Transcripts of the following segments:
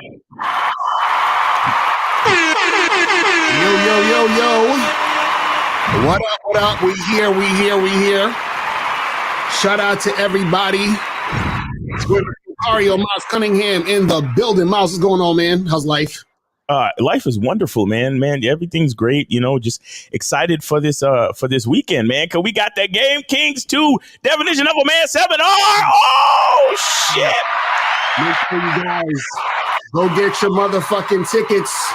Yo, yo, yo, yo. What up, what up? We here. Shout out to everybody. It's good. Mario Miles Cunningham in the building. Miles, what's going on, man? How's life? Life is wonderful, man. Everything's great. Just excited for this weekend, man. Cause we got that game, Kings 2, definition of a man seminar. Oh shit! Make sure you guys go get your motherfucking tickets.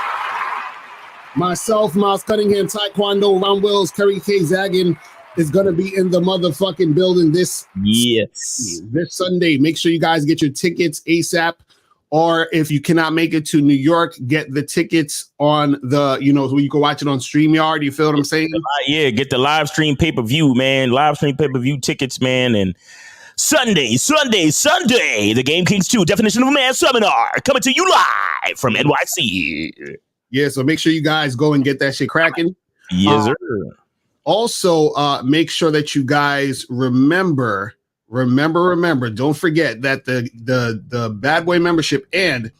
Myself, Miles Cunningham, Taekwondo, Ron Wills, Kerry K. Zaggin is gonna be in the motherfucking building this Sunday. Make sure you guys get your tickets ASAP. Or if you cannot make it to New York, get the tickets on the, so you can watch it on StreamYard. You feel what I'm saying? Yeah, get the live stream pay-per-view, man. Live stream pay-per-view tickets, man. And Sunday, the Game Kings 2, definition of a man seminar, coming to you live from NYC. Yeah, so make sure you guys go and get that shit cracking. Yes, sir. Also, make sure that you guys remember, don't forget that the Bad Boy membership and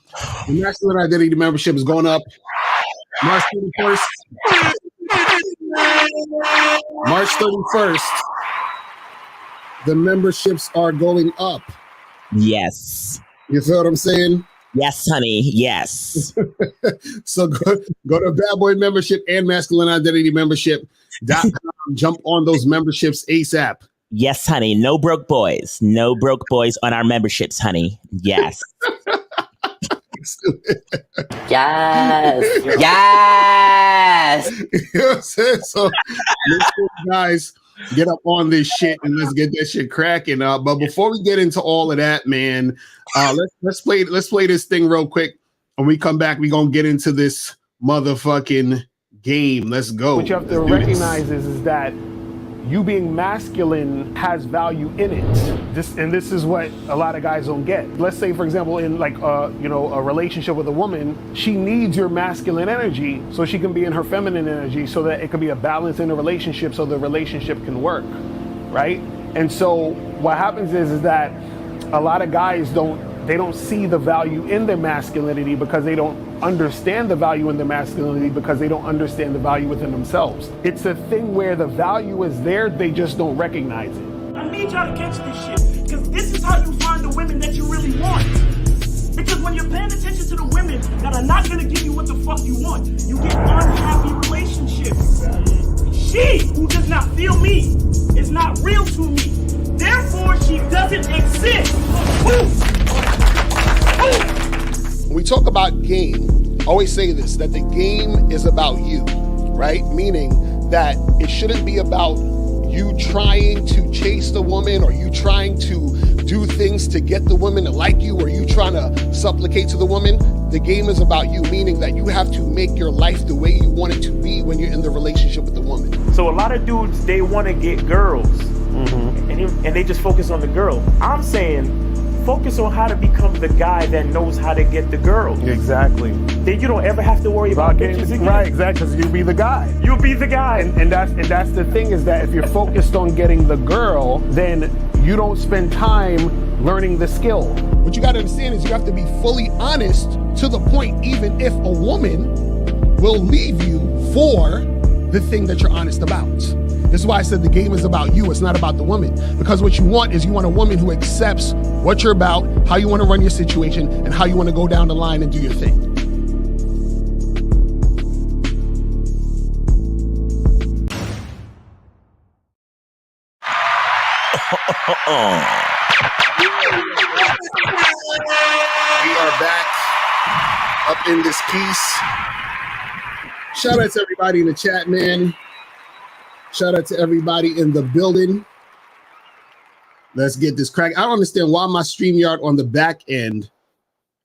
the Masculine Identity membership is going up March 31st. March 31st. The memberships are going up. Yes. You feel what I'm saying? Yes, honey. Yes. So go to Bad Boy membership and Masculine Identity membership.com. Jump on those memberships ASAP. Yes, honey. No broke boys. No broke boys on our memberships, honey. Yes. Yes. Yes. You know what I'm saying? So let's go, guys, get up on this shit and let's get that shit cracking up. But before we get into all of that, man, let's play this thing real quick. When we come back, we're gonna get into this motherfucking game. Let's go. What you have to recognize is that you being masculine has value in it. This is what a lot of guys don't get. Let's say, for example, in a relationship with a woman, she needs your masculine energy so she can be in her feminine energy so that it can be a balance in the relationship so the relationship can work, right? And so what happens is that a lot of guys don't see the value in their masculinity because they don't understand the value in their masculinity because they don't understand the value within themselves. It's a thing where the value is there, they just don't recognize it. I need y'all to catch this shit, because this is how you find the women that you really want. Because when you're paying attention to the women that are not gonna give you what the fuck you want, you get unhappy relationships. She who does not feel me is not real to me. Therefore, she doesn't exist. When we talk about game, I always say this, that the game is about you, right? Meaning that it shouldn't be about you trying to chase the woman or you trying to do things to get the woman to like you or you trying to supplicate to the woman. The game is about you, meaning that you have to make your life the way you want it to be when you're in the relationship with the woman. So a lot of dudes, they want to get girls, and they just focus on the girl. I'm saying focus on how to become the guy that knows how to get the girl. Exactly. Then you don't ever have to worry about bitches again. Right, exactly, because you'll be the guy. You'll be the guy. And that's the thing, is that if you're focused on getting the girl, then you don't spend time learning the skill. What you got to understand is you have to be fully honest to the point, even if a woman will leave you for the thing that you're honest about. This is why I said the game is about you. It's not about the woman. Because what you want is you want a woman who accepts what you're about, how you want to run your situation, and how you want to go down the line and do your thing. We are back up in this piece. Shout out to everybody in the chat, man. Shout out to everybody in the building. Let's get this crack. I don't understand why my StreamYard on the back end,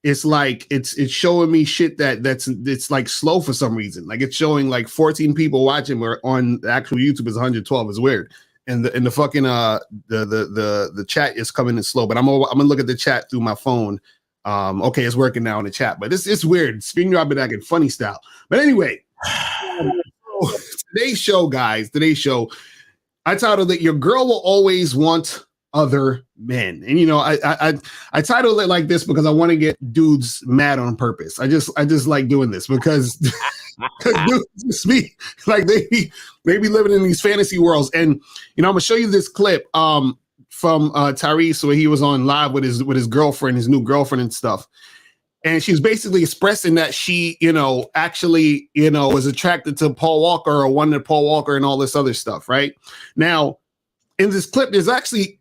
it's like it's showing me shit it's like slow for some reason. Like it's showing like 14 people watching, where on the actual YouTube is 112. It's weird. And the fucking the chat is coming in slow. But I'm gonna look at the chat through my phone. Okay, it's working now in the chat, but it's weird. StreamYard been acting funny style. But anyway. Today's show, guys, I titled it, Your Girl Will Always Want Other men. And I titled it like this because I want to get dudes mad on purpose. I just like doing this because dudes just be like they be living in these fantasy worlds. And I'm gonna show you this clip from Tyrese where he was on live with his girlfriend, his new girlfriend and stuff. And she's basically expressing that she, actually, was attracted to Paul Walker or wanted Paul Walker and all this other stuff, right? Now, in this clip, there's actually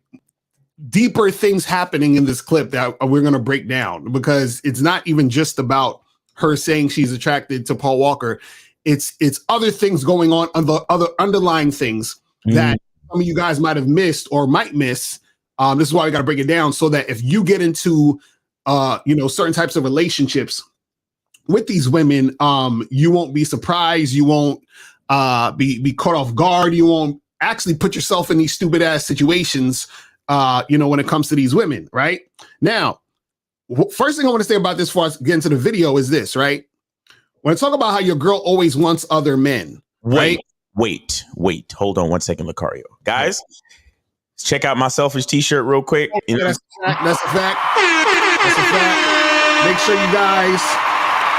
deeper things happening in this clip that we're going to break down because it's not even just about her saying she's attracted to Paul Walker. It's other things going on, other underlying things that some of you guys might have missed or might miss. This is why we got to break it down so that if you get into certain types of relationships with these women, you won't be surprised. You won't be caught off guard. You won't actually put yourself in these stupid ass situations, when it comes to these women, right? Now, first thing I want to say about this before I get into the video is this, right? When I talk about how your girl always wants other men, right? Wait. Hold on one second, Lucario. Guys, check out my selfish t-shirt real quick. Yeah, that's a fact. That's a fact. Make sure you guys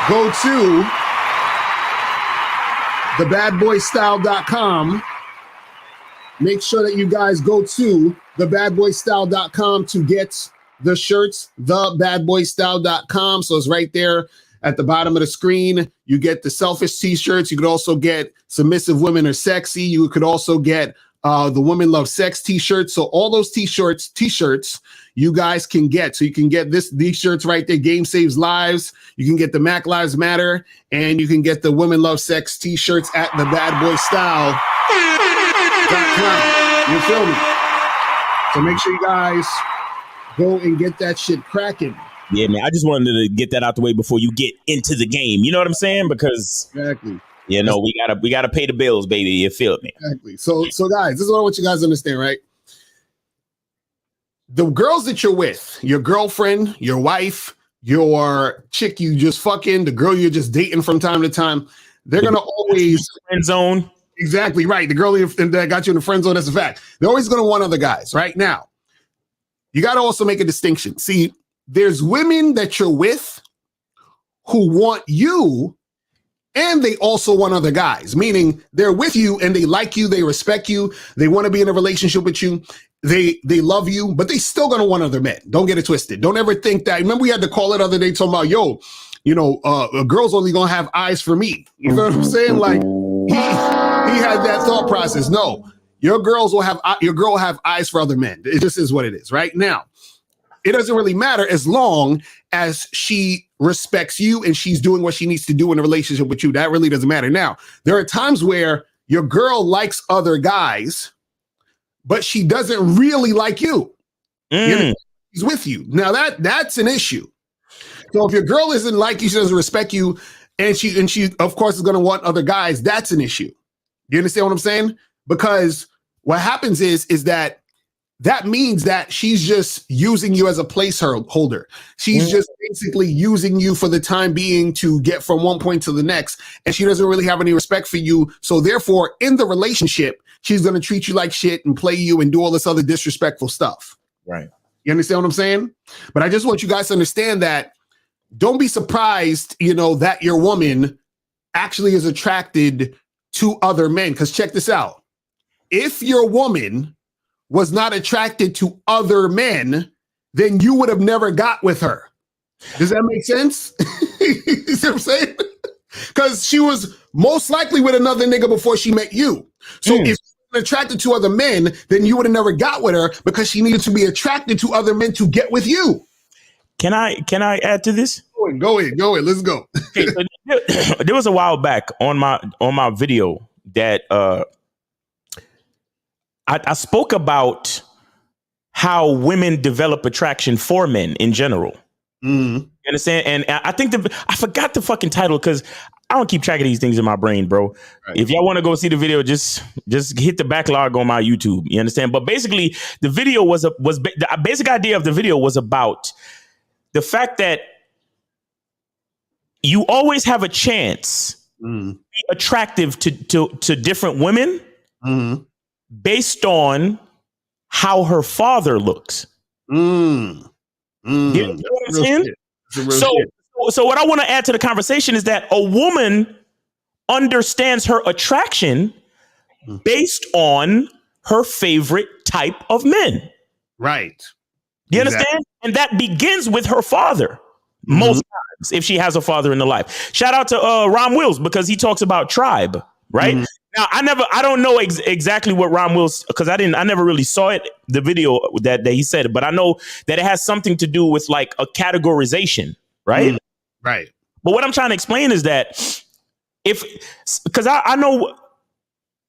go to thebadboystyle.com. Make sure that you guys go to thebadboystyle.com to get the shirts, thebadboystyle.com. So it's right there at the bottom of the screen. You get the selfish t-shirts. You could also get submissive women are sexy. You could also get the Women Love Sex t-shirts. So all those t-shirts you guys can get. So you can get these shirts right there. Game Saves Lives. You can get the Mac Lives Matter, and you can get the Women Love Sex t-shirts at thebadboystyle.com. You feel me? So make sure you guys go and get that shit cracking. Yeah, man. I just wanted to get that out the way before you get into the game. You know what I'm saying? Because exactly. We gotta pay the bills, baby. You feel me? Exactly. So guys, this is what I want you guys to understand, right? The girls that you're with, your girlfriend, your wife, your chick you just fucking, the girl you're just dating from time to time, they're gonna always friend zone. Exactly right. The girl that got you in the friend zone, that's a fact. They're always gonna want other guys, right? Now, you gotta also make a distinction. See, there's women that you're with who want you, and they also want other guys, meaning they're with you and they like you, they respect you, they want to be in a relationship with you, they love you, but they still gonna want other men. Don't get it twisted. Don't ever think that. Remember, we had to call it the other day talking about, a girl's only gonna have eyes for me. You know what I'm saying? Like he had that thought process. No, your girl will have eyes for other men. It just is what it is, right? Now, it doesn't really matter as long as she respects you and she's doing what she needs to do in a relationship with you. That really doesn't matter. Now, there are times where your girl likes other guys, but she doesn't really like you. She's with you. Now that's an issue. So if your girl isn't like you, she doesn't respect you, and she of course is going to want other guys, that's an issue. You understand what I'm saying? Because what happens is that means that she's just using you as a placeholder. She's just basically using you for the time being to get from one point to the next. And she doesn't really have any respect for you. So therefore, in the relationship, she's going to treat you like shit and play you and do all this other disrespectful stuff. Right. You understand what I'm saying? But I just want you guys to understand that don't be surprised, that your woman actually is attracted to other men. Because check this out. If your woman was not attracted to other men, then you would have never got with her. Does that make sense? You see what I'm saying? Because she was most likely with another nigga before she met you. So if she was attracted to other men, then you would have never got with her because she needed to be attracted to other men to get with you. Can I add to this? Go ahead. Let's go. Okay, so there was a while back on my video that I spoke about how women develop attraction for men in general. You understand? And I think I forgot the fucking title because I don't keep track of these things in my brain, bro. Right. If y'all want to go see the video, just hit the backlog on my YouTube. You understand? But basically, the video the basic idea of the video was about the fact that you always have a chance to be attractive to different women based on how her father looks. Mm. Mm. You know what I'm saying? So, So what I want to add to the conversation is that a woman understands her attraction based on her favorite type of men. right. Do you understand? And that begins with her father. Most times, if she has a father in the life. Shout out to Ron Wills, because he talks about tribe, right? Now, I don't know exactly what Ron Wills, because I never really saw it, the video that he said it, but I know that it has something to do with like a categorization, right? But what I'm trying to explain is that because I know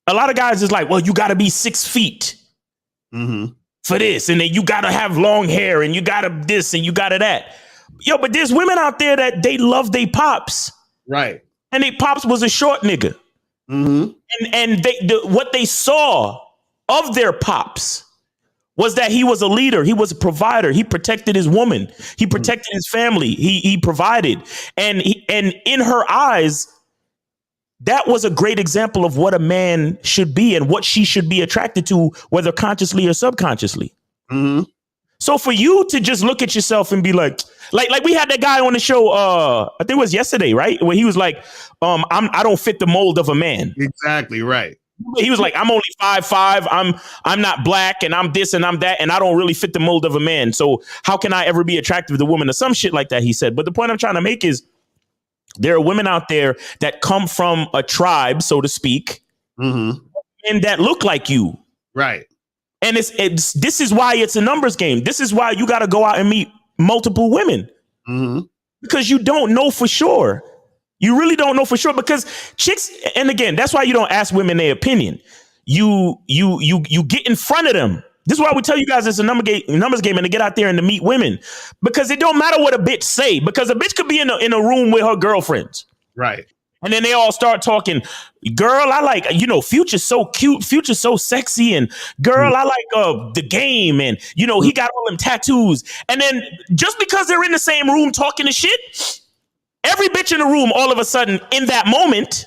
a lot of guys is like, well, you got to be 6 feet for this, and then you got to have long hair, and you got to this, and you got to that. Yo, but there's women out there that they love they pops, right? And they pops was a short nigga, and what they saw of their pops was that he was a leader, he was a provider, he protected his woman, he protected his family, he provided, and in her eyes, that was a great example of what a man should be and what she should be attracted to, whether consciously or subconsciously. So for you to just look at yourself and be like we had that guy on the show, I think it was yesterday, right? Where he was like, I don't fit the mold of a man. Exactly right. He was like, I'm only 5'5", I'm not black, and I'm this and I'm that, and I don't really fit the mold of a man. So how can I ever be attractive to women, or some shit like that, he said. But the point I'm trying to make is there are women out there that come from a tribe, so to speak, and that look like you. Right. And this is why it's a numbers game. This is why you got to go out and meet multiple women, because you don't know for sure. You really don't know for sure, because chicks, and again, that's why you don't ask women their opinion. You get in front of them. This is why we tell you guys it's a numbers game, and to get out there and to meet women, because it don't matter what a bitch say, because a bitch could be in a room with her girlfriends. Right. And then they all start talking, girl, I like, Future's so cute. Future's so sexy. And girl, I like the game. And, he got all them tattoos. And then just because they're in the same room talking to shit, every bitch in the room, all of a sudden, in that moment,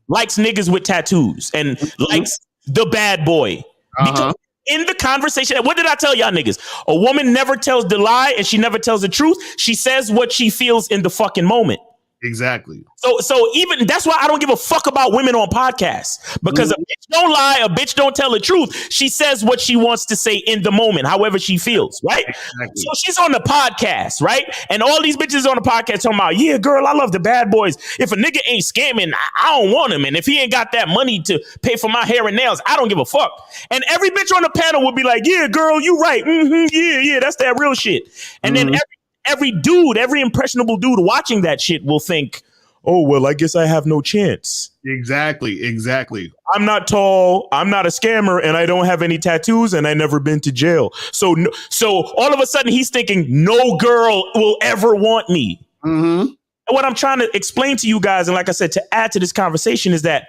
likes niggas with tattoos and likes the bad boy. Because in the conversation, what did I tell y'all niggas? A woman never tells the lie, and she never tells the truth. She says what she feels in the fucking moment. Exactly. So even that's why I don't give a fuck about women on podcasts, because a bitch don't lie, a bitch don't tell the truth. She says what she wants to say in the moment, however she feels, right? Exactly. So she's on the podcast, right? And all these bitches on the podcast talking about, yeah, girl, I love the bad boys. If a nigga ain't scamming, I don't want him. And if he ain't got that money to pay for my hair and nails, I don't give a fuck. And every bitch on the panel would be like, yeah, girl, you right. Yeah, that's that real shit. And then every dude, every impressionable dude watching that shit will think, oh, well, I guess I have no chance. Exactly. I'm not tall, I'm not a scammer, and I don't have any tattoos, and I never been to jail. So all of a sudden he's thinking no girl will ever want me. And what I'm trying to explain to you guys, and like I said, to add to this conversation, is that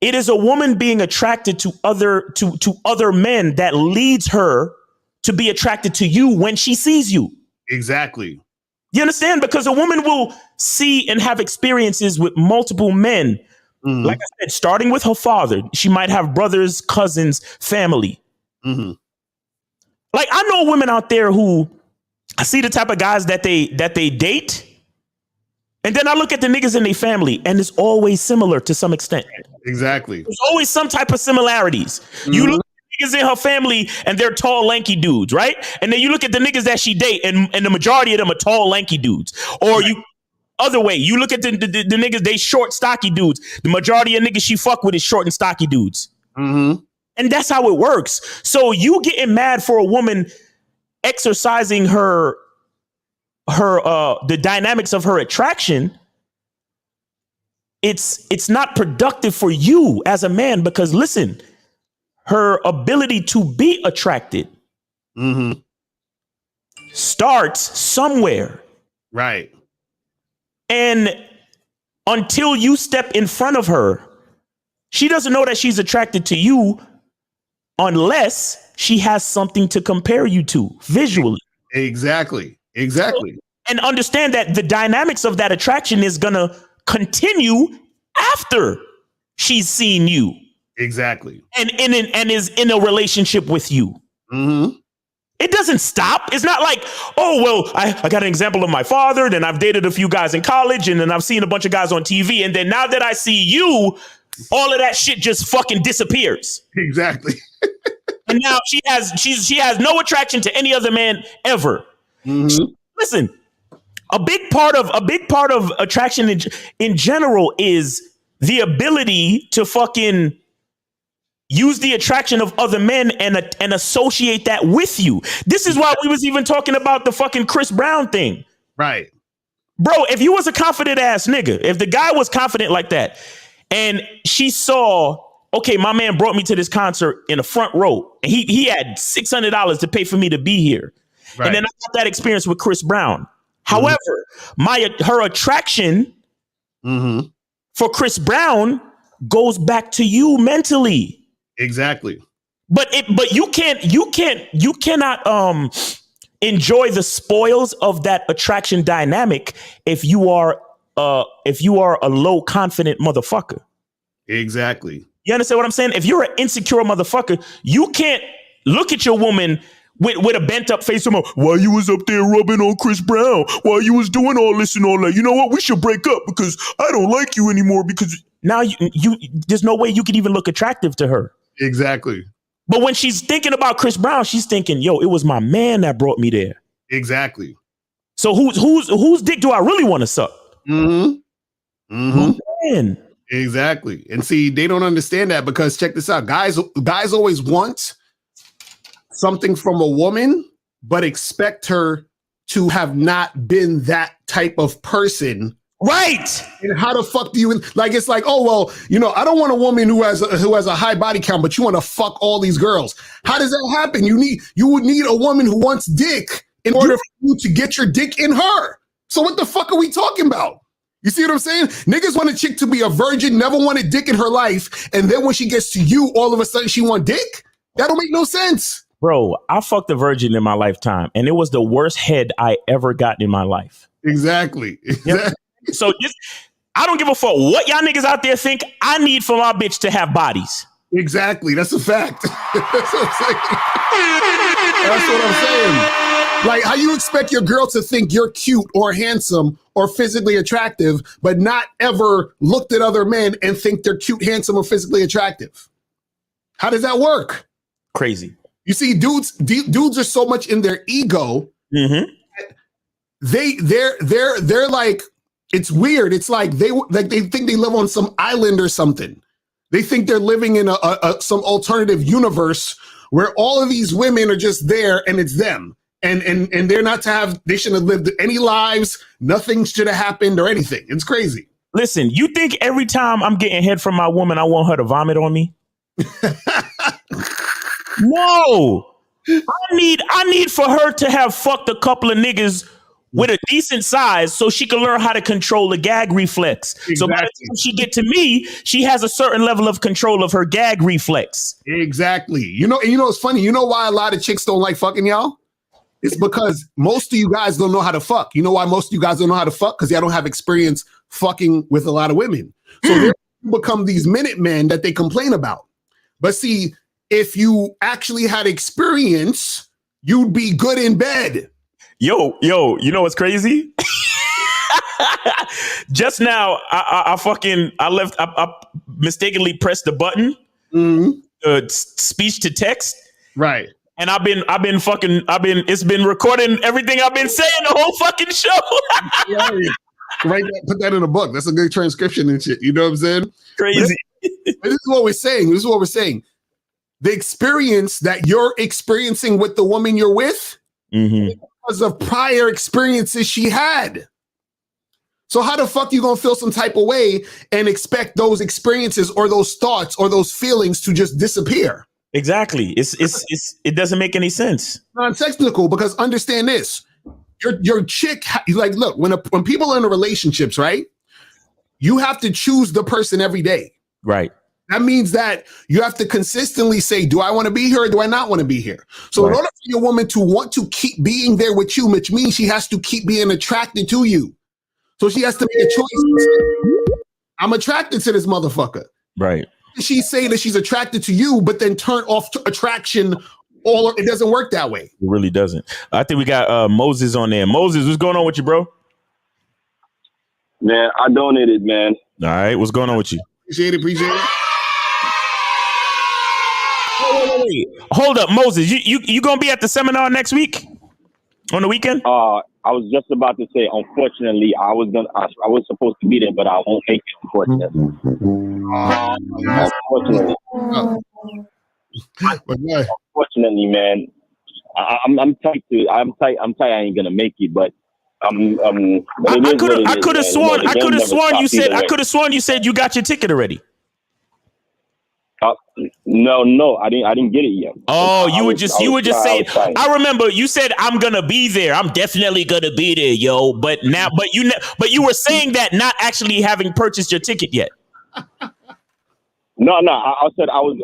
it is a woman being attracted to other men that leads her to be attracted to you when she sees you. Exactly. You understand? Because a woman will see and have experiences with multiple men. Like I said, starting with her father. She might have brothers, cousins, family. Like I know women out there who I see the type of guys that they date. And then I look at the niggas in their family, and it's always similar to some extent. Exactly. There's always some type of similarities. You look niggas in her family and they're tall, lanky dudes, right? And then you look at the niggas that she date, and the majority of them are tall, lanky dudes. Or other way, you look at the niggas, they short, stocky dudes. The majority of niggas she fuck with is short and stocky dudes. And that's how it works. So you getting mad for a woman exercising the dynamics of her attraction, it's not productive for you as a man, because listen, her ability to be attracted starts somewhere. Right. And until you step in front of her, she doesn't know that she's attracted to you unless she has something to compare you to visually. Exactly. And understand that the dynamics of that attraction is going to continue after she's seen you. Exactly. And is in a relationship with you. It doesn't stop. It's not like, oh, well, I got an example of my father, then I've dated a few guys in college, and then I've seen a bunch of guys on TV, and then now that I see you, all of that shit just fucking disappears. Exactly. And now she has no attraction to any other man ever. Mm-hmm. Listen, a big part of attraction in general is the ability to fucking use the attraction of other men and associate that with you. This is why we was even talking about the fucking Chris Brown thing. Right. Bro, if you was a confident ass nigga, if the guy was confident like that, and she saw, okay, my man brought me to this concert in the front row, and he had $600 to pay for me to be here. Right. And then I got that experience with Chris Brown. However, her attraction for Chris Brown goes back to you mentally. Exactly. But you cannot enjoy the spoils of that attraction dynamic if you are a low confident motherfucker. Exactly. You understand what I'm saying? If you're an insecure motherfucker, you can't look at your woman with a bent up face. Why you was up there rubbing on Chris Brown? Why you was doing all this and all that? You know what? We should break up because I don't like you anymore. Because now you there's no way you could even look attractive to her. Exactly. But when she's thinking about Chris Brown, she's thinking, yo, it was my man that brought me there. Exactly. So whose dick do I really want to suck? Mm-hmm. Mm-hmm. Man. Exactly. And see, they don't understand that because check this out. Guys always want something from a woman, but expect her to have not been that type of person. Right. And how the fuck do you like? It's like, oh well, I don't want a woman who has a high body count, but you want to fuck all these girls. How does that happen? You would need a woman who wants dick in order for you to get your dick in her. So what the fuck are we talking about? You see what I'm saying? Niggas want a chick to be a virgin, never wanted dick in her life, and then when she gets to you, all of a sudden she want dick? That don't make no sense. Bro, I fucked a virgin in my lifetime, and it was the worst head I ever gotten in my life. Exactly. Yep. So I don't give a fuck what y'all niggas out there think. I need for my bitch to have bodies. Exactly. That's a fact. That's what I'm saying. That's what I'm saying. Like, how you expect your girl to think you're cute or handsome or physically attractive, but not ever looked at other men and think they're cute, handsome, or physically attractive? How does that work? Crazy. You see, dudes are so much in their ego. Mm-hmm. They're like, it's weird. It's like they think they live on some island or something. They think they're living in some alternative universe where all of these women are just there and it's them. And they're not to have, they shouldn't have lived any lives. Nothing should have happened or anything. It's crazy. Listen, you think every time I'm getting head from my woman, I want her to vomit on me? No. I need for her to have fucked a couple of niggas with a decent size so she can learn how to control the gag reflex. Exactly. So by the time she get to me, she has a certain level of control of her gag reflex. Exactly. It's funny. You know why a lot of chicks don't like fucking y'all? It's because most of you guys don't know how to fuck. You know why most of you guys don't know how to fuck? Because y'all don't have experience fucking with a lot of women. So they become these minute men that they complain about. But see, if you actually had experience, you'd be good in bed. Yo, you know what's crazy? Just now, I mistakenly pressed the button, speech to text. Right. And it's been recording everything I've been saying the whole fucking show. Right. Put that in a book. That's a good transcription and shit. You know what I'm saying? Crazy. But this is what we're saying. The experience that you're experiencing with the woman you're with, because of prior experiences she had. So how the fuck you gonna feel some type of way and expect those experiences or those thoughts or those feelings to just disappear? Exactly. It doesn't make any sense. Non-technical, because understand this. Your chick, like, look, when people are in relationships, right? You have to choose the person every day. Right. That means that you have to consistently say, do I want to be here or do I not want to be here? So in order for your woman to want to keep being there with you, which means she has to keep being attracted to you. So she has to make a choice. I'm attracted to this motherfucker. Right. She say that she's attracted to you, but then turn off attraction Or it doesn't work that way. It really doesn't. I think we got Moses on there. Moses, what's going on with you, bro? Man, I donated, man. All right, what's going on with you? Appreciate it. Wait. Hold up, Moses. You gonna be at the seminar next week on the weekend? I was just about to say, unfortunately, I was supposed to be there, but I won't make it. Unfortunately. Unfortunately, man, I'm tight. I ain't gonna make it, but I could have sworn you said you got your ticket already. No, I didn't get it yet. Oh, you were just saying. I remember you said I'm gonna be there. I'm definitely gonna be there, yo. But you were saying that not actually having purchased your ticket yet. No. I said I was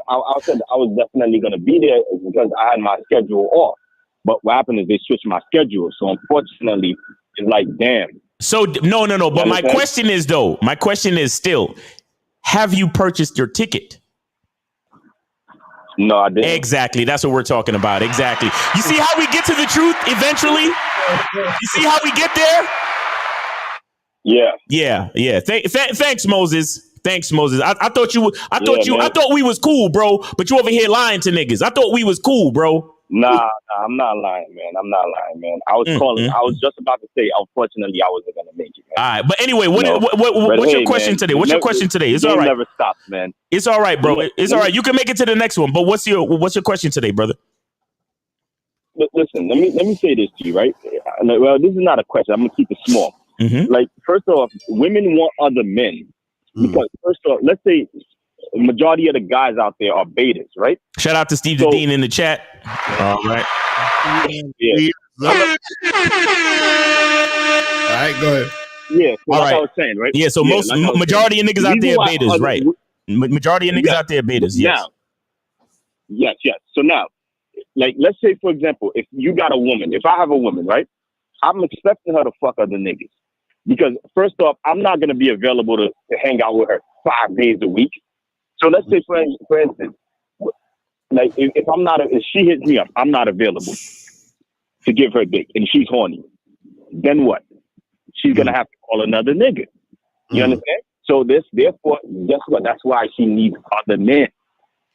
definitely gonna be there because I had my schedule off. But what happened is they switched my schedule. So unfortunately, it's like, damn. So no. But my question is still, have you purchased your ticket? No, I didn't. Exactly. That's what we're talking about. Exactly. You see how we get to the truth eventually? You see how we get there? Yeah. Thanks, Moses. I thought we was cool, bro. But you over here lying to niggas. I thought we was cool, bro. Nah, I'm not lying, man. I was calling. I was just about to say, unfortunately, I wasn't gonna make it, man. All right, but anyway, what's your question today? What's your question today? It's all right. Never stops, man. It's all right, bro. It's all right. You can make it to the next one. But what's your question today, brother? Listen, let me say this to you, right? Well, this is not a question. I'm gonna keep it small. Mm-hmm. Like, first off, women want other men because first off, let's say the majority of the guys out there are betas, right? Shout out to Steve the Dean in the chat. All right. Yeah. All right, go ahead. Yeah. So all like right. I was saying, right? Yeah. So majority of niggas out there are betas, right? Majority of niggas out there are betas. Yes. Now, yes. So now, like, let's say, for example, if you got a woman, if I have a woman, right? I'm expecting her to fuck other niggas. Because first off, I'm not going to be available to hang out with her 5 days a week. So let's say, for instance, like if she hits me up, I'm not available to give her dick and she's horny. Then what? She's going to have to call another nigga. You understand? So therefore, guess what? That's why she needs other men.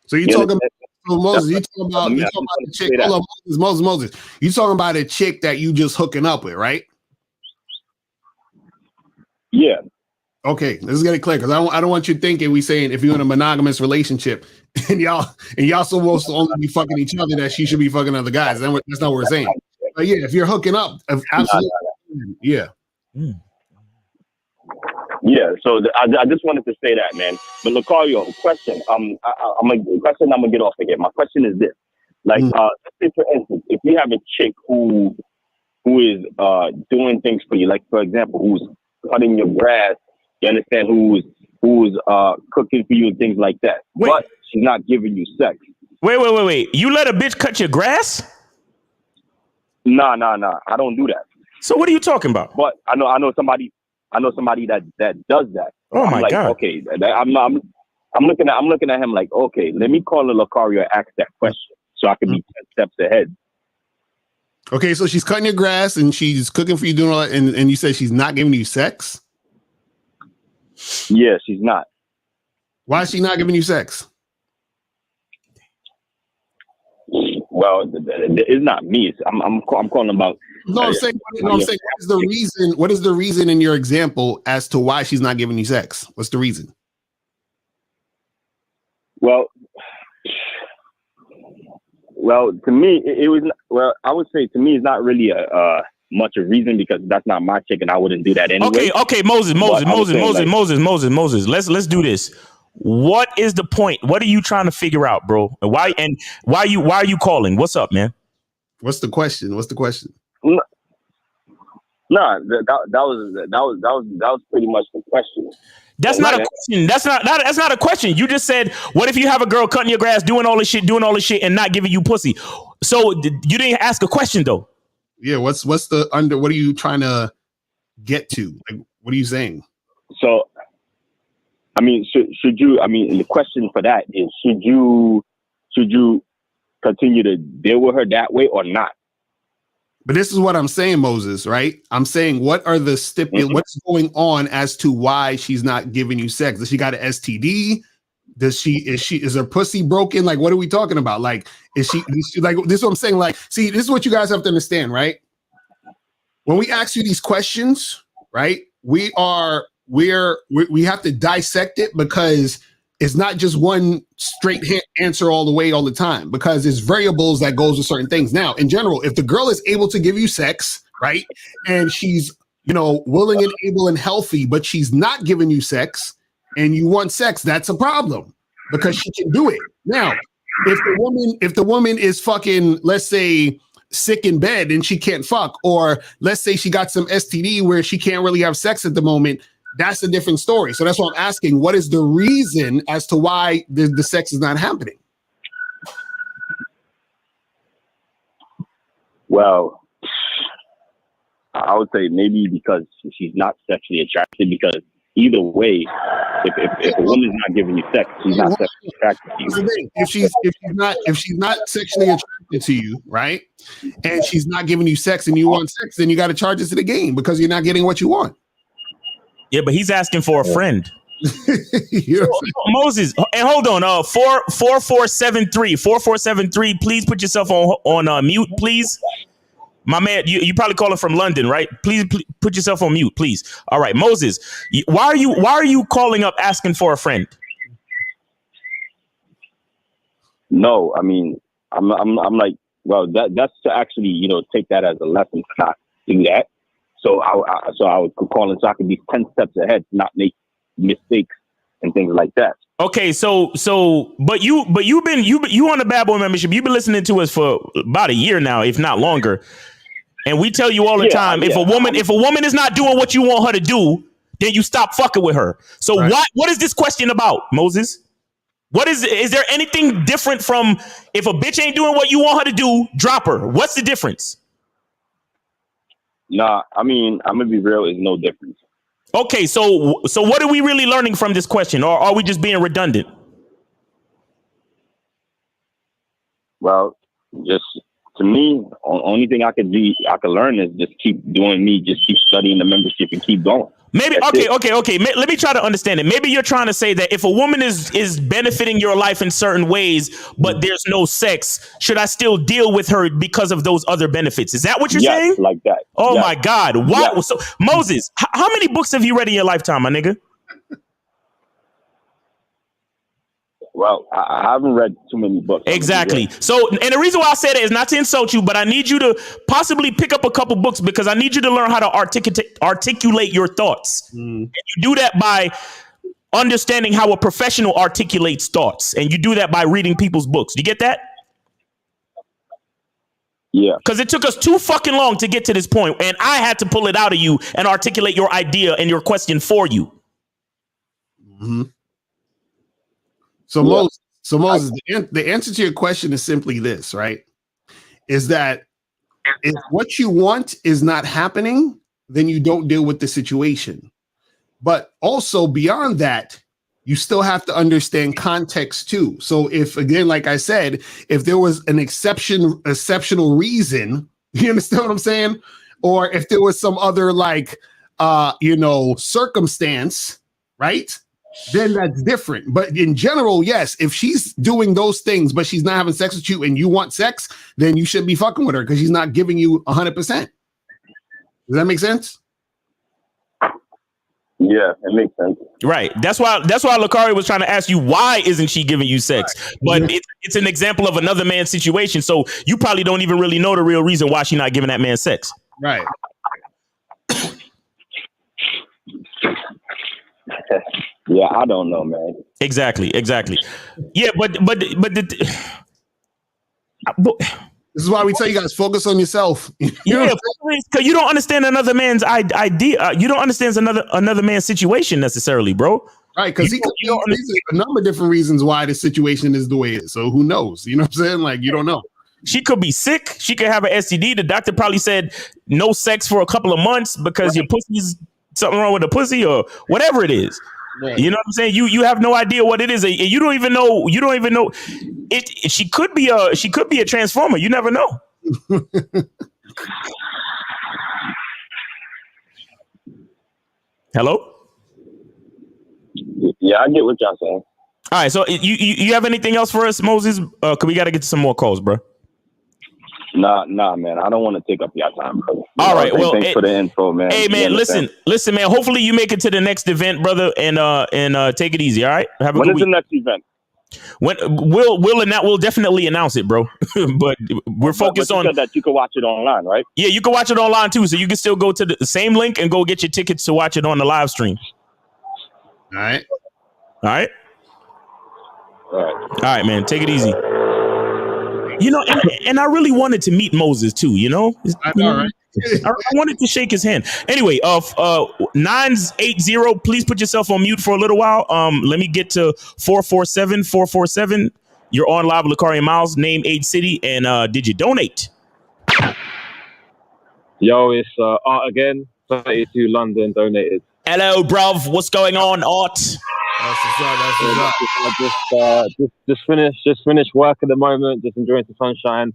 So you talking about Moses? You talking about the chick? Hold on, Moses. You talking about a chick that you just hooking up with, right? Yeah. Okay, let's get it clear because I don't want you thinking we saying if you're in a monogamous relationship and y'all supposed to only be fucking each other that she should be fucking other guys. That's not what we're saying. But yeah, if you're hooking up, absolutely, yeah. Yeah, so I just wanted to say that, man. But Lucario, question. I'm gonna get off again. My question is this: like, let's say for instance, if you have a chick who is doing things for you, like for example, who's cutting your grass, you understand, who's cooking for you and things like that, but she's not giving you sex. Wait. You let a bitch cut your grass? Nah. I don't do that. So what are you talking about? But I know somebody that does that. Oh my God. Okay, I'm looking at him like, okay, let me call Lucario and ask that question so I can be 10 steps ahead. Okay, so she's cutting your grass and she's cooking for you, doing all that, and you said she's not giving you sex? Yeah, she's not. Why is she not giving you sex? Well, it's not me. I'm calling about. I'm saying what is the reason? What is the reason in your example as to why she's not giving you sex? What's the reason? Well, to me, it was. Well, I would say to me, it's not really a much of reason because that's not my chick, and I wouldn't do that anyway. Okay, Moses. Let's do this. What is the point? What are you trying to figure out, bro? Why are you calling? What's up, man? What's the question? No, that was pretty much the question. That's not a question. That's not a question. You just said, what if you have a girl cutting your grass, doing all this shit, and not giving you pussy? So you didn't ask a question though. Yeah. What are you trying to get to? Like, what are you saying? So, I mean, should you? I mean, the question for that is, should you continue to deal with her that way or not. But this is what I'm saying, Moses, right? I'm saying, what are the what's going on as to why she's not giving you sex? Does she got an STD? Is her pussy broken? Like, what are we talking about? Like, is she like, this is what I'm saying? Like, see, this is what you guys have to understand, right? When we ask you these questions, right? We have to dissect it, because it's not just one straight answer all the time, because there's variables that goes with certain things. Now, in general, if the girl is able to give you sex, right, and she's, willing and able and healthy, but she's not giving you sex and you want sex, that's a problem, because she can do it. Now, if the woman is fucking, let's say, sick in bed and she can't fuck, or let's say she got some STD where she can't really have sex at the moment, that's a different story. So that's why I'm asking, what is the reason as to why the sex is not happening? Well, I would say maybe because she's not sexually attracted, because either way, if a woman's not giving you sex, she's not sexually attracted to you. If she's not sexually attracted to you, right, and she's not giving you sex and you want sex, then you got to charge it to the game, because you're not getting what you want. Yeah, but he's asking for a friend. Moses, and hold on, 4473, please put yourself on mute, please. My man, you probably calling from London, right? Please put yourself on mute, please. All right, Moses, why are you calling up asking for a friend? No, I mean, I'm like, well, that's to actually, take that as a lesson to not do that. So I would call in so I could be 10 steps ahead, to not make mistakes and things like that. Okay, but you on the Bad Boy membership, you've been listening to us for about a year now, if not longer. And we tell you all the time, if a woman is not doing what you want her to do, then you stop fucking with her. So right. What is this question about, Moses? Is there anything different from if a bitch ain't doing what you want her to do, drop her? What's the difference? Nah, I mean, I'm gonna be real, there's no difference. Okay, so what are we really learning from this question, or are we just being redundant? Well, just to me, only thing I could learn is just keep doing me, just keep studying the membership and keep going. Maybe okay. Let me try to understand it. Maybe you're trying to say that if a woman is benefiting your life in certain ways, but there's no sex, should I still deal with her because of those other benefits? Is that what you're saying? Like that. Oh yes. My God! Wow. Yes. So Moses, how many books have you read in your lifetime, my nigga? Well, I haven't read too many books. Exactly. So, and the reason why I say that is not to insult you, but I need you to possibly pick up a couple books, because I need you to learn how to articulate your thoughts. And you do that by understanding how a professional articulates thoughts. And you do that by reading people's books. Do you get that? Yeah. Because it took us too fucking long to get to this point, and I had to pull it out of you and articulate your idea and your question for you. Mm-hmm. So Moses, the answer to your question is simply this, right? Is that if what you want is not happening, then you don't deal with the situation. But also beyond that, you still have to understand context too. So if, again, like I said, if there was an exceptional reason, you understand what I'm saying? Or if there was some other circumstance, right? Then that's different. But in general, yes, if she's doing those things, but she's not having sex with you and you want sex, then you should be fucking with her, because she's not giving you 100%. Does that make sense? Yeah, it makes sense. Right. That's why Lakari was trying to ask you, why isn't she giving you sex? Right. But it's an example of another man's situation. So you probably don't even really know the real reason why she's not giving that man sex. Right. Yeah, I don't know, man. Exactly. Yeah, but this is why we tell you guys, focus on yourself. Because you don't understand another man's idea. You don't understand another man's situation necessarily, bro. Right, because there's a number of different reasons why the situation is the way it is. So who knows? You know what I'm saying? Like, you don't know. She could be sick. She could have an STD. The doctor probably said no sex for a couple of months because your pussy's something wrong with the pussy or whatever it is. Right. You know what I'm saying? You have no idea what it is. You don't even know. She could be a transformer. You never know. Hello? Yeah, I get what y'all saying. All right, so you have anything else for us, Moses? Cause we got to get to some more calls, bro. Nah, man. I don't want to take up your time, brother. All right, well, thanks for the info, man. Hey, man, listen, man. Hopefully, you make it to the next event, brother, and take it easy. All right, have a when good is week. the next event? When we'll definitely announce it, bro. But we're focused but you on said that you can watch it online, right? Yeah, you can watch it online too. So you can still go to the same link and go get your tickets to watch it on the live stream. All right. All right. All right, man. Take it easy. You know, and I really wanted to meet Moses too. You know, I know, right? I wanted to shake his hand. Anyway, 980. Please put yourself on mute for a little while. Let me get to 447. You're on live with Lakari Miles. Name, age, city, and did you donate? Yo, it's Art again. 32 London donated. Hello, bruv. What's going on, Art? Just finished work at the moment. Just enjoying some sunshine.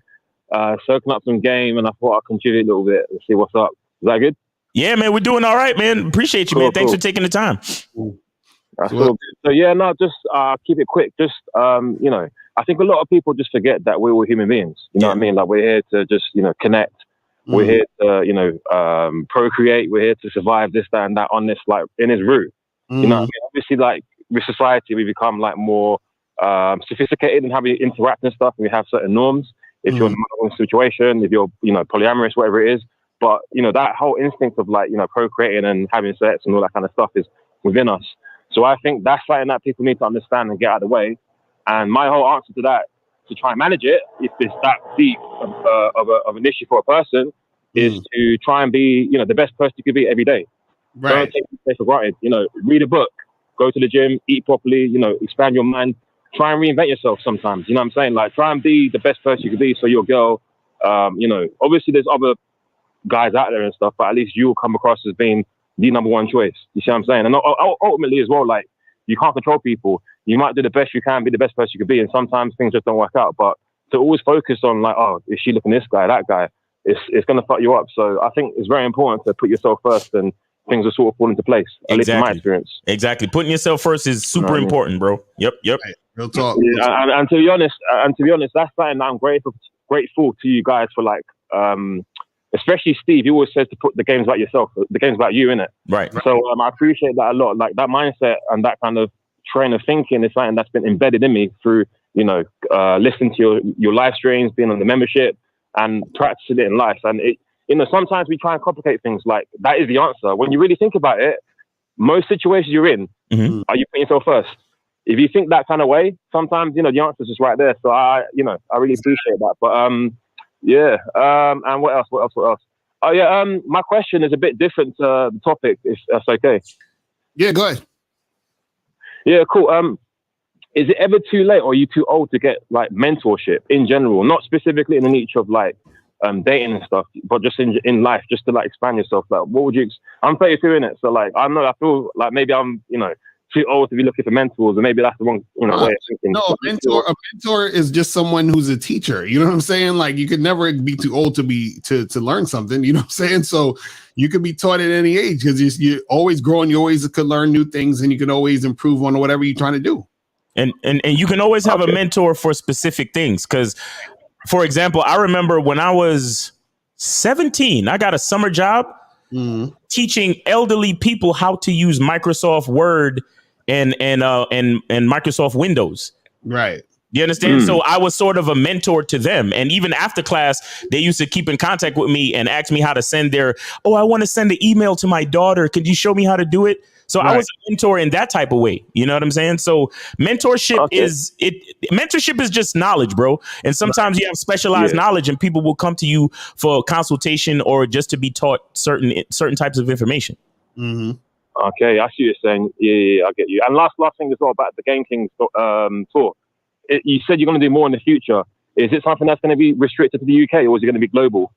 Soaking up some game, and I thought I'd contribute a little bit and see what's up. Is that good? Yeah, man, we're doing all right, man. Appreciate you, man. Thanks for taking the time. That's cool. So yeah, no, just keep it quick. Just you know, I think a lot of people just forget that we're all human beings. You know what I mean? Like we're here to just connect. We're here to procreate. We're here to survive this, that, and that on this in this route. You know what I mean? Obviously, like with society, we become like more sophisticated in how we interact and stuff, and we have certain norms. If you're in a monogamy situation, if you're polyamorous, whatever it is, but that whole instinct of procreating and having sex and all that kind of stuff is within us. So I think that's something that people need to understand and get out of the way. And my whole answer to that, to try and manage it, if it's that deep of an issue for a person, is to try and be the best person you could be every day. Right. Don't take it for granted. Read a book, go to the gym, eat properly. Expand your mind. Try and reinvent yourself sometimes. You know what I'm saying? Like, try and be the best person you could be. So your girl, obviously there's other guys out there and stuff, but at least you'll come across as being the number one choice. You see what I'm saying? And ultimately as well, like, you can't control people. You might do the best you can, be the best person you could be, and sometimes things just don't work out. But to always focus on like, oh, is she looking this guy, that guy? It's going to fuck you up. So I think it's very important to put yourself first, and things will sort of fall into place. At least in my experience. Exactly. Putting yourself first is super important, bro. Yep. Right. Real talk. Yeah, and to be honest, that's something that I'm grateful to you guys for, like, especially Steve. He always says to put the game's about yourself. The game's about you, innit? Right. So I appreciate that a lot. Like, that mindset and that kind of train of thinking is something that's been embedded in me through, listening to your live streams, being on the membership, and practicing it in life. And it, sometimes we try and complicate things. Like, that is the answer. When you really think about it, most situations you're in, are you putting yourself first? If you think that kind of way, sometimes, the answer is just right there. So I really appreciate that. But, and what else? Oh yeah. My question is a bit different to the topic, if that's okay. Yeah, go ahead. Yeah, cool. Is it ever too late, or are you too old to get like mentorship in general? Not specifically in the niche of like dating and stuff, but just in life, just to like expand yourself. Like, what would you? I'm 32 in it, so like I feel like maybe I'm too old to be looking for mentors, and maybe that's the wrong way of thinking. No, a mentor is just someone who's a teacher. You know what I'm saying? Like, you could never be too old to learn something. You know what I'm saying? So you could be taught at any age, because you're always growing. You always could learn new things, and you can always improve on whatever you're trying to do. And you can always have a mentor for specific things. Because, for example, I remember when I was 17, I got a summer job teaching elderly people how to use Microsoft Word and Microsoft Windows. Right. You understand? So I was sort of a mentor to them. And even after class, they used to keep in contact with me and ask me how to send I want to send an email to my daughter. Could you show me how to do it? So I was a mentor in that type of way. You know what I'm saying? So mentorship mentorship is just knowledge, bro. And sometimes you have specialized knowledge, and people will come to you for consultation or just to be taught certain types of information. Mm-hmm. Okay, I see what you're saying. Yeah, I get you. And last thing as well about the Game Kings tour. You said you're going to do more in the future. Is it something that's going to be restricted to the UK, or is it going to be global?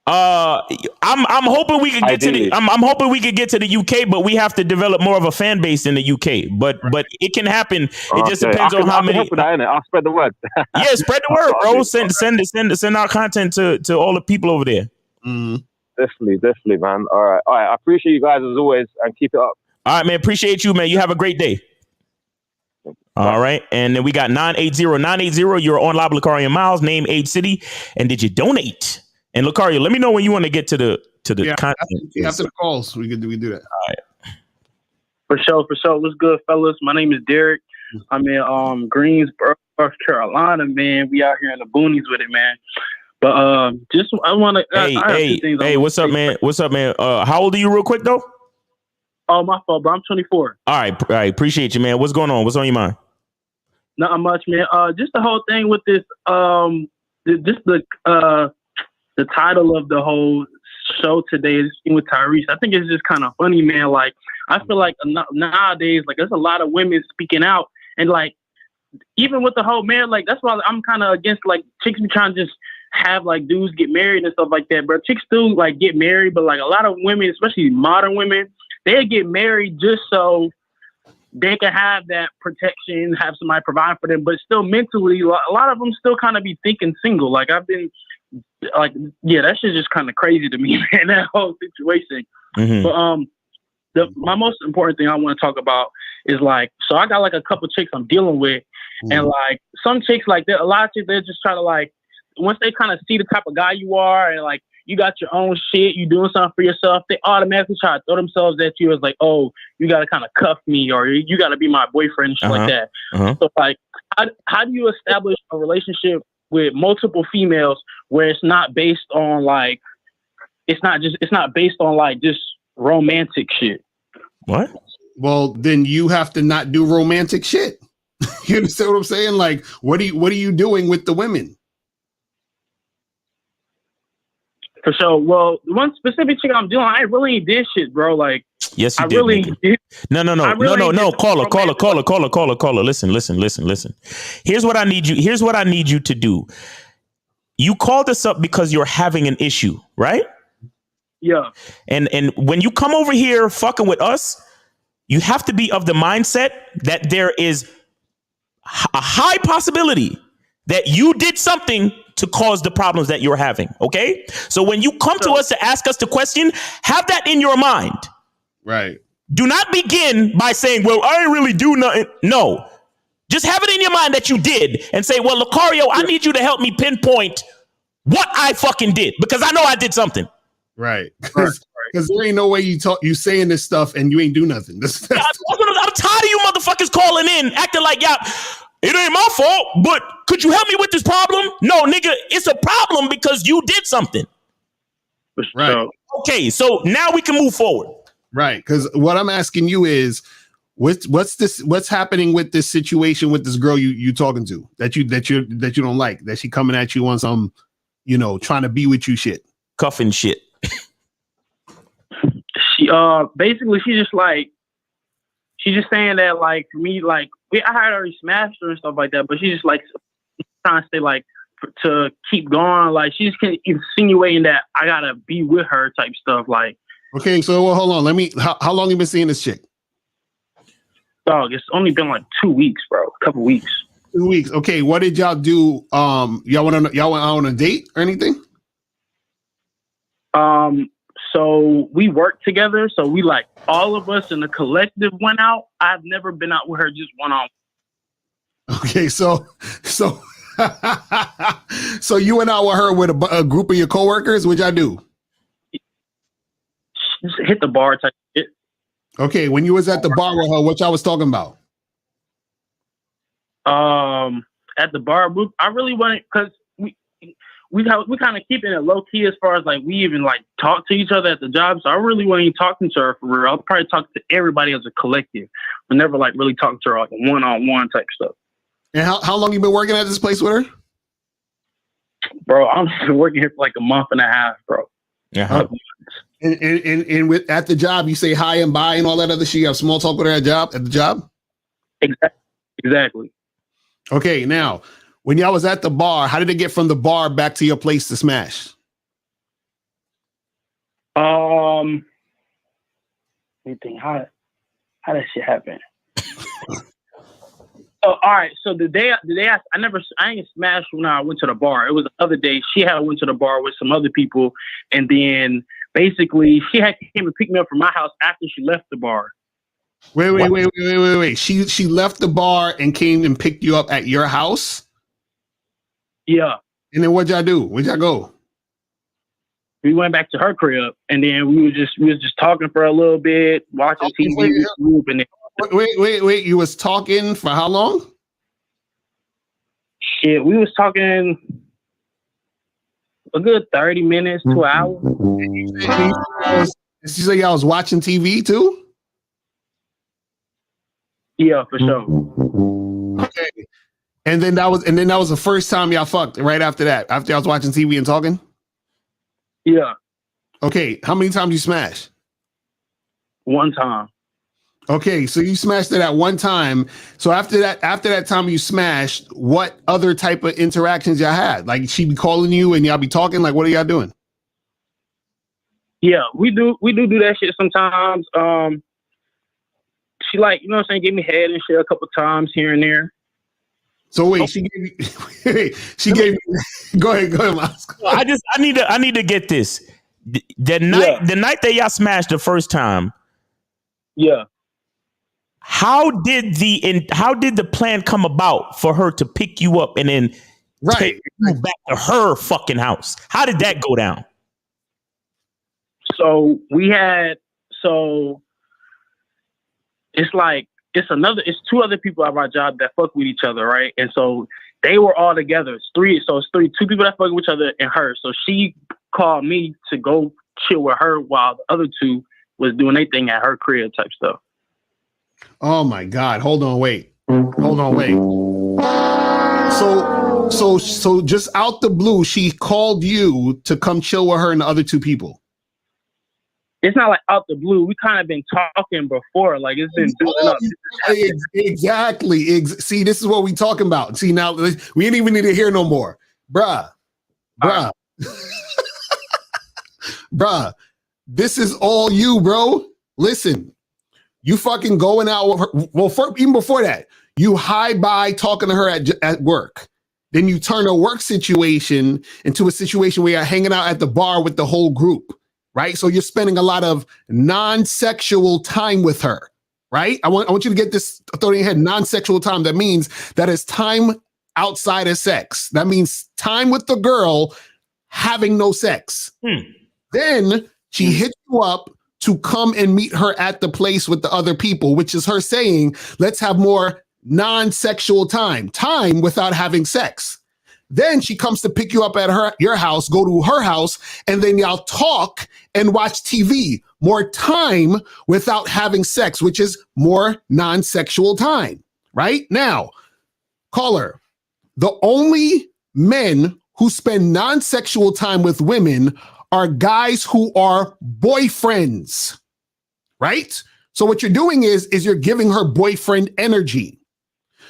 I'm hoping we could get to the. I'm hoping we could get to the UK, but we have to develop more of a fan base in the UK. But it can happen. It just depends on how many. Help with that, innit? I'll spread the word. Yeah, spread the word, bro. Send our content to all the people over there. Definitely, man. All right. I appreciate you guys as always, and keep it up. All right, man. Appreciate you, man. You have a great day. All right, and then we got 980. You're on live, Lucario and Miles. Name, age, city, and did you donate? And Lucario, let me know when you want to get to the content. After the calls, we do that. All right. For sure. What's good, fellas? My name is Derek. I'm in Greensboro, North Carolina, man. We out here in the boonies with it, man. But I want to. Hey, what's up, man? How old are you, real quick, though? Oh, my fault, bro. I'm 24. All right. Appreciate you, man. What's going on? What's on your mind? Not much, man. Just the whole thing with this. The title of the whole show today is with Tyrese. I think it's just kind of funny, man. Like, I feel like nowadays, like, there's a lot of women speaking out, and like, even with the whole man, like, that's why I'm kind of against like chicks be trying to just have like dudes get married and stuff like that. But chicks still like get married, but like a lot of women, especially modern women, they get married just so they can have that protection, have somebody provide for them, but still mentally, a lot of them still kind of be thinking single. Like, I've been like, yeah, that shit's just kind of crazy to me, man, that whole situation. But my most important thing I want to talk about is like, so I got like a couple chicks I'm dealing with, and like some chicks like that, a lot of chicks, they just try to like, once they kind of see the type of guy you are, and like you got your own shit, you doing something for yourself, they automatically try to throw themselves at you as like, oh, you got to kind of cuff me, or you got to be my boyfriend and shit like that. So like, how do you establish a relationship with multiple females where it's not based on like, it's not based on like just romantic shit? What? Well, then you have to not do romantic shit. You understand what I'm saying? Like, what are you doing with the women? For sure. Well, one specific chick I'm doing, I really did shit, bro. Like, yes, you I did. Really did. No. Caller. Listen. Here's what I need you to do. You called us up because you're having an issue, right? Yeah. And when you come over here fucking with us, you have to be of the mindset that there is a high possibility that you did something to cause the problems that you're having. Okay. So when you come to us to ask us the question, have that in your mind. Right. Do not begin by saying, well, I didn't really do nothing. No, just have it in your mind that you did and say, well, Lucario, I need you to help me pinpoint what I fucking did, because I know I did something. Right. Because there ain't no way you saying this stuff and you ain't do nothing. I'm tired of you motherfuckers calling in, acting like, yeah, it ain't my fault, but could you help me with this problem? No, nigga, it's a problem because you did something. Right. Okay, so now we can move forward. Right. Because what I'm asking you is, what's happening with this situation with this girl you talking to that you don't like, that she coming at you on some, trying to be with you shit, cuffing shit. She basically she's just saying that like for me, like I had already smashed her and stuff like that, but she's just like trying to say like to keep going, like she's insinuating that I gotta be with her type stuff. Like, okay, so hold on, how long you been seeing this chick? Dog, it's only been like 2 weeks, bro. A couple weeks. 2 weeks. Okay, what did y'all do? Y'all went on a date or anything? So we worked together. So we like all of us in the collective went out. I've never been out with her just one on. Okay, so so you went out with her with a group of your coworkers, which I do. Just hit the bar type shit. Okay, when you was at the bar with her, what y'all was talking about? At the bar, I really wanted, because we kind of keeping it low key as far as like we even like talk to each other at the job. So I really wasn't talking to her for real. I'll probably talk to everybody as a collective, but never like really talking to her like one-on-one type stuff. And how long you been working at this place with her? Bro, I've been working here for like a month and a half, bro. Yeah. And with at the job, you say hi and bye and all that other shit. You have small talk with her at the job? Exactly. Okay, now, when y'all was at the bar, how did it get from the bar back to your place to smash? Let me think. How that shit happen? Oh, all right. So the day I ain't smashed when I went to the bar. It was the other day. She had went to the bar with some other people, and then basically she had came and picked me up from my house after she left the bar. Wait. She left the bar and came and picked you up at your house? Yeah. And then what'd y'all do? Where'd y'all go? We went back to her crib, and then we was just talking for a little bit, watching TV. Wait. You was talking for how long? Shit, we was talking a good 30 minutes to an hour. She said y'all was watching TV too? Yeah, for sure. Okay. And then that was the first time y'all fucked right after that. After y'all was watching TV and talking? Yeah. Okay. How many times you smash? One time. Okay, so you smashed it at one time. So after that time you smashed, what other type of interactions y'all had? Like she be calling you and y'all be talking? Like what are y'all doing? Yeah, we do that shit sometimes. She like, you know what I'm saying, gave me head and shit a couple times here and there. So wait, she gave me go ahead, Moscow. I need to get this. The night that y'all smashed the first time. Yeah. How did the plan come about for her to pick you up and then take you back to her fucking house? How did that go down? So it's two other people at my job that fuck with each other, right? And so they were all together. It's two people that fuck with each other and her. So she called me to go chill with her while the other two was doing their thing at her crib type stuff. Oh my God. Hold on, wait. So just out the blue, she called you to come chill with her and the other two people. It's not like out the blue. We kind of been talking before. Like it's been building up. Exactly. See, this is what we talking about. See, now we ain't even need to hear no more. Bruh. Bruh. This is all you, bro. Listen, you fucking going out with her. Well, even before that, you by talking to her at work. Then you turn a work situation into a situation where you're hanging out at the bar with the whole group, right? So you're spending a lot of non-sexual time with her, right? I want you to get this thought in your head. Non-sexual time. That means that is time outside of sex. That means time with the girl having no sex. Then she hits you up to come and meet her at the place with the other people, which is her saying, let's have more non-sexual time without having sex. Then she comes to pick you up at your house, go to her house, and then y'all talk and watch TV. More time without having sex, which is more non-sexual time, right? Now, caller, the only men who spend non-sexual time with women are guys who are boyfriends, right? So what you're doing is you're giving her boyfriend energy.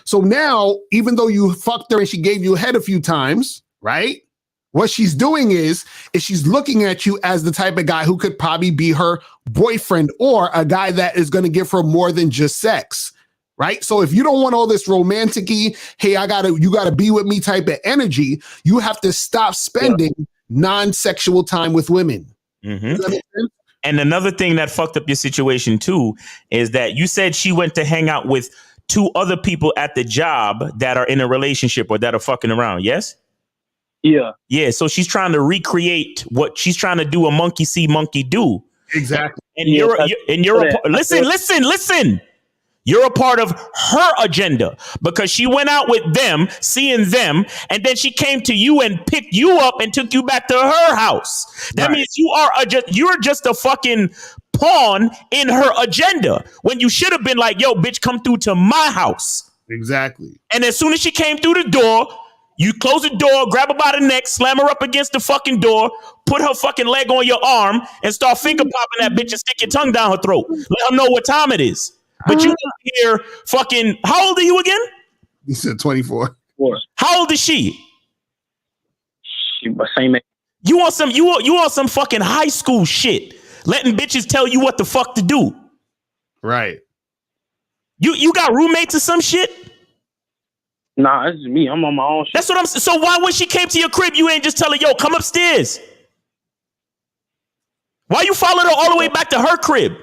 So now, even though you fucked her and she gave you a head a few times, right? What she's doing is she's looking at you as the type of guy who could probably be her boyfriend or a guy that is going to give her more than just sex, right? So if you don't want all this romantic-y, hey, you gotta be with me type of energy, you have to stop spending non-sexual time with women. Does that make sense? And another thing that fucked up your situation too is that you said she went to hang out with two other people at the job that are in a relationship or that are fucking around. Yes. Yeah. So she's trying to recreate what she's trying to do. A monkey see, monkey do. Exactly. And listen. You're a part of her agenda because she went out with them, seeing them, and then she came to you and picked you up and took you back to her house. That means you're just a fucking pawn in her agenda when you should have been like, yo, bitch, come through to my house. Exactly. And as soon as she came through the door, you close the door, grab her by the neck, slam her up against the fucking door, put her fucking leg on your arm, and start finger popping that bitch and stick your tongue down her throat. Let her know what time it is. But you here fucking, how old are you again? He said 24. How old is she? She was same age. You want some fucking high school shit. Letting bitches tell you what the fuck to do. Right. You got roommates or some shit? Nah, it's just me. I'm on my own shit. That's what I'm saying. So why when she came to your crib, you ain't just tell her, yo, come upstairs? Why you followed her all the way back to her crib?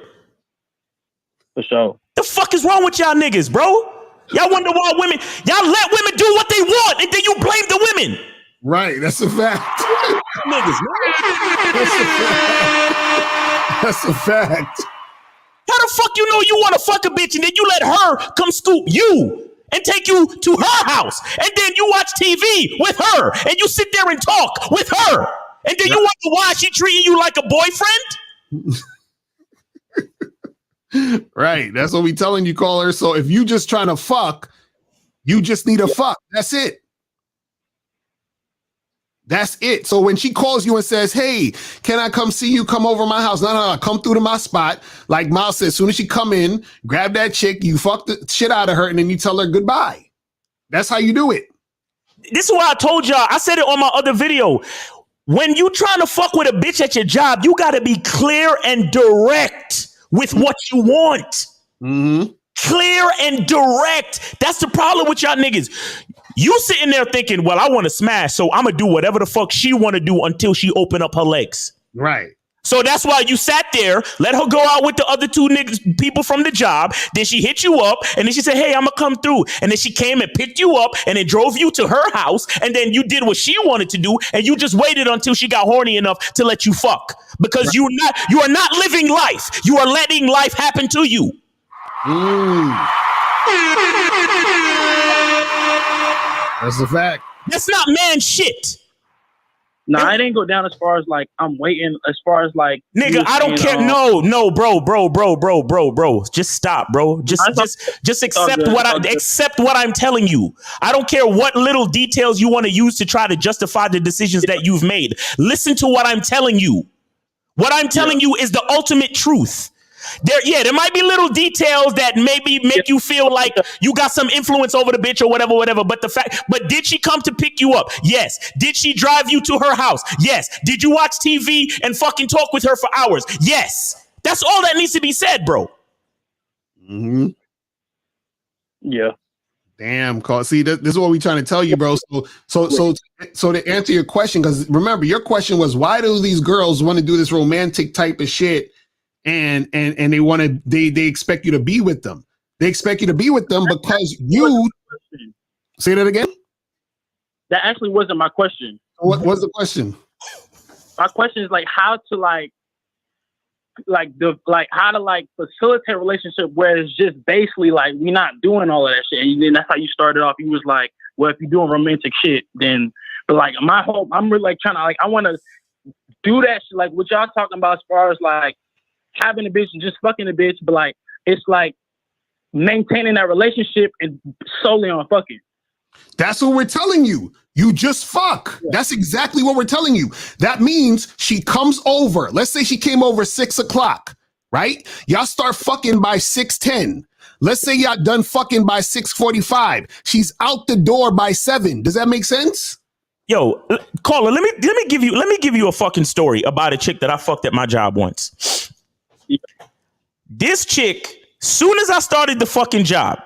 For sure. The fuck is wrong with y'all niggas, bro? Y'all wonder why y'all let women do what they want and then you blame the women. Right, that's a fact. Niggas, That's a fact. How the fuck you know you want to fuck a bitch and then you let her come scoop you and take you to her house and then you watch TV with her and you sit there and talk with her and then you wonder why she treating you like a boyfriend? Right, that's what we telling you, caller. So if you just trying to fuck, you just need to fuck. That's it. That's it. So when she calls you and says, hey, can I come see you? Come over my house. No. Come through to my spot. Like Miles said, as soon as she come in, grab that chick, you fuck the shit out of her, and then you tell her goodbye. That's how you do it. This is why I told y'all. I said it on my other video. When you trying to fuck with a bitch at your job, you got to be clear and direct with what you want. Mm-hmm. Clear and direct. That's the problem with y'all niggas. You sitting there thinking, well, I want to smash, so I'm going to do whatever the fuck she want to do until she open up her legs. Right. So that's why you sat there, let her go out with the other two niggas, people from the job. Then she hit you up, and then she said, hey, I'm going to come through. And then she came and picked you up, and then drove you to her house, and then you did what she wanted to do, and you just waited until she got horny enough to let you fuck. Because right. You are not living life. You are letting life happen to you. That's a fact. That's not man shit. Nah, I didn't go down as far as like I'm waiting. As far as like, nigga, I don't care. No, bro. Just stop, bro. Just accept what I'm telling you. I don't care what little details you want to use to try to justify the decisions that you've made. Listen to what I'm telling you. What I'm telling you is the ultimate truth. There might be little details that maybe make you feel like you got some influence over the bitch or whatever. But did she come to pick you up? Yes. Did she drive you to her house? Yes. Did you watch TV and fucking talk with her for hours? Yes. That's all that needs to be said, bro. Mm-hmm. Yeah. Damn, call. See, this is what we're trying to tell you, bro. So to answer your question, because remember, your question was, why do these girls want to do this romantic type of shit? And they expect you to be with them. They expect you to be with them because you say that again. That actually wasn't my question. What was the question? My question is like how to how to facilitate a relationship where it's just basically like we're not doing all of that shit. And then that's how you started off. You was like, well, if you're doing romantic shit, then but like I'm really like trying to I want to do that shit like what y'all talking about as far as like having a bitch and just fucking a bitch, but like it's like maintaining that relationship and solely on fucking. That's what we're telling you. You just fuck. Yeah. That's exactly what we're telling you. That means she comes over. Let's say she came over 6 o'clock, right? Y'all start fucking by 6:10. Let's say y'all done fucking by 6:45. She's out the door by 7. Does that make sense? Yo, caller, let me give you a fucking story about a chick that I fucked at my job once. This chick, soon as I started the fucking job,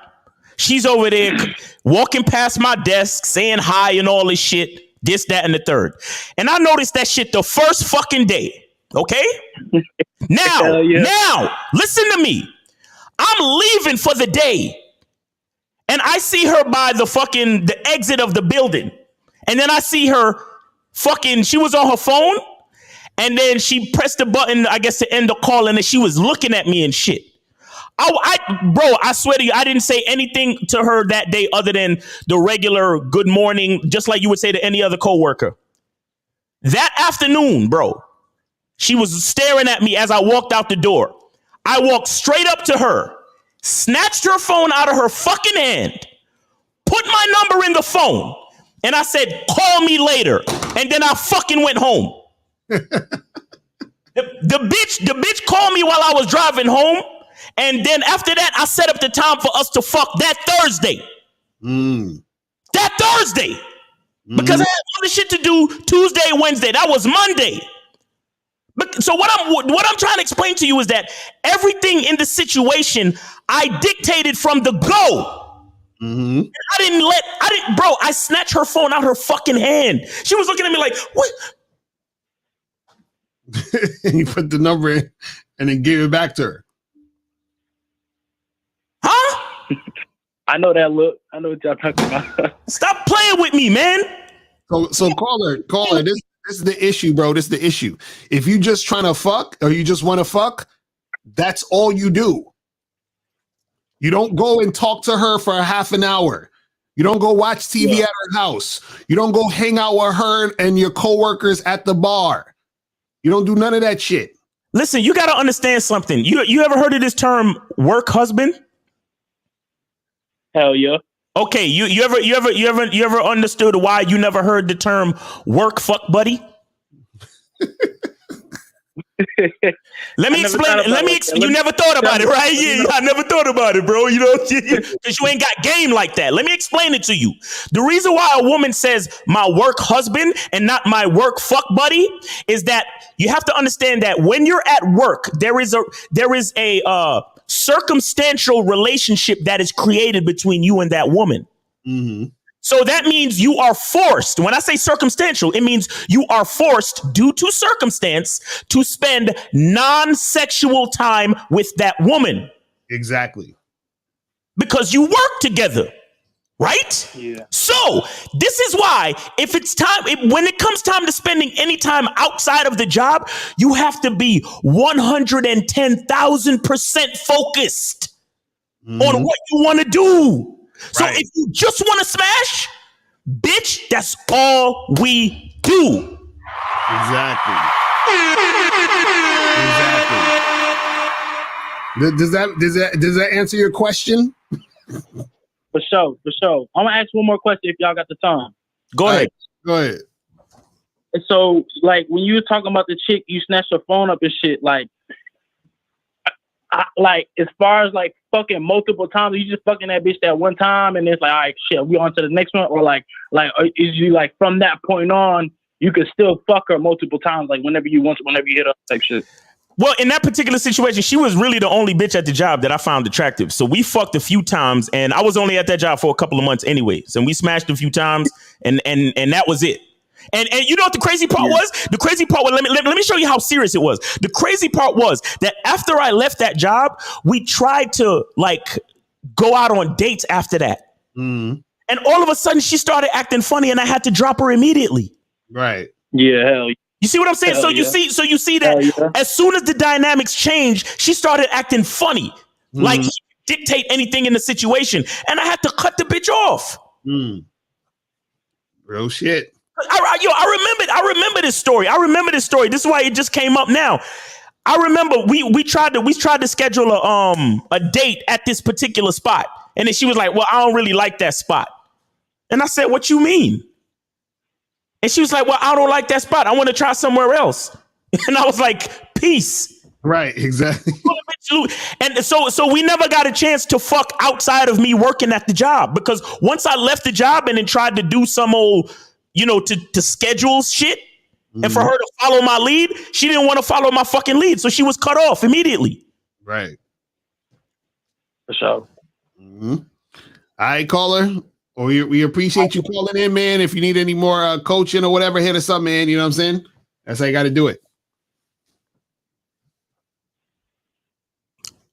she's over there walking past my desk, saying hi and all this shit, this, that, and the third. And I noticed that shit the first fucking day. Okay? Now, listen to me. I'm leaving for the day. And I see her by the exit of the building. And then I see her she was on her phone. And then she pressed the button, I guess, to end the call. And then she was looking at me and shit. I swear to you, I didn't say anything to her that day other than the regular good morning, just like you would say to any other coworker. That afternoon, bro, she was staring at me as I walked out the door. I walked straight up to her, snatched her phone out of her fucking hand, put my number in the phone, and I said, call me later. And then I fucking went home. The bitch called me while I was driving home, and then after that, I set up the time for us to fuck that Thursday. That Thursday. because I had other shit to do Tuesday, Wednesday. That was Monday. So what I'm trying to explain to you is that everything in the situation I dictated from the go. Mm-hmm. I snatched her phone out her fucking hand. She was looking at me like, what? And you put the number in and then gave it back to her. Huh? I know that look. I know what y'all talking about. Stop playing with me, man. So caller, this is the issue, bro. This is the issue. If you just trying to fuck or you just want to fuck, that's all you do. You don't go and talk to her for a half an hour. You don't go watch TV at her house. You don't go hang out with her and your coworkers at the bar. You don't do none of that shit. Listen, you got to understand something. You ever heard of this term work husband? Hell yeah. Okay, you ever understood why you never heard the term work fuck buddy? Let me explain. You never thought about it, right? Yeah, I never thought about it, bro. You know, because you ain't got game like that. Let me explain it to you. The reason why a woman says my work husband and not my work fuck buddy is that you have to understand that when you're at work, there is a circumstantial relationship that is created between you and that woman. Mm-hmm. So that means you are forced. When I say circumstantial, it means you are forced due to circumstance to spend non-sexual time with that woman. Exactly. Because you work together, right? Yeah. So this is why if it's time, when it comes time to spending any time outside of the job, you have to be 110,000% focused on what you want to do. So if you just want to smash, bitch, that's all we do. Exactly. Does that answer your question? For sure. I'm gonna ask one more question if y'all got the time. Go ahead. And so, like, when you were talking about the chick, you snatched her phone up and shit, like as far as like fucking multiple times, you just fucking that bitch that one time and it's like, all right, shit, we on to the next one, or like is you like from that point on you could still fuck her multiple times, like whenever you want to, whenever you hit up type shit? Well, in that particular situation, she was really the only bitch at the job that I found attractive. So we fucked a few times, and I was only at that job for a couple of months anyways. And we smashed a few times, and that was it. And you know what the crazy part was? The crazy part was, let me show you how serious it was. The crazy part was that after I left that job, we tried to like go out on dates after that. And all of a sudden she started acting funny and I had to drop her immediately. Right. Yeah, hell yeah. You see what I'm saying? You see that as soon as the dynamics changed, she started acting funny. Like she could dictate anything in the situation. And I had to cut the bitch off. Real shit. I remember this story. This is why it just came up now. I remember we tried to schedule a date at this particular spot. And then she was like, well, I don't really like that spot. And I said, what you mean? And she was like, well, I don't like that spot. I want to try somewhere else. And I was like, peace. Right, exactly. And so we never got a chance to fuck outside of me working at the job, because once I left the job and then tried to do some old, to schedule shit and for her to follow my lead, she didn't want to follow my fucking lead. So she was cut off immediately. Right. For sure. All right, caller. Well, we appreciate you calling in, man. If you need any more coaching or whatever, hit us up, man. You know what I'm saying? That's how you got to do it.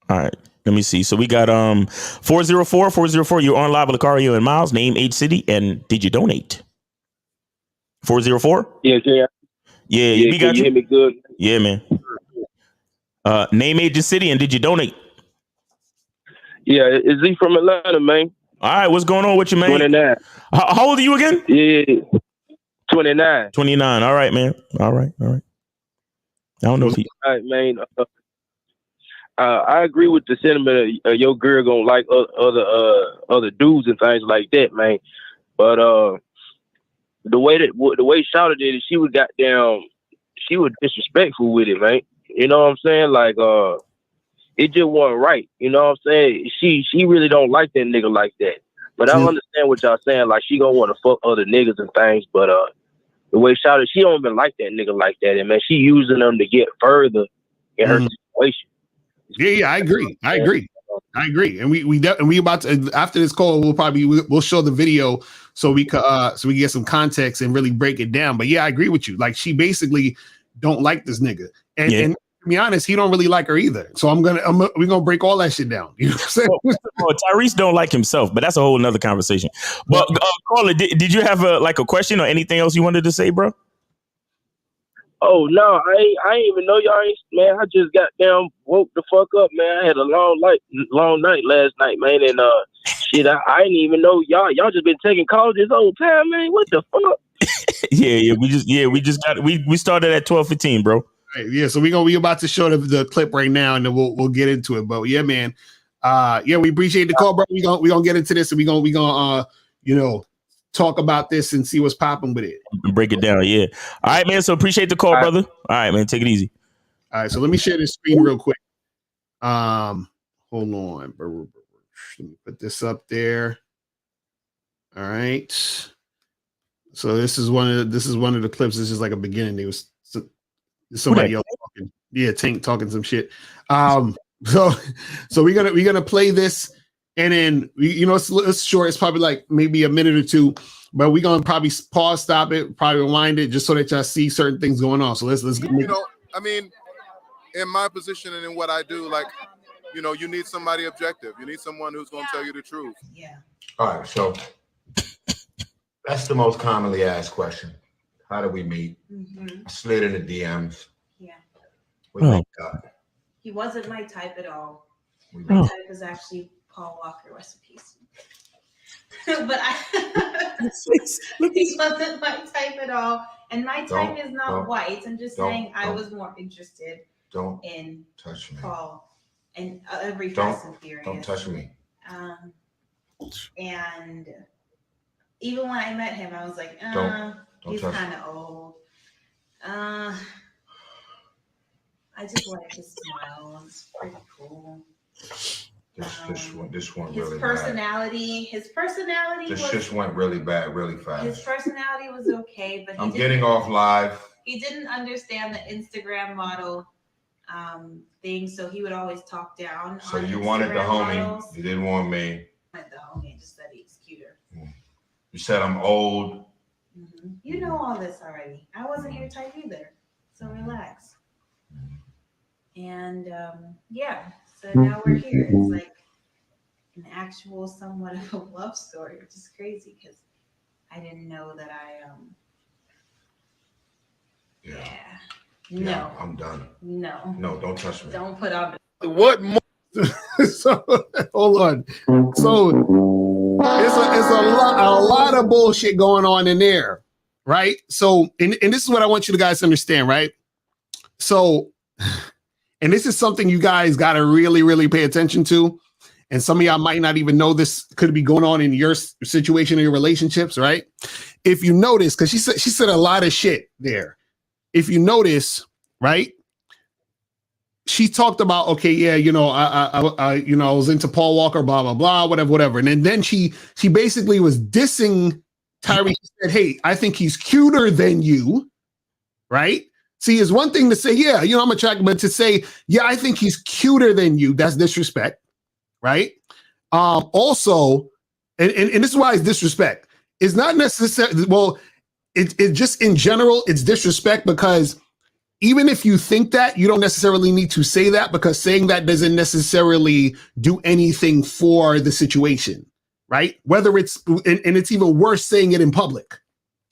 All right. Let me see. So we got 404. You're on live with Lucario and Miles. Name, age, city, and did you donate? 404? Yeah. Yeah, we got you. Hear me good? Yeah, man. Name, age, and city, and did you donate? Yeah, is he from Atlanta, man? All right, what's going on with you, man? 29. How old are you again? Yeah, 29. 29. All right, man. All right. I don't know if he... All right, man. I agree with the sentiment of your girl gonna like other dudes and things like that, man. But the way Shawty did it, she was disrespectful with it, man. You know what I'm saying? Like it just wasn't right. You know what I'm saying? She really don't like that nigga like that. But I understand what y'all saying. Like, she gonna want to fuck other niggas and things, but the way Shawty, she don't even like that nigga like that, and man, she using them to get further in her situation. Yeah, I agree. And we about to, after this call, we'll show the video so we get some context and really break it down. But yeah, I agree with you. Like, she basically don't like this nigga, and to be honest, he don't really like her either. So we're gonna break all that shit down. You know what I'm saying? Well, Tyrese don't like himself, but that's a whole nother conversation. But caller, did you have a question or anything else you wanted to say, bro? Oh no, I ain't even know y'all ain't, man. I just got down, woke the fuck up, man. I had a long night last night, man, and shit, I didn't even know y'all just been taking calls this whole time, man. What the fuck? We started at 12:15, bro. Right, yeah, so we about to show the clip right now, and then we'll get into it. But yeah, man, we appreciate the call, bro. We gonna get into this, and we gonna talk about this and see what's popping with it. Break it down, yeah. All right, man. So appreciate the call, brother. All right, man. Take it easy. All right, so let me share this screen real quick. Hold on. Let me put this up there. All right. So this is one of the clips. This is like a beginning. It was somebody else talking. Yeah, Tank talking some shit. So we're gonna play this. And then, it's short. It's probably like maybe a minute or two, but we're going to probably pause, stop it, probably rewind it just so that y'all see certain things going on. So let's get I mean, in my position and in what I do, like, you need somebody objective. You need someone who's going to tell you the truth. Yeah. All right. So that's the most commonly asked question. How do we meet? I slid in the DMs. Yeah. We linked up. He wasn't my type at all. My type is actually Paul Walker, rest in peace. But he wasn't my type at all. And my type is not white. I'm just saying I was more interested in touch me. Paul and every Fast and Furious. Don't touch me. And even when I met him, I was like, he's kind of old. I just like his smile. It's pretty cool. This one his really personality. bad. His personality. This just went really bad, really fast. His personality was okay, but I'm getting off live. He didn't understand the Instagram model thing, so he would always talk down. So you wanted the homie, models. You didn't want me. I wanted the homie, just that he's cuter. You said I'm old. You know all this already. I wasn't your type either, so relax. And so now we're here. It's like an actual somewhat of a love story, which is crazy because I didn't know that No. I'm done. No, don't touch me. Don't put on what more? So hold on. So it's a lot of bullshit going on in there, right? So and this is what I want you guys to understand, right? So and this is something you guys got to really, really pay attention to. And some of y'all might not even know this could be going on in your situation in your relationships, right? If you notice, because she said a lot of shit there. If you notice, right? She talked about, okay, yeah, I was into Paul Walker, blah, blah, blah, whatever. And then she basically was dissing Tyrese. She said, hey, I think he's cuter than you, right? See, it's one thing to say, yeah, I'm attracted, but to say, yeah, I think he's cuter than you, that's disrespect, right? Also, and this is why it's disrespect. It's not necessarily, it just in general, it's disrespect because even if you think that, you don't necessarily need to say that because saying that doesn't necessarily do anything for the situation, right? Whether it's, and it's even worse saying it in public.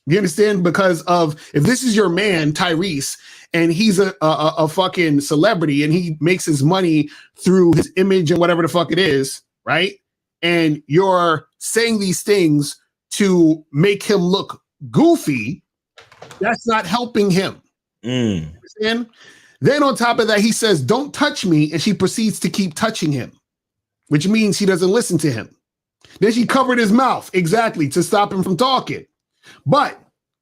You understand? Because of if this is your man, Tyrese, and he's a fucking celebrity and he makes his money through his image and whatever the fuck it is, right? And you're saying these things to make him look goofy, that's not helping him. You understand? Then on top of that, he says, don't touch me. And she proceeds to keep touching him, which means she doesn't listen to him. Then she covered his mouth exactly to stop him from talking. But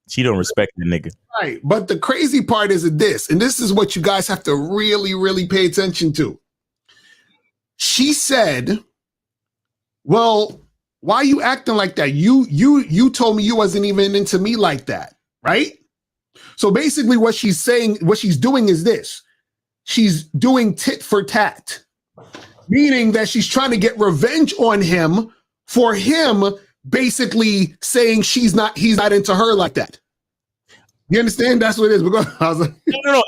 she don't respect the nigga. Right. But the crazy part is this, and this is what you guys have to really, really pay attention to. She said, well, Why are you acting like that? You told me you wasn't even into me like that, right? So basically what she's saying, what she's doing is this. She's doing tit for tat, meaning that she's trying to get revenge on him for him basically saying he's not into her like that. You understand? That's what it is. Because I was like,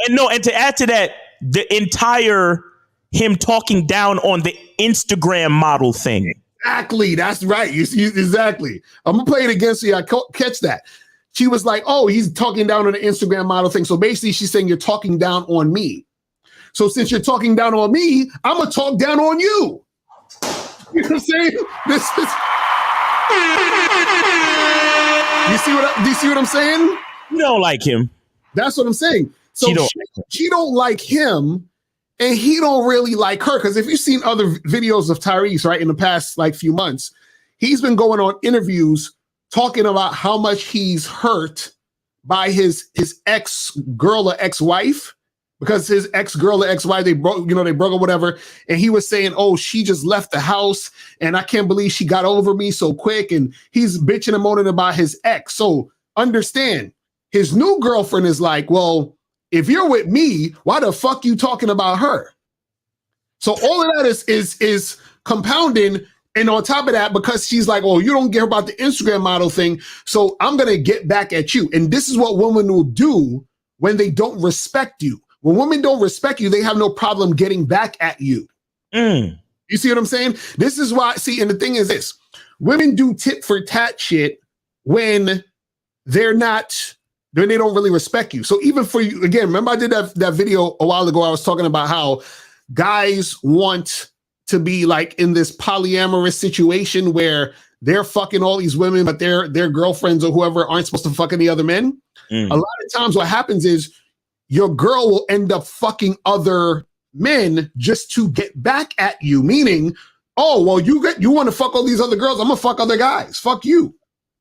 no. And to add to that, the entire him talking down on the Instagram model thing. Exactly. That's right. You see, exactly. I'm gonna play it again so y'all catch that. She was like, "Oh, he's talking down on the Instagram model thing." So basically, she's saying you're talking down on me. So since you're talking down on me, I'm gonna talk down on you. You know what I'm saying? This is. You see what I'm saying? You don't like him. That's what I'm saying. So she don't like him, and he don't really like her. Because if you've seen other videos of Tyrese, right, in the past like few months, he's been going on interviews talking about how much he's hurt by his ex-girl or ex-wife, because his ex-girl or ex-wife, they broke or whatever. And he was saying, oh, she just left the house and I can't believe she got over me so quick. And he's bitching and moaning about his ex. So understand, his new girlfriend is like, well, if you're with me, why the fuck you talking about her? So all of that is compounding. And on top of that, because she's like, oh, you don't care about the Instagram model thing, so I'm going to get back at you. And this is what women will do when they don't respect you. When women don't respect you, they have no problem getting back at you. You see what I'm saying? This is why, see, and the thing is this, women do tit for tat shit when they don't really respect you. So even for you, again, remember I did that video a while ago, I was talking about how guys want to be like in this polyamorous situation where they're fucking all these women, but their girlfriends or whoever aren't supposed to fuck any other men. A lot of times what happens is your girl will end up fucking other men just to get back at you, meaning, oh, well, you want to fuck all these other girls, I'm gonna fuck other guys. Fuck you.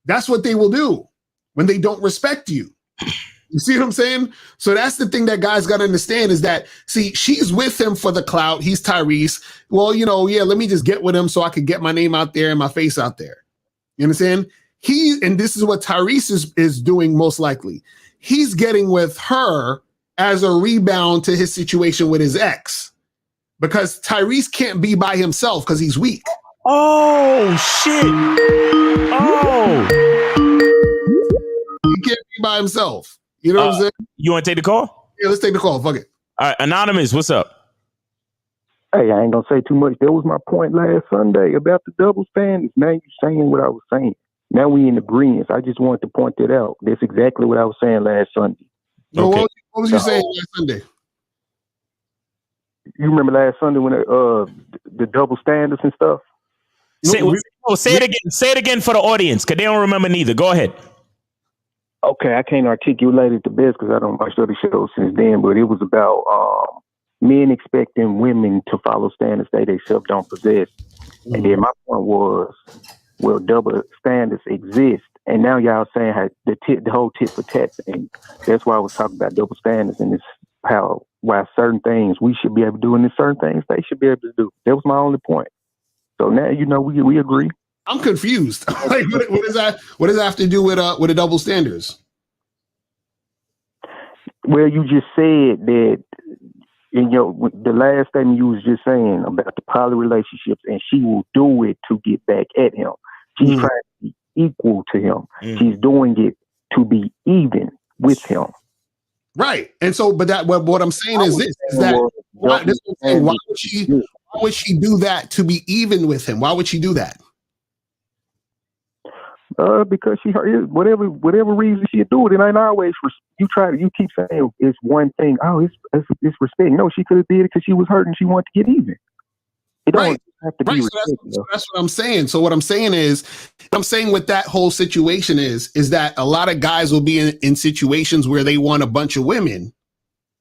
That's what they will do when they don't respect you. You see what I'm saying? So that's the thing that guys got to understand is that, see, she's with him for the clout. He's Tyrese. Well, let me just get with him so I can get my name out there and my face out there. You understand? And this is what Tyrese is doing most likely. He's getting with her as a rebound to his situation with his ex, because Tyrese can't be by himself because he's weak. Oh, shit. Oh. He can't be by himself. You know what I'm saying? You want to take the call? Yeah, let's take the call. Fuck it. All right, Anonymous, what's up? Hey, I ain't gonna say too much. That was my point last Sunday about the double standards. Now you're saying what I was saying. Now we in agreement. I just wanted to point that out. That's exactly what I was saying last Sunday. Okay. What was you saying last Sunday? You remember last Sunday when the double standards and stuff? Say it again. Say it again for the audience, because they don't remember neither. Go ahead. Okay, I can't articulate it the best because I don't watch other shows since then, but it was about men expecting women to follow standards they themselves don't possess. And then my point was, well, double standards exist. And now y'all saying how the whole tit for tat thing. That's why I was talking about double standards, and it's why certain things we should be able to do and there's certain things they should be able to do. That was my only point. So now we agree. I'm confused. Like, what does that have to do with the double standards? Well, you just said that in the last statement you was just saying about the poly relationships, and she will do it to get back at him. She's trying to be equal to him. She's doing it to be even with him. Right. And so, but what I'm saying is this: is that why would she do that to be even with him? Why would she do that? Because she heard whatever reason she do it. It ain't always you keep saying it's one thing. Oh, it's respect. No, she could have did it because she was hurt and she wanted to get even. It don't have to be respect. So that's what I'm saying. So what I'm saying with that whole situation is that a lot of guys will be in situations where they want a bunch of women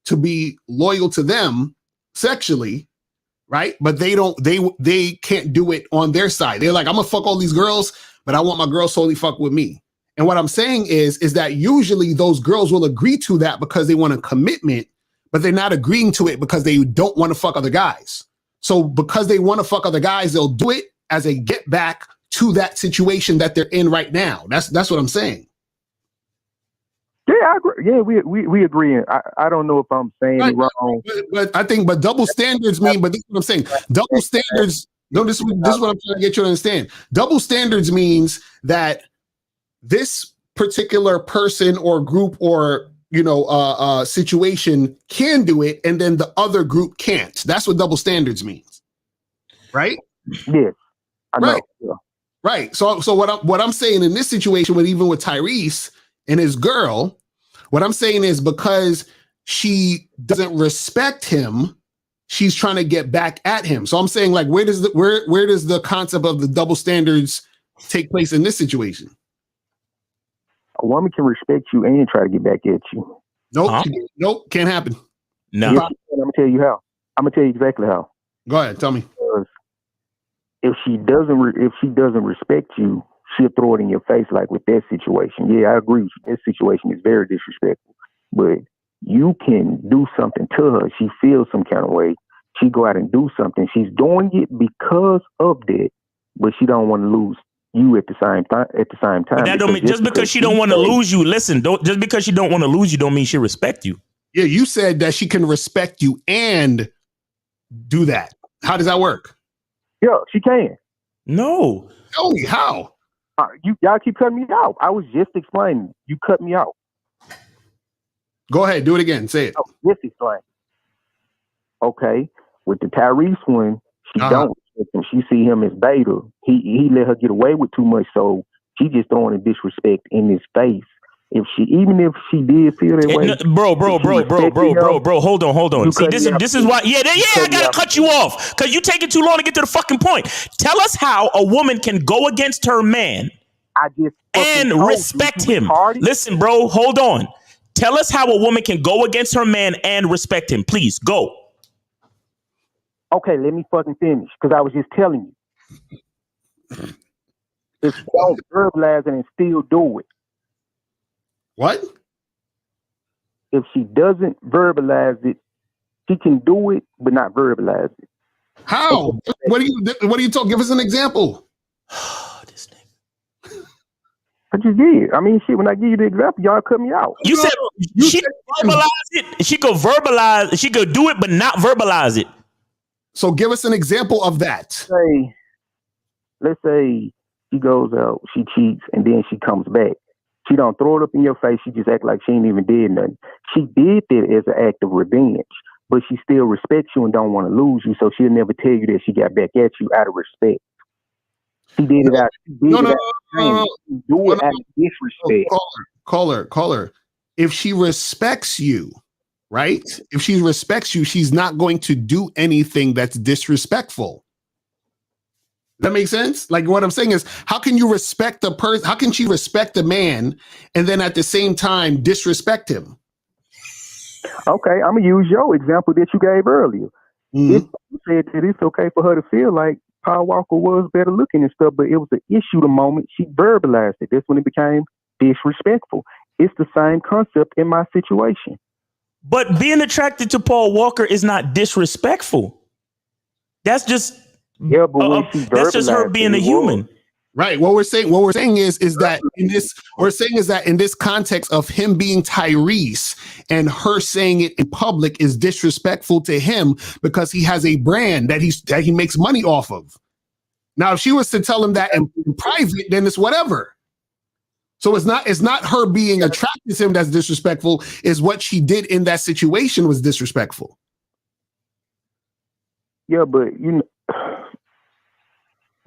to be loyal to them sexually, right? But they can't do it on their side. They're like, I'm gonna fuck all these girls, but I want my girls solely fuck with me. And what I'm saying is that usually those girls will agree to that because they want a commitment, but they're not agreeing to it because they don't want to fuck other guys. So because they want to fuck other guys, they'll do it as a get back to that situation that they're in right now. That's what I'm saying. Yeah, I agree. Yeah, we agree. I don't know if I'm saying it wrong. But I think, double standards mean, but this is what I'm saying. Double standards, no, this is what I'm trying to get you to understand. Double standards means that this particular person or group or, situation can do it, and then the other group can't. That's what double standards means. Right? Yes. I know. Right. Yeah. Right. So what I'm saying in this situation, even with Tyrese and his girl, what I'm saying is because she doesn't respect him, she's trying to get back at him. So I'm saying, like, where does the concept of the double standards take place in this situation? A woman can respect you and try to get back at you. Nope, can't happen. No. Yes, I'm gonna tell you how. I'm gonna tell you exactly how. Go ahead, tell me. Because if she doesn't respect you, she'll throw it in your face, like with that situation. Yeah, I agree with you. That situation is very disrespectful. But you can do something to her. She feels some kind of way. She go out and do something. She's doing it because of that, but she don't want to lose you at the same time. But that don't mean, just because she don't want to lose you. Listen, just because she don't want to lose you, don't mean she respect you. Yeah, you said that she can respect you and do that. How does that work? Yeah, she can. No. Tell me how. Y'all keep cutting me out. I was just explaining. You cut me out. Go ahead, do it again. Say it. Oh, just explain. Okay, with the Tyrese one, she don't respect him. She see him as beta. He let her get away with too much, so she just throwing a disrespect in his face. Even if she did feel that way, bro, hold on. See, this is why. Yeah, I gotta cut you off because you taking too long to get to the fucking point. Tell us how a woman can go against her man and respect him. Listen, bro, hold on. Tell us how a woman can go against her man and respect him. Please go. Okay, let me fucking finish because I was just telling you. If you don't verbalize it and still do it. What? If she doesn't verbalize it, she can do it, but not verbalize it. How? What are you talking? Give us an example. This nigga. I just did. I mean, shit, when I give you the example, y'all cut me out. You said she could verbalize it. She could verbalize. She could do it, but not verbalize it. So give us an example of that. Let's say she goes out, she cheats, and then she comes back. She don't throw it up in your face. She just act like she ain't even did nothing. She did that as an act of revenge, but she still respects you and don't want to lose you. So she'll never tell you that she got back at you out of respect. She did it out. Do it out of disrespect. Caller. If she respects you, right? If she respects you, she's not going to do anything that's disrespectful. That makes sense? Like, what I'm saying is, how can you respect the person? How can she respect the man and then at the same time disrespect him? Okay, I'm going to use your example that you gave earlier. You said that it's okay for her to feel like Paul Walker was better looking and stuff, but it was an issue the moment she verbalized it. That's when it became disrespectful. It's the same concept in my situation. But being attracted to Paul Walker is not disrespectful. That's just... Yeah, but that's just her being a human. Right. What we're saying is that in this context of him being Tyrese and her saying it in public is disrespectful to him because he has a brand that he makes money off of. Now, if she was to tell him that in private, then it's whatever. So it's not her being attracted to him that's disrespectful, is what she did in that situation was disrespectful. Yeah, but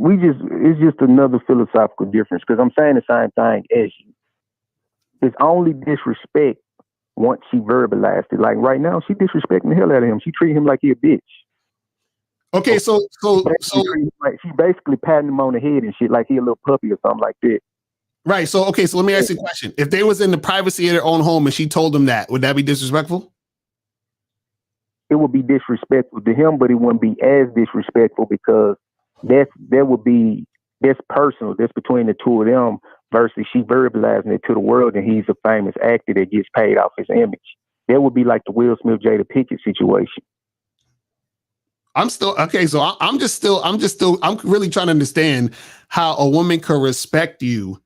it's just another philosophical difference because I'm saying the same thing as you. It's only disrespect once she verbalized it. Like right now, she disrespecting the hell out of him. She treat him like he a bitch. Okay, so she basically patting him on the head and shit like he a little puppy or something like that. Right. So let me ask you a question. If they was in the privacy of their own home and she told them that, would that be disrespectful? It would be disrespectful to him, but it wouldn't be as disrespectful because that's personal. That's between the two of them versus she verbalizing it to the world and he's a famous actor that gets paid off his image. That would be like the Will Smith Jada Pinkett situation. I'm really trying to understand how a woman could respect you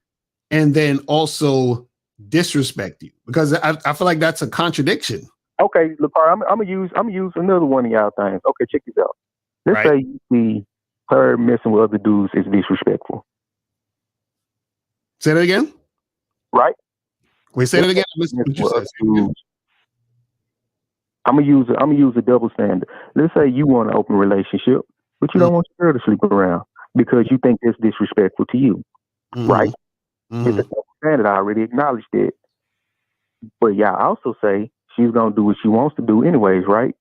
and then also disrespect you, because I feel like that's a contradiction. Okay, Lepar, I'm gonna use another one of y'all things. Okay, check this out. Let's say you see her messing with other dudes is disrespectful. Say that again. Right? Wait, say that again. I'm gonna use a double standard. Let's say you want an open relationship, but you don't want your girl to sleep around because you think it's disrespectful to you. Right? It's a double standard. I already acknowledged it. But y'all also say she's gonna do what she wants to do anyways, right?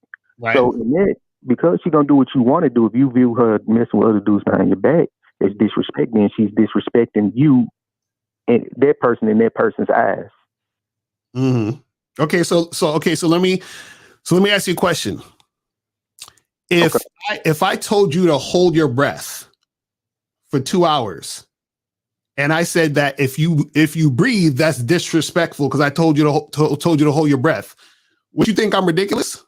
So in that, because she's gonna do what you want to do, if you view her messing with other dudes behind your back as disrespect, then she's disrespecting you and that person in that person's eyes. Okay, so let me ask you a question. If I told you to hold your breath for 2 hours, and I said that if you breathe, that's disrespectful because I told you to hold your breath, would you think I'm ridiculous?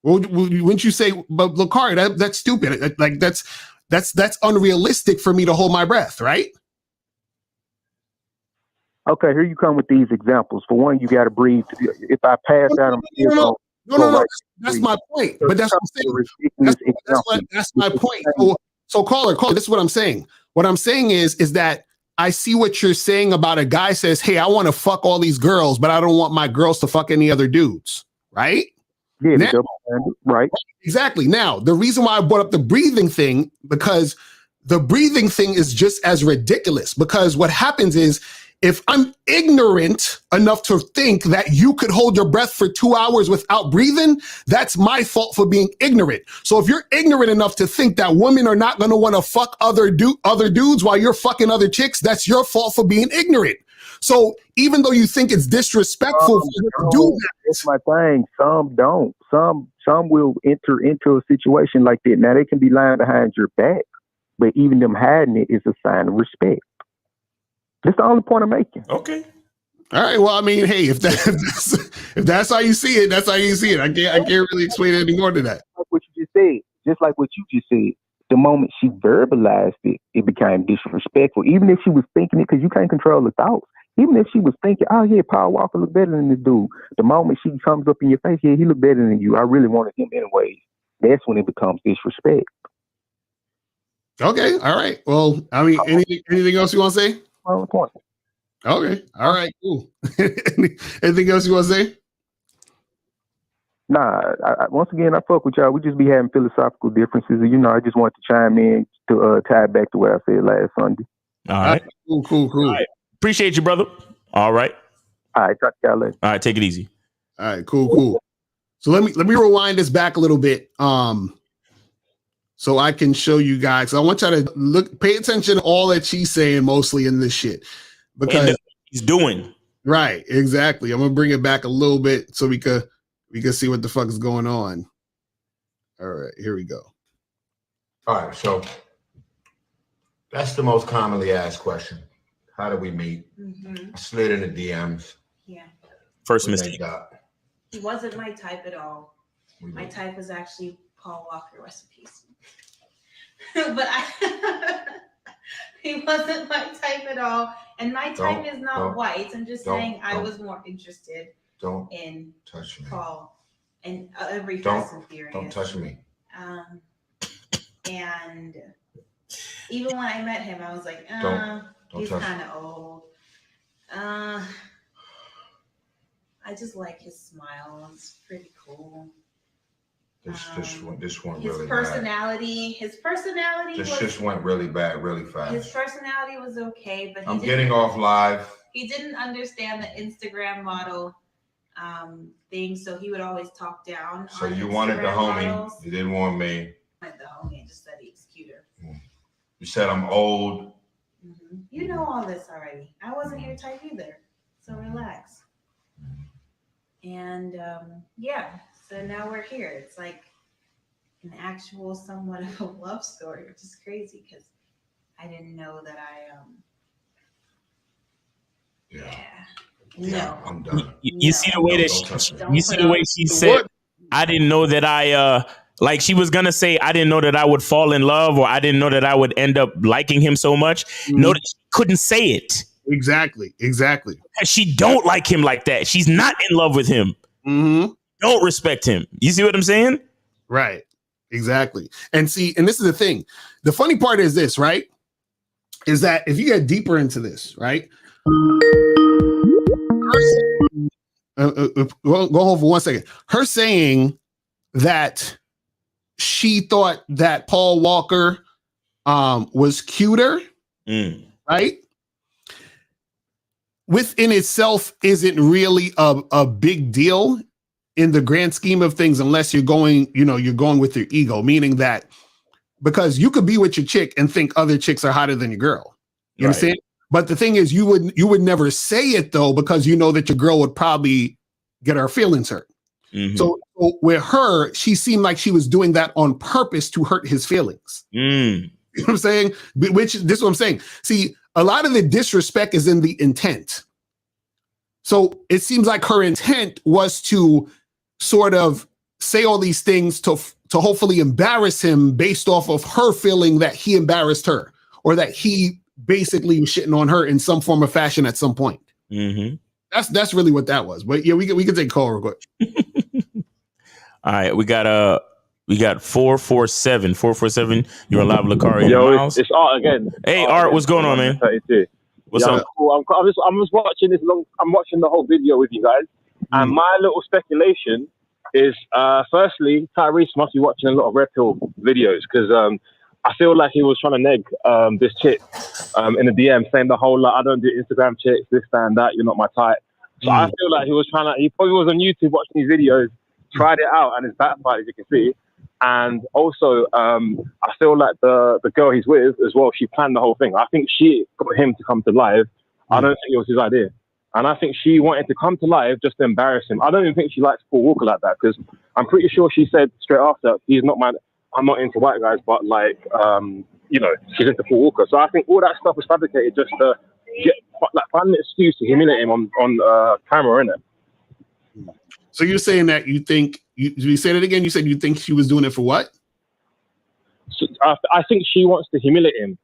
Wouldn't you say, but Lakari, that's stupid? Like that's unrealistic for me to hold my breath, right? Okay, here you come with these examples. For one, you got to breathe. If I pass out, no. That's my point. But that's what I'm saying. That's my point. So caller, this is what I'm saying. What I'm saying is that I see what you're saying about a guy says, hey, I want to fuck all these girls, but I don't want my girls to fuck any other dudes. Right? Yeah, now, right. Exactly. Now, the reason why I brought up the breathing thing, because the breathing thing is just as ridiculous, because what happens is if I'm ignorant enough to think that you could hold your breath for 2 hours without breathing, that's my fault for being ignorant. So if you're ignorant enough to think that women are not going to want to fuck other dudes while you're fucking other chicks, that's your fault for being ignorant. So even though you think it's disrespectful for you to do that, that's my thing. Some don't. Some will enter into a situation like that. Now they can be lying behind your back, but even them hiding it is a sign of respect. That's the only point I'm making. Okay. All right. Well, I mean, hey, if that's how you see it, that's how you see it. I can't really explain it any more than that. Like what you just said, just like what you just said. The moment she verbalized it, it became disrespectful. Even if she was thinking it, because you can't control the thoughts. Even if she was thinking, oh yeah, Paul Walker look better than this dude. The moment she comes up in your face, yeah, he look better than you. I really wanted him anyways. That's when it becomes disrespect. Okay. All right. Well, I mean, anything else you want to say? Point. Okay. All right. Cool. Anything else you want to say? Nah. Once again, I fuck with y'all. We just be having philosophical differences. I just want to chime in to tie back to what I said last Sunday. All right. Cool. All right. Appreciate you, brother. All right. All right. Talk to y'all later. All right. Take it easy. All right. Cool. So let me rewind this back a little bit. So I can show you guys. I want y'all to pay attention to all that she's saying mostly in this shit. Because he's doing. Right, exactly. I'm gonna bring it back a little bit so we can see what the fuck is going on. All right, here we go. All right, so that's the most commonly asked question. How do we meet? I slid in the DMs. Yeah. First mistake. He wasn't my type at all. My type was actually Paul Walker, rest in peace. But he wasn't my type at all. And my type is not white. I'm just saying I was more interested in touch me. Paul and every Fast and Furious. Don't touch me. And even when I met him, I was like, he's kind of old. I just like his smile. It's pretty cool. This one his really personality. bad. His personality. This just went really bad, really fast. His personality was okay, but I'm getting off live. He didn't understand the Instagram model thing, so he would always talk down. So you wanted the homie, models. You didn't want me. I wanted the homie and just said he was cuter. You said I'm old. You know all this already. I wasn't your type either, so relax. And so now we're here. It's like an actual somewhat of a love story, which is crazy because I didn't know that No. I'm done. You see the way that she said, I didn't know that I Like she was gonna say, I didn't know that I would fall in love, or I didn't know that I would end up liking him so much. No, she couldn't say it. Exactly. She don't like him like that. She's not in love with him. Don't respect him. You see what I'm saying? Right. Exactly. And see, and this is the thing. The funny part is this, right? Is that if you get deeper into this, right? Go hold for 1 second. Her saying that she thought that Paul Walker was cuter, right? Within itself isn't really a big deal in the grand scheme of things, unless you're going with your ego, meaning that because you could be with your chick and think other chicks are hotter than your girl. You understand? But the thing is, you would never say it though, because you know that your girl would probably get her feelings hurt. So with her, she seemed like she was doing that on purpose to hurt his feelings. You know what I'm saying? This is what I'm saying. See, a lot of the disrespect is in the intent. So it seems like her intent was to sort of say all these things to hopefully embarrass him based off of her feeling that he embarrassed her, or that he basically was shitting on her in some form or fashion at some point. That's really what that was. But yeah, we can take a call real quick. All right, we got 447. 447. You're alive, Lakari. Yo, it's Art again. Hey, Art, what's going on, man? 32. What's up? Cool. I'm just watching this I'm watching the whole video with you guys, and my little speculation is, firstly, Tyrese must be watching a lot of Red Pill videos, because I feel like he was trying to neg this chick in the DM, saying the whole I don't do Instagram chicks, this, that, and that. You're not my type. So I feel like he probably was on YouTube watching these videos, tried it out, and it's backfired, as you can see. And also, I feel like the girl he's with as well, she planned the whole thing. I think she got him to come to live. I don't think it was his idea. And I think she wanted to come to live just to embarrass him. I don't even think she likes Paul Walker like that, because I'm pretty sure she said straight after, I'm not into white guys, but she's into Paul Walker. So I think all that stuff was fabricated just to find an excuse to humiliate him on camera, innit? So you're saying that you think you said it again? You said you think she was doing it for what? So I think she wants to humiliate him.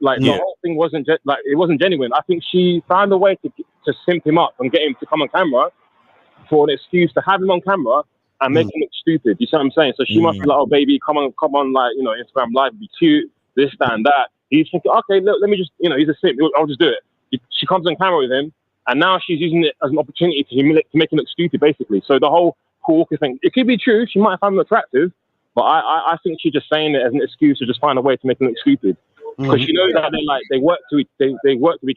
The whole thing wasn't it wasn't genuine. I think she found a way to simp him up and get him to come on camera for an excuse to have him on camera and make him look stupid. You see what I'm saying? So she must be like, "Oh baby, come on, Instagram live, be cute, this, that, and that." He's thinking, "Okay, look, let me just, he's a simp. I'll just do it." She comes on camera with him, and now she's using it as an opportunity to make him look stupid, basically. So the whole Paul Walker thing, it could be true. She might find him attractive, but I think she's just saying it as an excuse to just find a way to make him look stupid. Because she knows that they work to each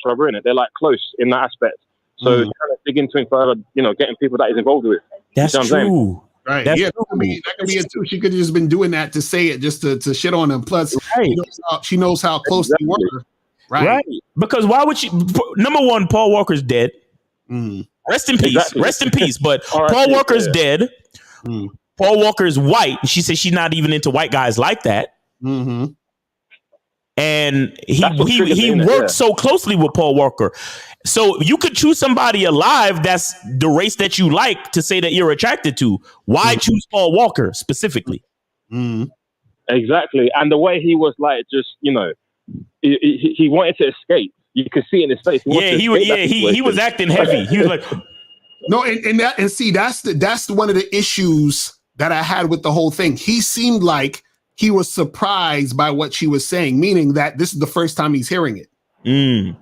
other, in it. They're close in that aspect. So trying to dig into him further, getting people that he's involved with. That's true. Right. That's true. That could be it too. She could have just been doing that to say it, just to shit on him. Plus, she knows how close they were. Right. Because why would she? Number one, Paul Walker's dead. Rest in peace. Exactly. Rest in peace. But Paul Walker's dead. Paul Walker's white. She said she's not even into white guys like that. And he worked so closely with Paul Walker. So you could choose somebody alive that's the race that you like to say that you're attracted to. Why choose Paul Walker specifically? Exactly. And the way he was he wanted to escape. You could see in his face. He was acting heavy. He was like, no, and see, that's one of the issues that I had with the whole thing. He seemed like he was surprised by what she was saying, meaning that this is the first time he's hearing it. And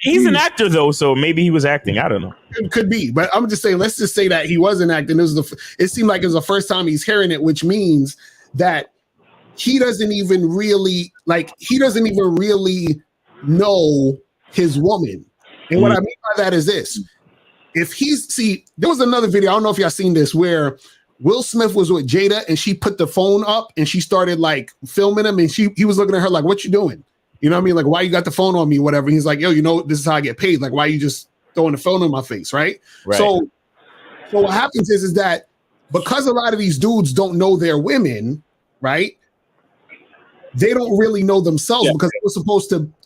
he's an actor though, so maybe he was acting. I don't know. It could be, but I'm just saying. Let's just say that he wasn't acting. It seemed like it was the first time he's hearing it, which means that he doesn't even really know his woman. And what I mean by that is this: there was another video. I don't know if y'all seen this where Will Smith was with Jada and she put the phone up and she started filming him, and he was looking at her like, "What you doing?" You know what I mean? Like, why you got the phone on me, whatever. He's like, "Yo, this is how I get paid. Like, why you just throwing the phone in my face?" Right. So what happens is that because a lot of these dudes don't know their women, right? They don't really know themselves because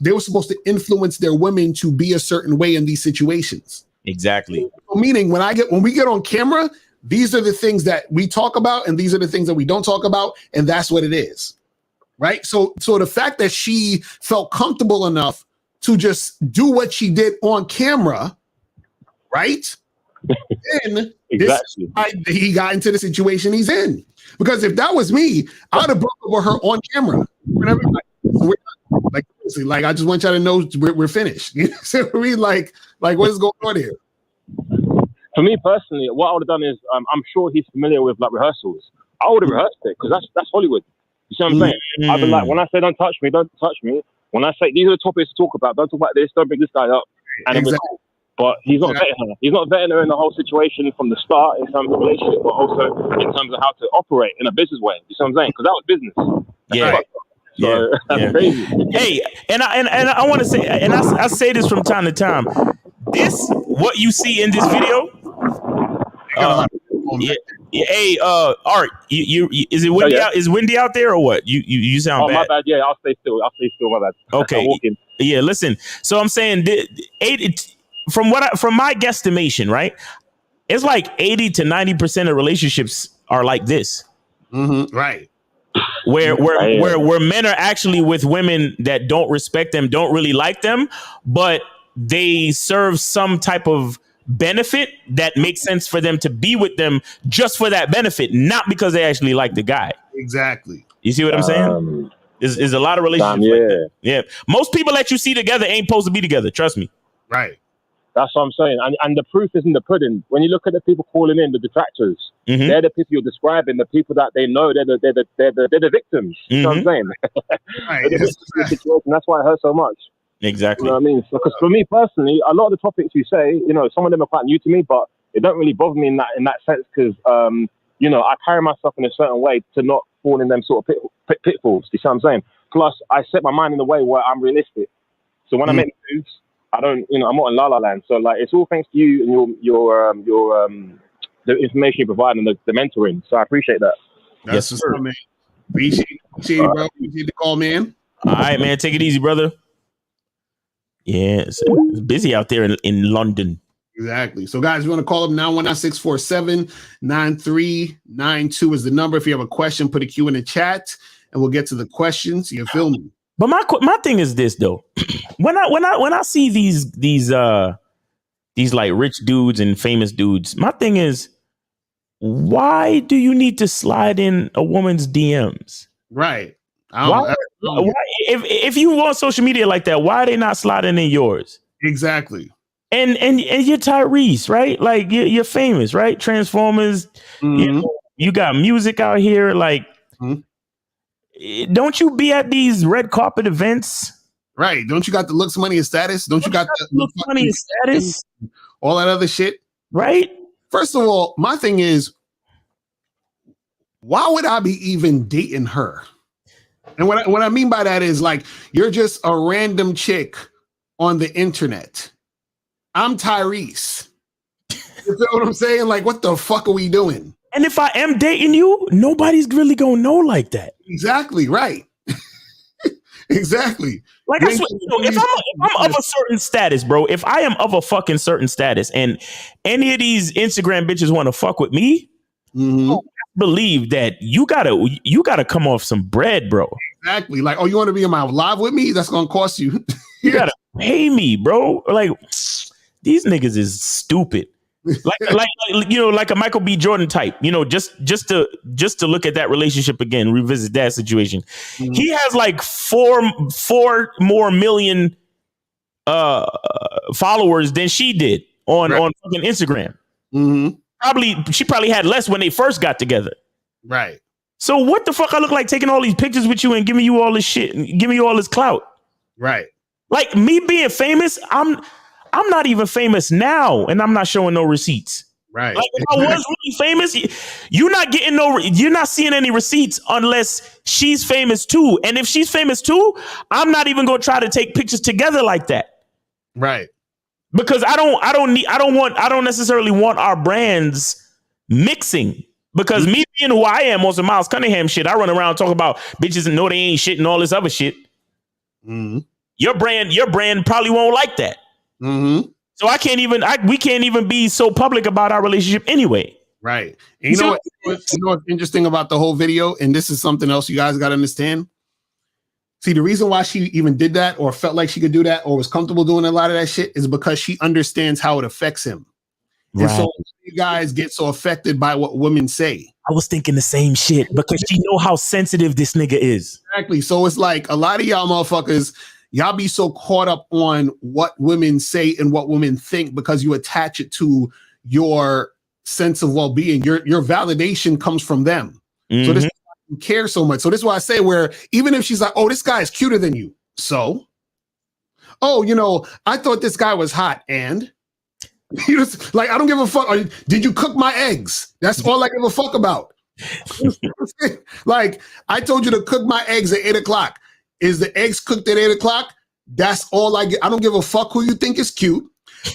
they were supposed to influence their women to be a certain way in these situations. Exactly. Meaning when we get on camera, these are the things that we talk about, and these are the things that we don't talk about, and that's what it is, right? So the fact that she felt comfortable enough to just do what she did on camera, right? Then exactly. He got into the situation he's in. Because if that was me, I would have broke up with her on camera. Like, I just want y'all to know we're finished. You know what I mean? Like what is going on here? For me personally, what I would have done is, I'm sure he's familiar with like rehearsals. I would have rehearsed it because that's Hollywood. You see what I'm saying? I'd be like, when I say don't touch me, don't touch me. When I say these are the topics to talk about, don't talk about this, don't bring this guy up. And exactly. But he's not vetting her. He's not vetting her in the whole situation from the start in terms of relationship, but also in terms of how to operate in a business way. You see what I'm saying? Because that was business. Yeah. So that's crazy. Hey, and I want to say, and I say this from time to time. This, what you see in this video, hey, Art, you is it windy out? Is windy out there or what? You sound bad. My bad. Yeah, I'll stay still. My bad. Okay. Yeah, listen. So I'm saying, from my guesstimation, right? It's like 80 to 90% of relationships are like this, right? Where men are actually with women that don't respect them, don't really like them, but they serve some type of benefit that makes sense for them to be with them just for that benefit, not because they actually like the guy. Exactly. You see what I'm saying? There's a lot of relationships like that. Yeah. Most people that you see together ain't supposed to be together. Trust me. Right. That's what I'm saying. And the proof is in the pudding. When you look at the people calling in, the detractors, they're the people you're describing, the people that they know they're the victims. You know what I'm saying? Right. That's why it hurts so much. Exactly. You know what I mean? Because for me personally, a lot of the topics you say, some of them are quite new to me, but it don't really bother me in that sense because, I carry myself in a certain way to not fall in them sort of pitfalls. You see what I'm saying? Plus, I set my mind in a way where I'm realistic. So when I make moves, I don't, I'm not in la la land. So like, it's all thanks to you and your the information you provide and the mentoring. So I appreciate that. That's what's up, man. Appreciate it, bro. Appreciate the call, man. All right, man. Take it easy, brother. Yeah, it's busy out there in London. Exactly. So, guys, you want to call up 919-647-9392 is the number. If you have a question, put a Q in the chat, and we'll get to the questions. You feel me? But my thing is this though, when I see these like rich dudes and famous dudes, my thing is, why do you need to slide in a woman's DMs? Right. Why, if you want social media like that, why are they not sliding in yours? Exactly. And you're Tyrese, right? Like you're famous, right? Transformers. You got music out here, like. Don't you be at these red carpet events? Right. Don't you got the looks, money, and status? Don't you got the looks, money, and status? All that other shit? Right. First of all, my thing is, why would I be even dating her? And what I mean by that is like, you're just a random chick on the internet. I'm Tyrese. You know what I'm saying? Like, what the fuck are we doing? And if I am dating you, nobody's really gonna know like that. Exactly, right. Exactly. Like, I swear, if I'm of a certain status, bro, if I am of a fucking certain status and any of these Instagram bitches want to fuck with me, believe that you gotta come off some bread, bro. Exactly. Like, oh, you want to be in my live with me? That's gonna cost you. You gotta pay me, bro. Like, these niggas is stupid. like a Michael B. Jordan type, just to look at that relationship again, revisit that situation. He has like 4 more million followers than she did on fucking Instagram. She probably had less when they first got together. Right. So what the fuck I look like taking all these pictures with you and giving you all this shit and giving you all this clout? Right. Like me being famous, I'm not even famous now, and I'm not showing no receipts. Right. Like if I was really famous, you're not seeing any receipts unless she's famous too. And if she's famous too, I'm not even gonna try to take pictures together like that. Right. Because I don't necessarily want our brands mixing. Because me being who I am on some Miles Cunningham shit, I run around talking about bitches and know they ain't shit and all this other shit. Your brand probably won't like that. So we can't even be so public about our relationship anyway. Right. And you know what's interesting about the whole video, and this is something else you guys got to understand. See, the reason why she even did that or felt like she could do that or was comfortable doing a lot of that shit is because she understands how it affects him. Right. And so you guys get so affected by what women say. I was thinking the same shit because she know how sensitive this nigga is. Exactly. So it's like a lot of y'all motherfuckers, y'all be so caught up on what women say and what women think because you attach it to your sense of well-being. Your validation comes from them. Mm-hmm. So this is why you care so much. So this is why I say where even if she's like, oh, this guy is cuter than you. So, oh, you know, I thought this guy was hot and you just like, I don't give a fuck. Did you cook my eggs? That's all I give a fuck about. Like, I told you to cook my eggs at 8:00. Is the eggs cooked at 8:00? That's all I get. I don't give a fuck who you think is cute.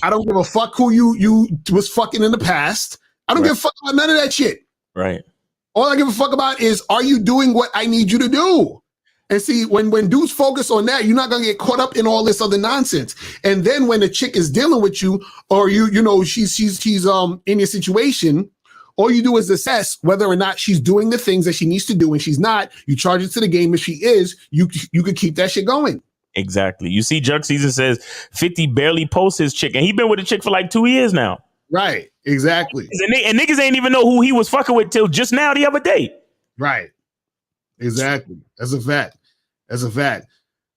I don't give a fuck who you was fucking in the past. I don't give a fuck about none of that shit. Right. All I give a fuck about is, are you doing what I need you to do? And see, when dudes focus on that, you're not gonna get caught up in all this other nonsense. And then when the chick is dealing with you, or you know she's in your situation, all you do is assess whether or not she's doing the things that she needs to do. And she's not, you charge it to the game. If she is, you could keep that shit going. Exactly. You see, Jug Season says 50 barely posts his chick, and he been with a chick for like 2 years now. Right. Exactly. And niggas ain't even know who he was fucking with till just now the other day. Right. Exactly. That's a fact. That's a fact.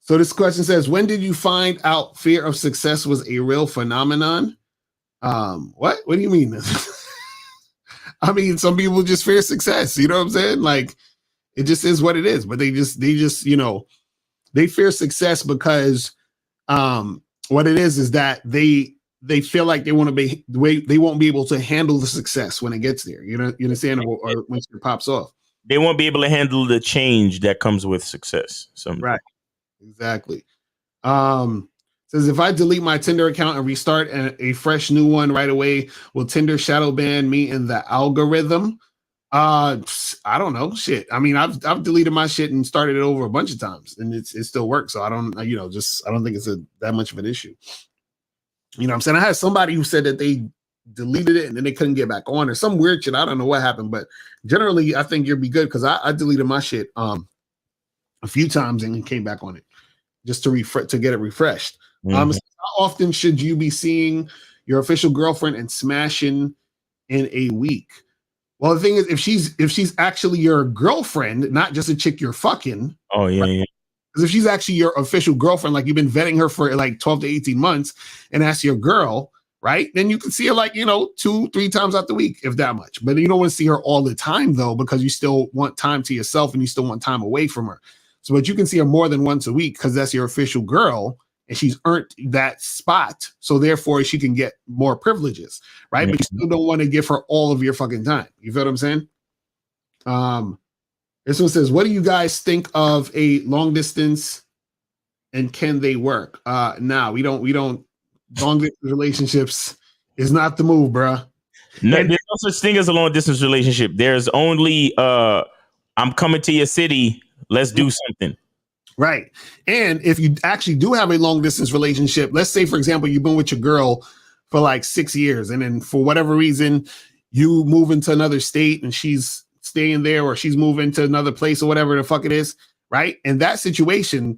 So this question says, when did you find out fear of success was a real phenomenon? What do you mean? I mean, some people just fear success. You know what I'm saying? Like, it just is what it is. But they just, you know, they fear success because what it is that they feel like they won't be able to handle the success when it gets there. You know, you understand, or when it pops off. They won't be able to handle the change that comes with success. Right. Exactly. Says, if I delete my Tinder account and restart a fresh new one right away, will Tinder shadow ban me in the algorithm? I don't know. Shit. I mean, I've deleted my shit and started it over a bunch of times, and it still works. So I don't think it's that much of an issue. You know what I'm saying? I had somebody who said that they deleted it and then they couldn't get back on or some weird shit. I don't know what happened, but generally I think you'll be good because I deleted my shit a few times and came back on it just to get it refreshed. Mm-hmm. How often should you be seeing your official girlfriend and smashing in a week? Well, the thing is, if she's actually your girlfriend, not just a chick you're fucking. Oh yeah, right? Yeah. Because if she's actually your official girlfriend, like you've been vetting her for like 12 to 18 months, and that's your girl, right? Then you can see her like, 2-3 times out the week, if that much. But you don't want to see her all the time though, because you still want time to yourself and you still want time away from her. So, but you can see her more than once a week because that's your official girl and she's earned that spot. So therefore she can get more privileges, right? Mm-hmm. But you still don't want to give her all of your fucking time. You feel what I'm saying? This one says, what do you guys think of a long distance and can they work? Nah, we don't long distance relationships is not the move, bruh. No, there's no such thing as a long distance relationship. There's only I'm coming to your city, let's do something. Right. And if you actually do have a long distance relationship, let's say, for example, you've been with your girl for like 6 years, and then for whatever reason, you move into another state and she's staying there, or she's moving to another place or whatever the fuck it is, right? In that situation,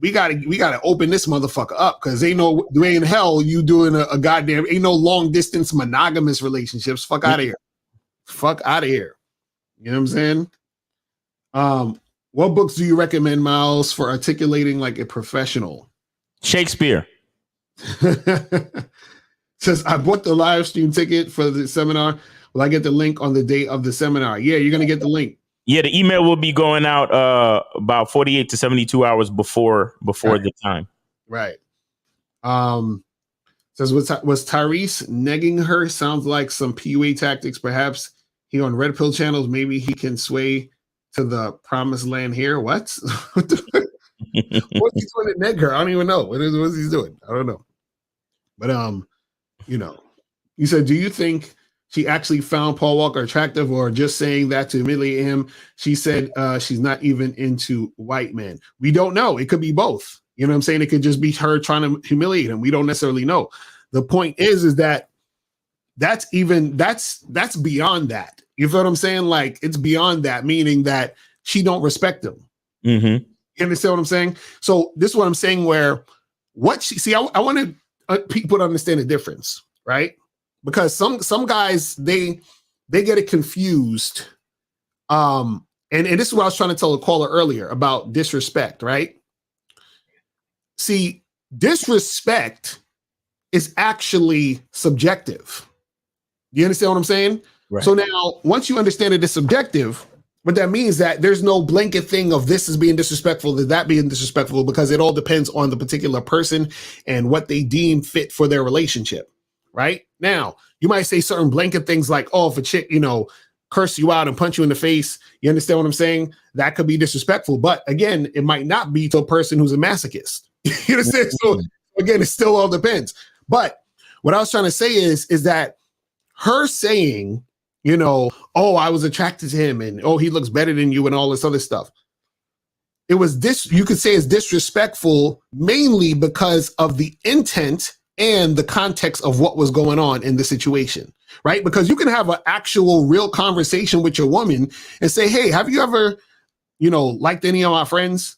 we gotta open this motherfucker up because ain't no way in hell you doing a goddamn ain't no long distance monogamous relationships. Fuck out of here. Fuck out of here. You know what I'm saying? What books do you recommend, Miles, for articulating like a professional? Shakespeare. Says, I bought the live stream ticket for the seminar. Will I get the link on the day of the seminar? Yeah, you're gonna get the link. Yeah, the email will be going out about 48 to 72 hours before right. The time. Right. Says, was Tyrese negging her? Sounds like some PUA tactics. Perhaps he on Red Pill channels. Maybe he can sway to the promised land here. What? What's he doing to neg her? I don't even know. What's he doing? I don't know. But you said, do you think she actually found Paul Walker attractive or just saying that to humiliate him? She said she's not even into white men. We don't know. It could be both. You know what I'm saying? It could just be her trying to humiliate him. We don't necessarily know. The point is that that's beyond that. You feel what I'm saying? Like, it's beyond that, meaning that she don't respect him. Mm-hmm. You understand what I'm saying? So this is what I'm saying, where I want people to understand the difference, right? Because some guys, they get it confused. And this is what I was trying to tell the caller earlier about disrespect, right? See, disrespect is actually subjective. You understand what I'm saying? Right. So now, once you understand it is subjective, what that means that there's no blanket thing of this is being disrespectful, that being disrespectful, because it all depends on the particular person and what they deem fit for their relationship, right? Now, you might say certain blanket things like, oh, if a chick, curse you out and punch you in the face, you understand what I'm saying? That could be disrespectful. But again, it might not be to a person who's a masochist. You understand? So again, it still all depends. But what I was trying to say is that her saying, oh, I was attracted to him and oh, he looks better than you and all this other stuff. It was you could say it's disrespectful mainly because of the intent and the context of what was going on in the situation, right? Because you can have an actual real conversation with your woman and say, hey, have you ever, liked any of my friends?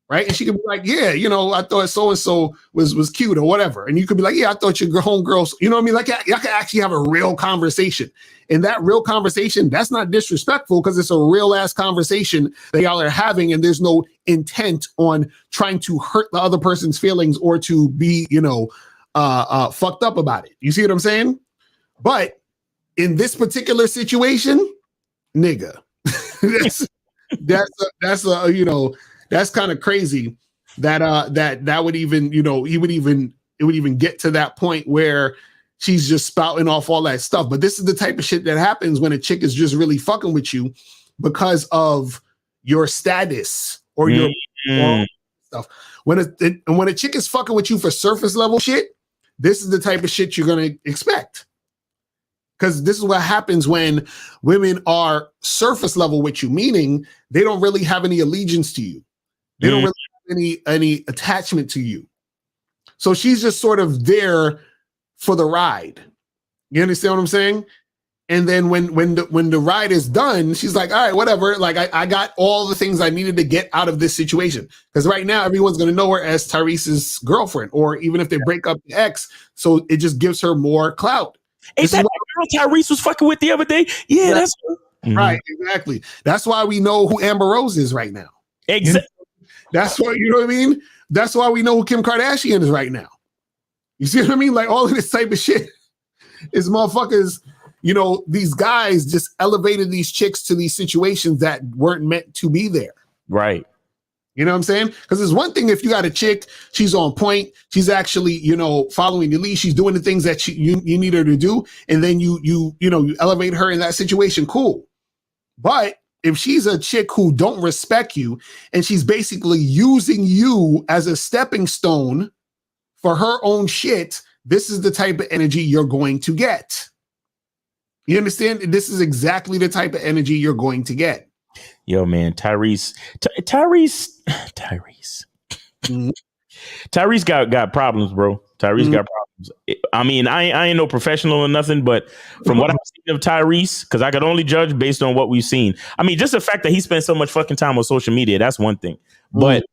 Right. And she could be like, yeah, I thought so-and-so was cute or whatever. And you could be like, yeah, I thought your homegirls, you know what I mean? Like, y'all could actually have a real conversation. And that real conversation, that's not disrespectful because it's a real ass conversation that y'all are having. And there's no intent on trying to hurt the other person's feelings or to be, fucked up about it. You see what I'm saying? But in this particular situation, nigga, that's kind of crazy that would even, it would even get to that point where she's just spouting off all that stuff. But this is the type of shit that happens when a chick is just really fucking with you because of your status or your stuff. When a chick is fucking with you for surface level shit, this is the type of shit you're going to expect. Because this is what happens when women are surface level with you, meaning they don't really have any allegiance to you. They don't really have any attachment to you. So she's just sort of there for the ride. You understand what I'm saying? And then when the ride is done, she's like, all right, whatever. Like I got all the things I needed to get out of this situation. Because right now everyone's going to know her as Tyrese's girlfriend, or even if they break up the ex, so it just gives her more clout. Ain't that girl Tyrese was fucking with the other day? Yeah, that's right. Exactly. That's why we know who Amber Rose is right now. Exactly. That's why, you know what I mean? That's why we know who Kim Kardashian is right now. You see what I mean? Like all of this type of shit is motherfuckers, these guys just elevated these chicks to these situations that weren't meant to be there. Right. You know what I'm saying? Because there's one thing if you got a chick, she's on point, she's actually, following the lead, she's doing the things that you need her to do, and then you elevate her in that situation, cool. But if she's a chick who don't respect you and she's basically using you as a stepping stone for her own shit, this is the type of energy you're going to get. You understand? This is exactly the type of energy you're going to get. Yo, man, Tyrese. Mm-hmm. Tyrese got problems, bro. Tyrese got problems. I mean, I ain't no professional or nothing, but from what I've seen of Tyrese, because I could only judge based on what we've seen. I mean, just the fact that he spent so much fucking time on social media, that's one thing. But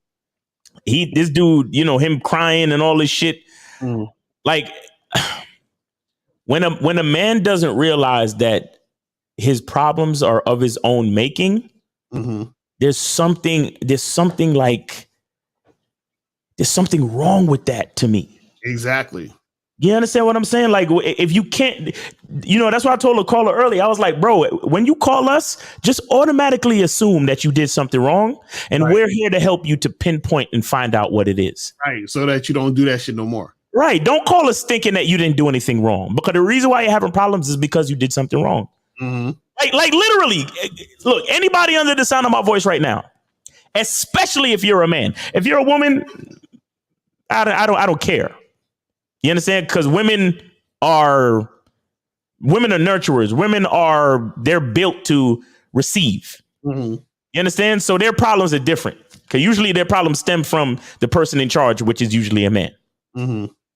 this dude, him crying and all this shit, like when a man doesn't realize that his problems are of his own making, there's something wrong with that to me. Exactly. You understand what I'm saying? Like, if you can't, that's why I told a caller earlier. I was like, bro, when you call us, just automatically assume that you did something wrong. And we're here to help you to pinpoint and find out what it is. Right. So that you don't do that shit no more. Right. Don't call us thinking that you didn't do anything wrong, because the reason why you're having problems is because you did something wrong. Like literally, look, anybody under the sound of my voice right now, especially if you're a man, if you're a woman, I don't care. You understand? Because women are nurturers. They're built to receive. You understand? So their problems are different, because usually their problems stem from the person in charge, which is usually a man.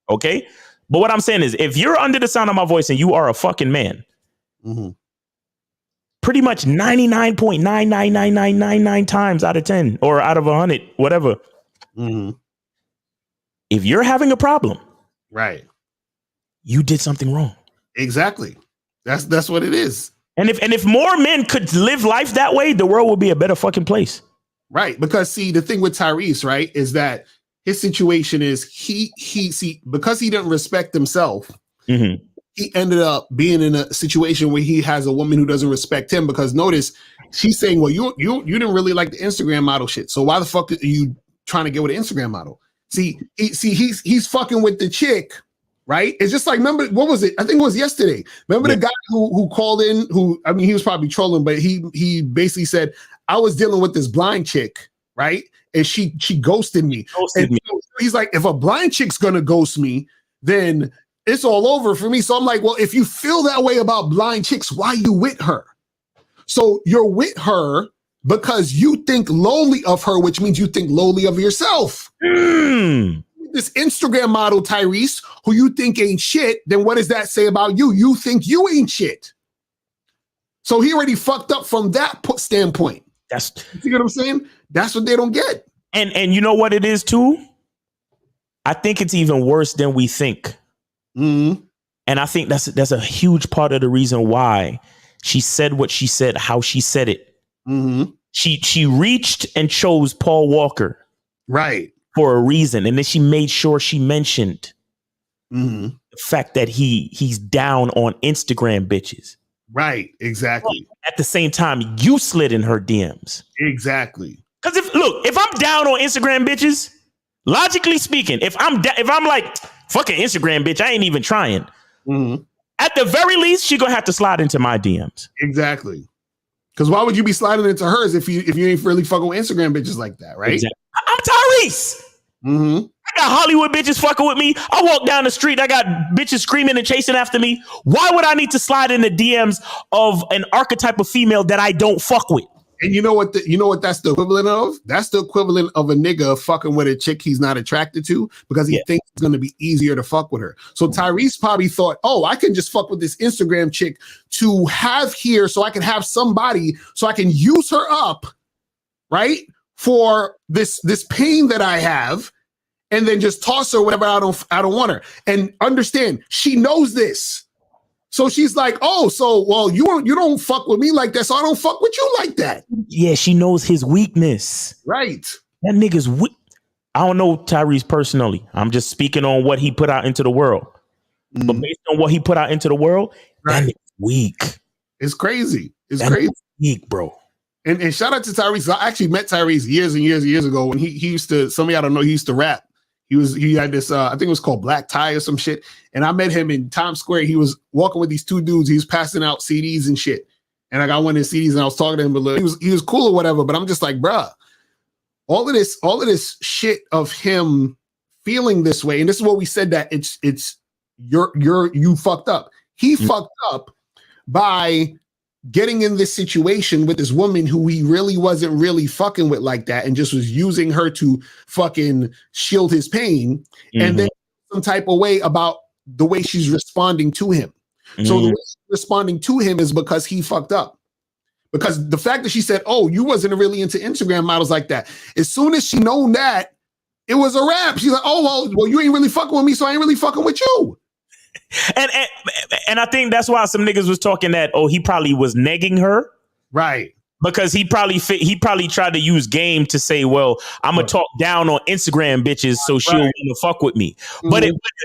Okay. But what I'm saying is, if you're under the sound of my voice and you are a fucking man, pretty much 99.99999 times out of 10 or out of 100, whatever, if you're having a problem, right, you did something wrong. Exactly. That's what it is. And if more men could live life that way, the world would be a better fucking place. Right. Because see, the thing with Tyrese, right, is that his situation is because he didn't respect himself, he ended up being in a situation where he has a woman who doesn't respect him. Because notice, she's saying, well, you didn't really like the Instagram model shit. So why the fuck are you trying to get with an Instagram model? See, he's fucking with the chick, right? It's just like, remember, what was it? I think it was yesterday. Remember the guy who called in, he was probably trolling, but he basically said, I was dealing with this blind chick, right? And she ghosted me. He's like, if a blind chick's gonna ghost me, then it's all over for me. So I'm like, well, if you feel that way about blind chicks, why you with her? So you're with her because you think lowly of her, which means you think lowly of yourself. This Instagram model, Tyrese, who you think ain't shit, then what does that say about you? You think you ain't shit. So he already fucked up from that standpoint. You see what I'm saying? That's what they don't get. And you know what it is too? I think it's even worse than we think. And I think that's a huge part of the reason why she said what she said, how she said it. She reached and chose Paul Walker. Right. For a reason. And then she made sure she mentioned the fact that he's down on Instagram bitches. Right. Exactly. At the same time, you slid in her DMs. Exactly. Because if I'm down on Instagram bitches, logically speaking, if I'm like, fucking Instagram bitch, I ain't even trying. At the very least, she gonna have to slide into my DMs. Exactly. Because why would you be sliding into hers if you ain't really fucking with Instagram bitches like that, right? Exactly. I'm Tyrese. I got Hollywood bitches fucking with me. I walk down the street, I got bitches screaming and chasing after me. Why would I need to slide in the DMs of an archetype of female that I don't fuck with? And you know what that's the equivalent of? That's the equivalent of a nigga fucking with a chick he's not attracted to because he thinks it's going to be easier to fuck with her. So Tyrese probably thought, oh, I can just fuck with this Instagram chick to have here so I can have somebody so I can use her up, right? For this pain that I have, and then just toss her whenever I don't want her. And understand, she knows this. So she's like, oh, so well, you don't fuck with me like that, so I don't fuck with you like that. Yeah, she knows his weakness. Right. That nigga's weak. I don't know Tyrese personally. I'm just speaking on what he put out into the world. But based on what he put out into the world, that nigga's weak. It's crazy. It's crazy. Weak, bro. And shout out to Tyrese. I actually met Tyrese years and years and years ago when he used to, some of y'all don't know, he used to rap. He had this, I think it was called Black Tie or some shit. And I met him in Times Square. He was walking with these two dudes. He was passing out CDs and shit. And I got one of his CDs and I was talking to him, but he was cool or whatever. But I'm just like, bruh, all of this shit of him feeling this way. And this is what we said, that you fucked up. He fucked up by getting in this situation with this woman who he really wasn't really fucking with like that and just was using her to fucking shield his pain, and then some type of way about the way she's responding to him. So the way she's responding to him is because he fucked up. Because the fact that she said, oh, you wasn't really into Instagram models like that. As soon as she known that, it was a wrap. She's like, oh, well, you ain't really fucking with me, so I ain't really fucking with you. And I think that's why some niggas was talking that, oh, he probably was negging her. Right. Because he probably tried to use game to say, well, I'm going to talk down on Instagram bitches so she'll want to fuck with me. But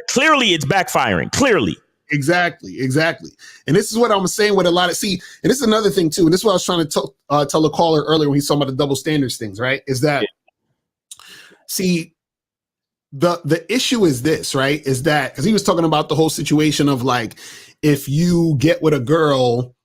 clearly it's backfiring. Clearly. Exactly. And this is what I'm saying with a lot of, and this is another thing too. And this is what I was trying to tell the caller earlier when he's talking about the double standards things, right? Is that, the issue is this, right? Is that, because he was talking about the whole situation of like, if you get with a girl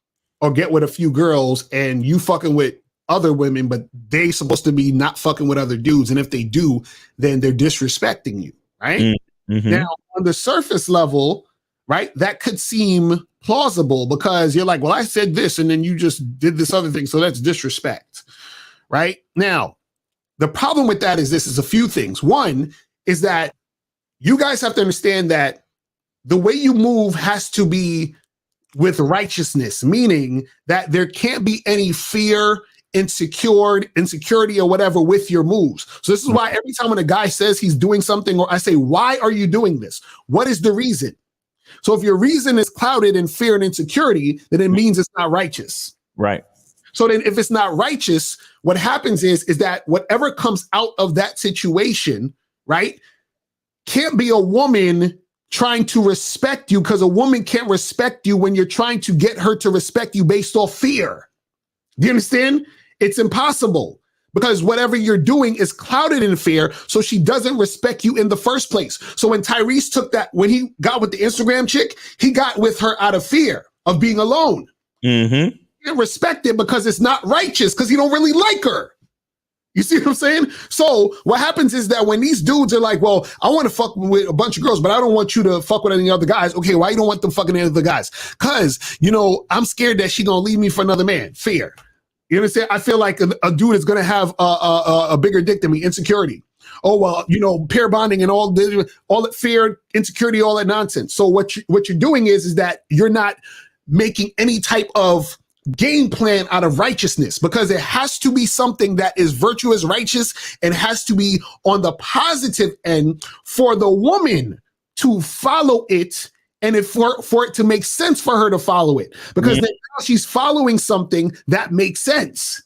or get with a few girls and you fucking with other women, but they supposed to be not fucking with other dudes. And if they do, then they're disrespecting you, right? Now, on the surface level, right, that could seem plausible because you're like, well, I said this and then you just did this other thing. So that's disrespect, right? Now, the problem with that is a few things. One is that you guys have to understand that the way you move has to be with righteousness, meaning that there can't be any fear, insecurity or whatever with your moves. So this is why every time when a guy says he's doing something, or I say, why are you doing this? What is the reason? So if your reason is clouded in fear and insecurity, then it means it's not righteous. Right. So then if it's not righteous, what happens is that whatever comes out of that situation, right, can't be a woman trying to respect you, because a woman can't respect you when you're trying to get her to respect you based off fear. Do you understand? It's impossible, because whatever you're doing is clouded in fear, so she doesn't respect you in the first place. So when Tyrese took that, when he got with the Instagram chick, he got with her out of fear of being alone. Mm-hmm. He didn't respect it because it's not righteous, because he don't really like her. You see what I'm saying? So what happens is that when these dudes are like, well, I want to fuck with a bunch of girls, but I don't want you to fuck with any other guys. Okay, why you don't want them fucking any other guys? Because, I'm scared that she gonna leave me for another man. Fear. You understand? I feel like a dude is gonna have a bigger dick than me. Insecurity. Oh, well, pair bonding and all that fear, insecurity, all that nonsense. So what you're doing is that you're not making any type of game plan out of righteousness, because it has to be something that is virtuous, righteous, and has to be on the positive end for the woman to follow it, and for it to make sense for her to follow it, because then now she's following something that makes sense.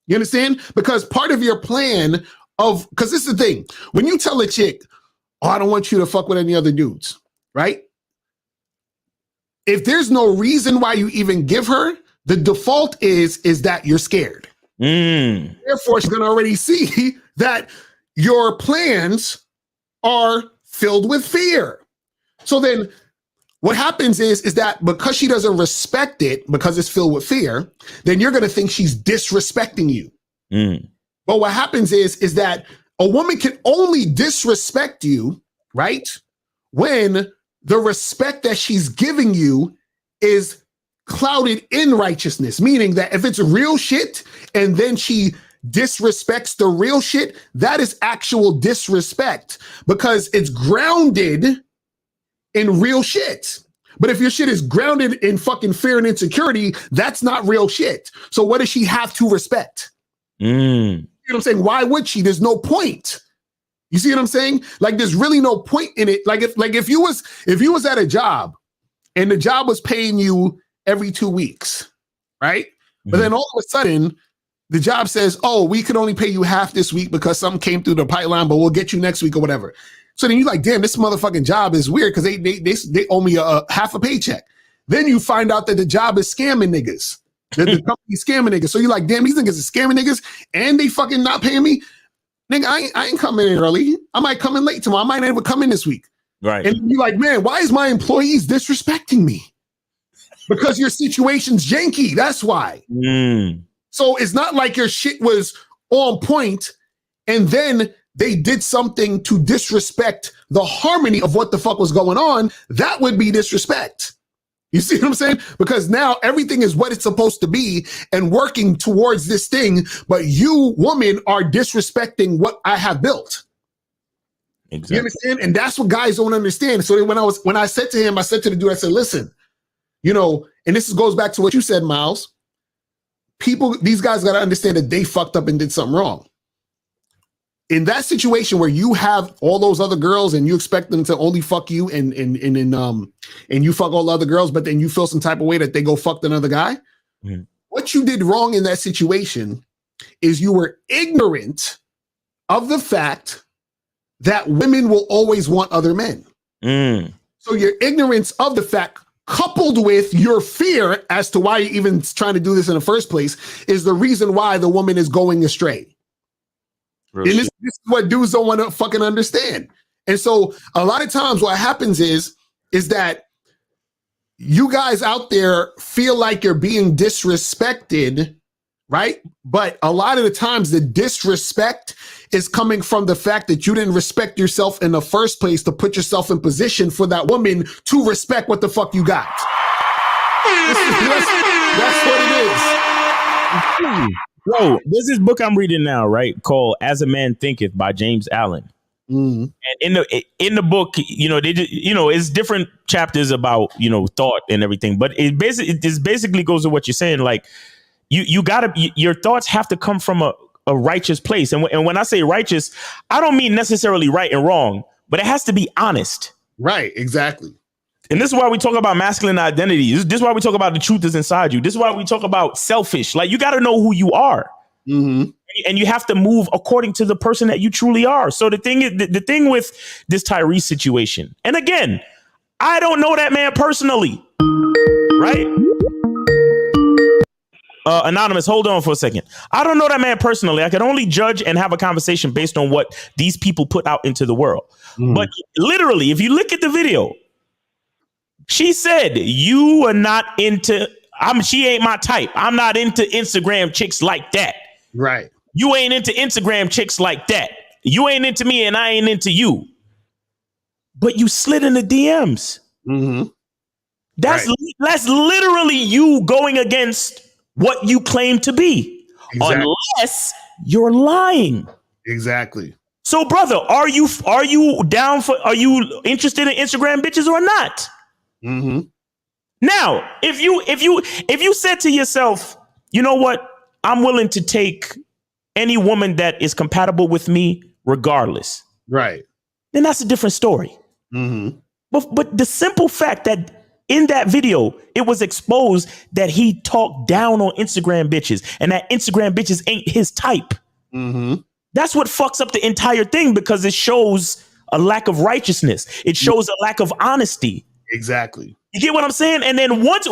You understand? Because part of your plan because this is the thing, when you tell a chick, oh, I don't want you to fuck with any other dudes, right? If there's no reason why you even give her, the default is that you're scared. Therefore, she's going to already see that your plans are filled with fear. So then what happens is that because she doesn't respect it, because it's filled with fear, then you're going to think she's disrespecting you. But what happens is that a woman can only disrespect you, right, when the respect that she's giving you is clouded in righteousness, meaning that if it's real shit and then she disrespects the real shit, that is actual disrespect, because it's grounded in real shit. But if your shit is grounded in fucking fear and insecurity, that's not real shit. So what does she have to respect? You know what I'm saying? Why would she? There's no point. You see what I'm saying? Like, there's really no point in it. Like if you was at a job and the job was paying you every 2 weeks, right? But then all of a sudden, the job says, oh, we could only pay you half this week because something came through the pipeline, but we'll get you next week or whatever. So then you're like, damn, this motherfucking job is weird because they owe me a half a paycheck. Then you find out that the job is scamming niggas. That the company's scamming niggas. So you're like, damn, these niggas are scamming niggas and they fucking not paying me. Nigga, I ain't coming in early. I might come in late tomorrow. I might not even come in this week. Right. And you're like, man, why is my employees disrespecting me? Because your situation's janky. That's why. So it's not like your shit was on point and then they did something to disrespect the harmony of what the fuck was going on. That would be disrespect. You see what I'm saying? Because now everything is what it's supposed to be and working towards this thing, but you, woman, are disrespecting what I have built. Exactly. You understand? And that's what guys don't understand. So when I said to him, I said to the dude, I said, listen, and this goes back to what you said, Miles. These guys got to understand that they fucked up and did something wrong. In that situation where you have all those other girls and you expect them to only fuck you and you fuck all the other girls, but then you feel some type of way that they go fuck another guy. What you did wrong in that situation is you were ignorant of the fact that women will always want other men. So your ignorance of the fact, coupled with your fear as to why you're even trying to do this in the first place, is the reason why the woman is going astray. And this is what dudes don't want to fucking understand. And so a lot of times what happens is that you guys out there feel like you're being disrespected, right? But a lot of the times the disrespect is coming from the fact that you didn't respect yourself in the first place to put yourself in position for that woman to respect what the fuck you got. That's what it is. Bro, there's this book I'm reading now, right? Called As a Man Thinketh by James Allen. And in the book, it's different chapters about thought and everything, but it basically goes to what you're saying. Like you gotta, your thoughts have to come from a righteous place, and when I say righteous, I don't mean necessarily right and wrong, but it has to be honest. Right, exactly. And this is why we talk about masculine identity. This is why we talk about the truth is inside you. This is why we talk about selfish. Like you got to know who you are. And you have to move according to the person that you truly are. So the thing is, the thing with this Tyrese situation, and again, I don't know that man personally, right? Anonymous, hold on for a second. I don't know that man personally. I can only judge and have a conversation based on what these people put out into the world. But literally, if you look at the video, she said, "You are not into. She ain't my type. I'm not into Instagram chicks like that." Right. You ain't into Instagram chicks like that. You ain't into me and I ain't into you. But you slid in the DMs. That's literally you going against what you claim to be. Exactly. Unless you're lying. Exactly. So, brother, are you are you interested in Instagram bitches or not? Now, if you said to yourself, you know what? I'm willing to take any woman that is compatible with me regardless. Right. Then that's a different story. But the simple fact that in that video, it was exposed that he talked down on Instagram bitches and that Instagram bitches ain't his type. That's what fucks up the entire thing, because it shows a lack of righteousness. It shows a lack of honesty. Exactly. You get what I'm saying? And then once,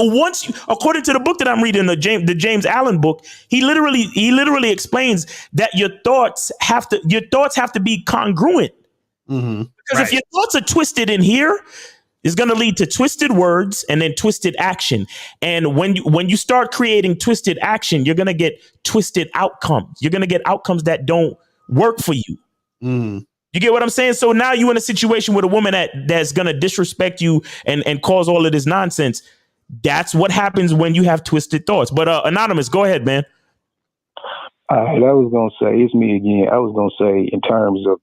according to the book that I'm reading, the James Allen book, he literally explains that your thoughts have to be congruent. Because if your thoughts are twisted in here, it's going to lead to twisted words and then twisted action. And when you start creating twisted action, you're going to get twisted outcomes. You're going to get outcomes that don't work for you. You get what I'm saying? So now you're in a situation with a woman that's going to disrespect you and cause all of this nonsense. That's what happens when you have twisted thoughts. But Anonymous, go ahead, man. I was going to say, it's me again. I was going to say, in terms of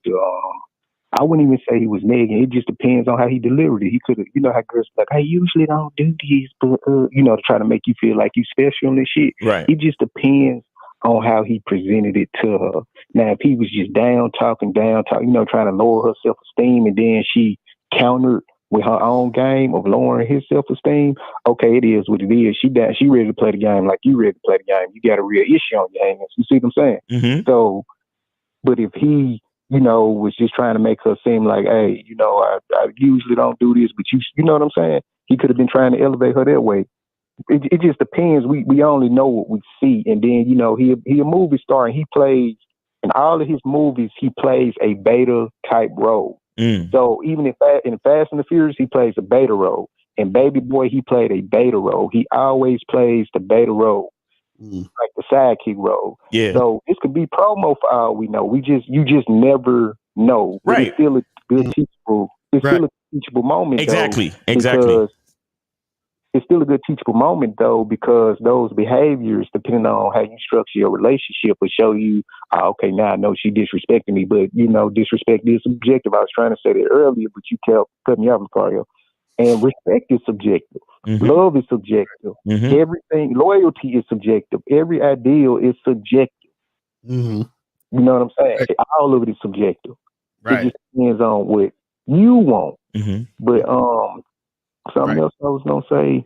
I wouldn't even say he was nagging. It just depends on how he delivered it. He could have, how girls like, I usually don't do this, but, to try to make you feel like you special and shit. Right. It just depends on how he presented it to her. Now, if he was just down talking, trying to lower her self-esteem, and then she countered with her own game of lowering his self-esteem, okay, it is what it is. She ready to play the game like you ready to play the game. You got a real issue on your hands. You see what I'm saying? So, but if he, was just trying to make her seem like, hey, I usually don't do this, but you know what I'm saying? He could have been trying to elevate her that way. It just depends. We only know what we see. And then, he a movie star, and he plays, in all of his movies, he plays a beta type role. So even in Fast and the Furious, he plays a beta role. In Baby Boy, he played a beta role. He always plays the beta role, like the sidekick role. Yeah. So this could be promo for all we know. You just never know. But right. It's still a good teachable. It's still a teachable moment. Exactly. It's still a good teachable moment, though, because those behaviors, depending on how you structure your relationship, will show you, okay, now I know she disrespecting me, but, disrespect is subjective. I was trying to say that earlier, but you kept cutting me off, Macario. And respect is subjective. Love is subjective. Everything, loyalty is subjective. Every ideal is subjective. You know what I'm saying? Right. All of it is subjective. Right. It just depends on what you want. But, something else I was gonna say,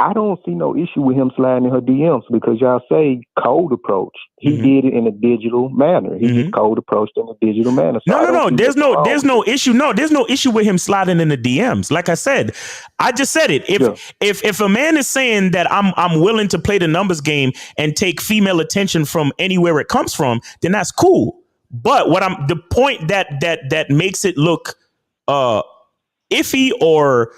I don't see no issue with him sliding in her DMs, because y'all say cold approach. He did it in a digital manner. He just cold approached in a digital manner. So no. There's no issue. No, there's no issue with him sliding in the DMs. Like I said, I just said it. If a man is saying that I'm willing to play the numbers game and take female attention from anywhere it comes from, then that's cool. But the point that makes it look iffy, or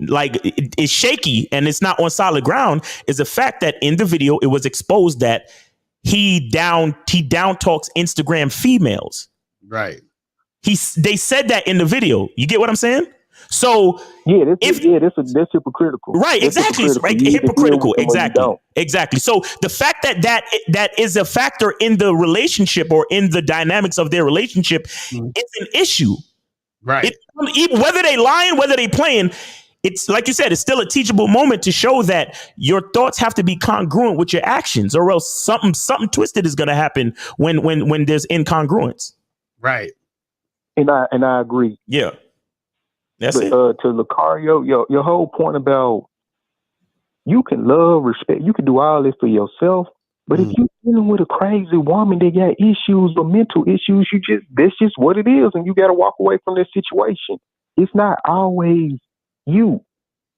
like it's shaky and it's not on solid ground, is the fact that in the video it was exposed that he down talks Instagram females. Right. They said that in the video. You get what I'm saying? So that's hypocritical. Right, exactly. Hypocritical. Exactly. So the fact that is a factor in the relationship or in the dynamics of their relationship is an issue. Right. Whether they lying, whether they playing, it's like you said, it's still a teachable moment to show that your thoughts have to be congruent with your actions, or else something twisted is going to happen when there's incongruence. Right. And I agree. Yeah. That's it. To Lucario, your whole point about you can love, respect, you can do all this for yourself, but if you're dealing with a crazy woman that got issues or mental issues, that's just what it is, and you got to walk away from that situation. It's not always you.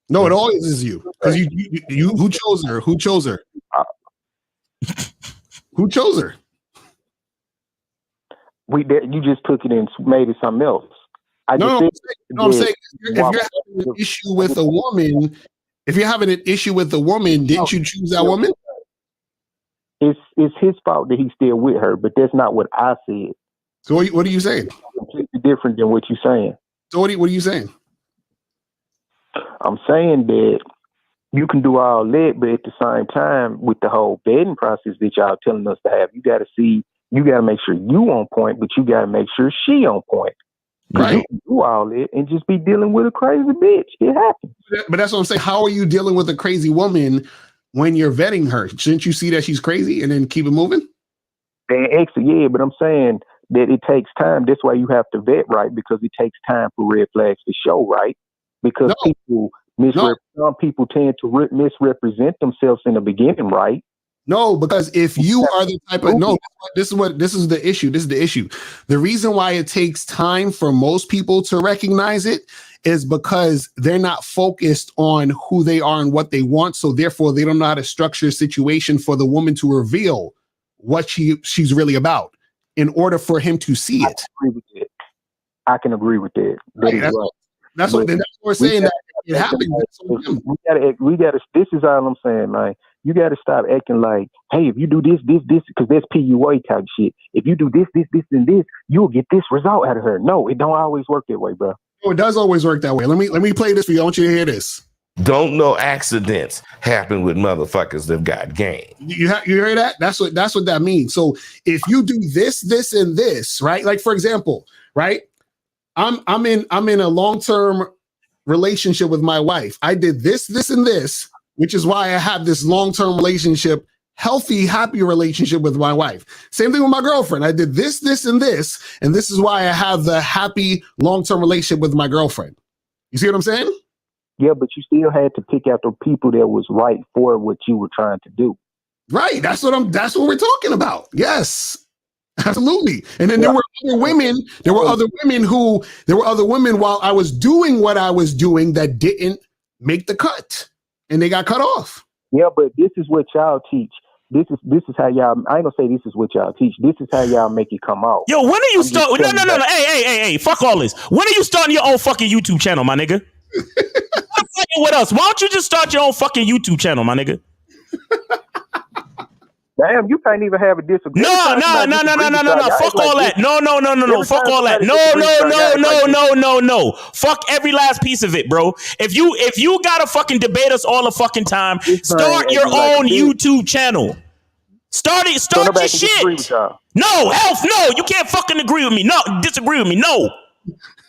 No, it always is you, because you who chose her? Who chose her? Who chose her? You just took it and made it something else. I'm saying if you're having an issue with a woman, didn't you choose that woman? It's his fault that he's still with her, but that's not what I said. So what are you saying? It's completely different than what you're saying. So what are you saying? I'm saying that you can do all that, but at the same time, with the whole vetting process that y'all telling us to have, you got to make sure you on point, but you got to make sure she on point. Right. You can do all that and just be dealing with a crazy bitch. It happens. But that's what I'm saying. How are you dealing with a crazy woman when you're vetting her? Shouldn't you see that she's crazy and then keep it moving? Yeah, but I'm saying that it takes time. That's why you have to vet right, because it takes time for red flags to show right. Because some people tend to misrepresent themselves in the beginning, right? No, because if you are the type of this is the issue. This is the issue. The reason why it takes time for most people to recognize it is because they're not focused on who they are and what they want. So therefore, they don't know how to structure a situation for the woman to reveal what she's really about in order for him to see it. I can agree with that. That's what we're saying. That it happens. We gotta. This is all I'm saying, man. You got to stop acting like, hey, if you do this, because that's PUA type shit. If you do this, and this, you'll get this result out of her. No, it don't always work that way, bro. Oh, it does always work that way. Let me play this for you. I want you to hear this. Don't know accidents happen with motherfuckers that got game. You hear that? That's what that means. So if you do this, and this, right? Like for example, right? I'm in a long-term relationship with my wife. I did this, and this, which is why I have this long-term relationship, healthy, happy relationship with my wife. Same thing with my girlfriend. I did this, and this is why I have the happy long-term relationship with my girlfriend. You see what I'm saying? Yeah, but you still had to pick out the people that was right for what you were trying to do. Right. That's what we're talking about. Yes. Absolutely. And then there were other women while I was doing what I was doing that didn't make the cut. And they got cut off. Yeah, but this is what y'all teach. This is how y'all. I ain't gonna say this is what y'all teach. This is how y'all make it come out. Yo, when are you start? No. Hey, fuck all this. When are you starting your own fucking YouTube channel, my nigga? What else? Why don't you just start your own fucking YouTube channel, my nigga? Damn, you can't even have a disagreement. No. Fuck all that. No. Fuck all that. No. Fuck every last piece of it, bro. If you gotta fucking debate us all the fucking time, start your own YouTube channel. Start your shit. No, health, no. You can't fucking agree with me. No, disagree with me. No.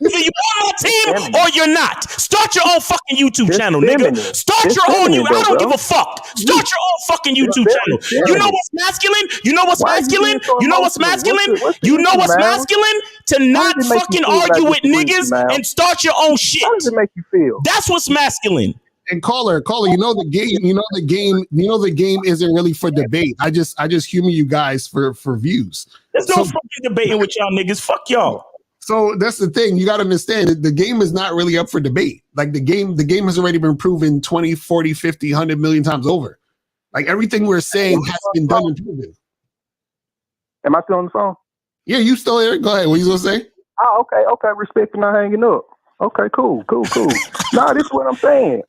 Either you on my team or you're not. Start your own fucking YouTube channel, nigga. Start your own. I don't give a fuck. Start your own fucking YouTube channel. You know what's masculine? You know what's masculine? You know what's masculine? You know what's masculine? To not fucking argue with niggas and start your own shit. How does it make you feel? That's what's masculine. And caller, the game isn't really for debate. I just humor you guys for views. There's no fucking debating with y'all niggas. Fuck y'all. So that's the thing. You got to understand that the game is not really up for debate. Like the game has already been proven 20, 40, 50, 100 million times over. Like everything we're saying has been done and proven. Am I still on the phone? Yeah, you still there? Go ahead. What you gonna say? Oh, okay. Respect for not hanging up. Okay, cool. Nah, this is what I'm saying.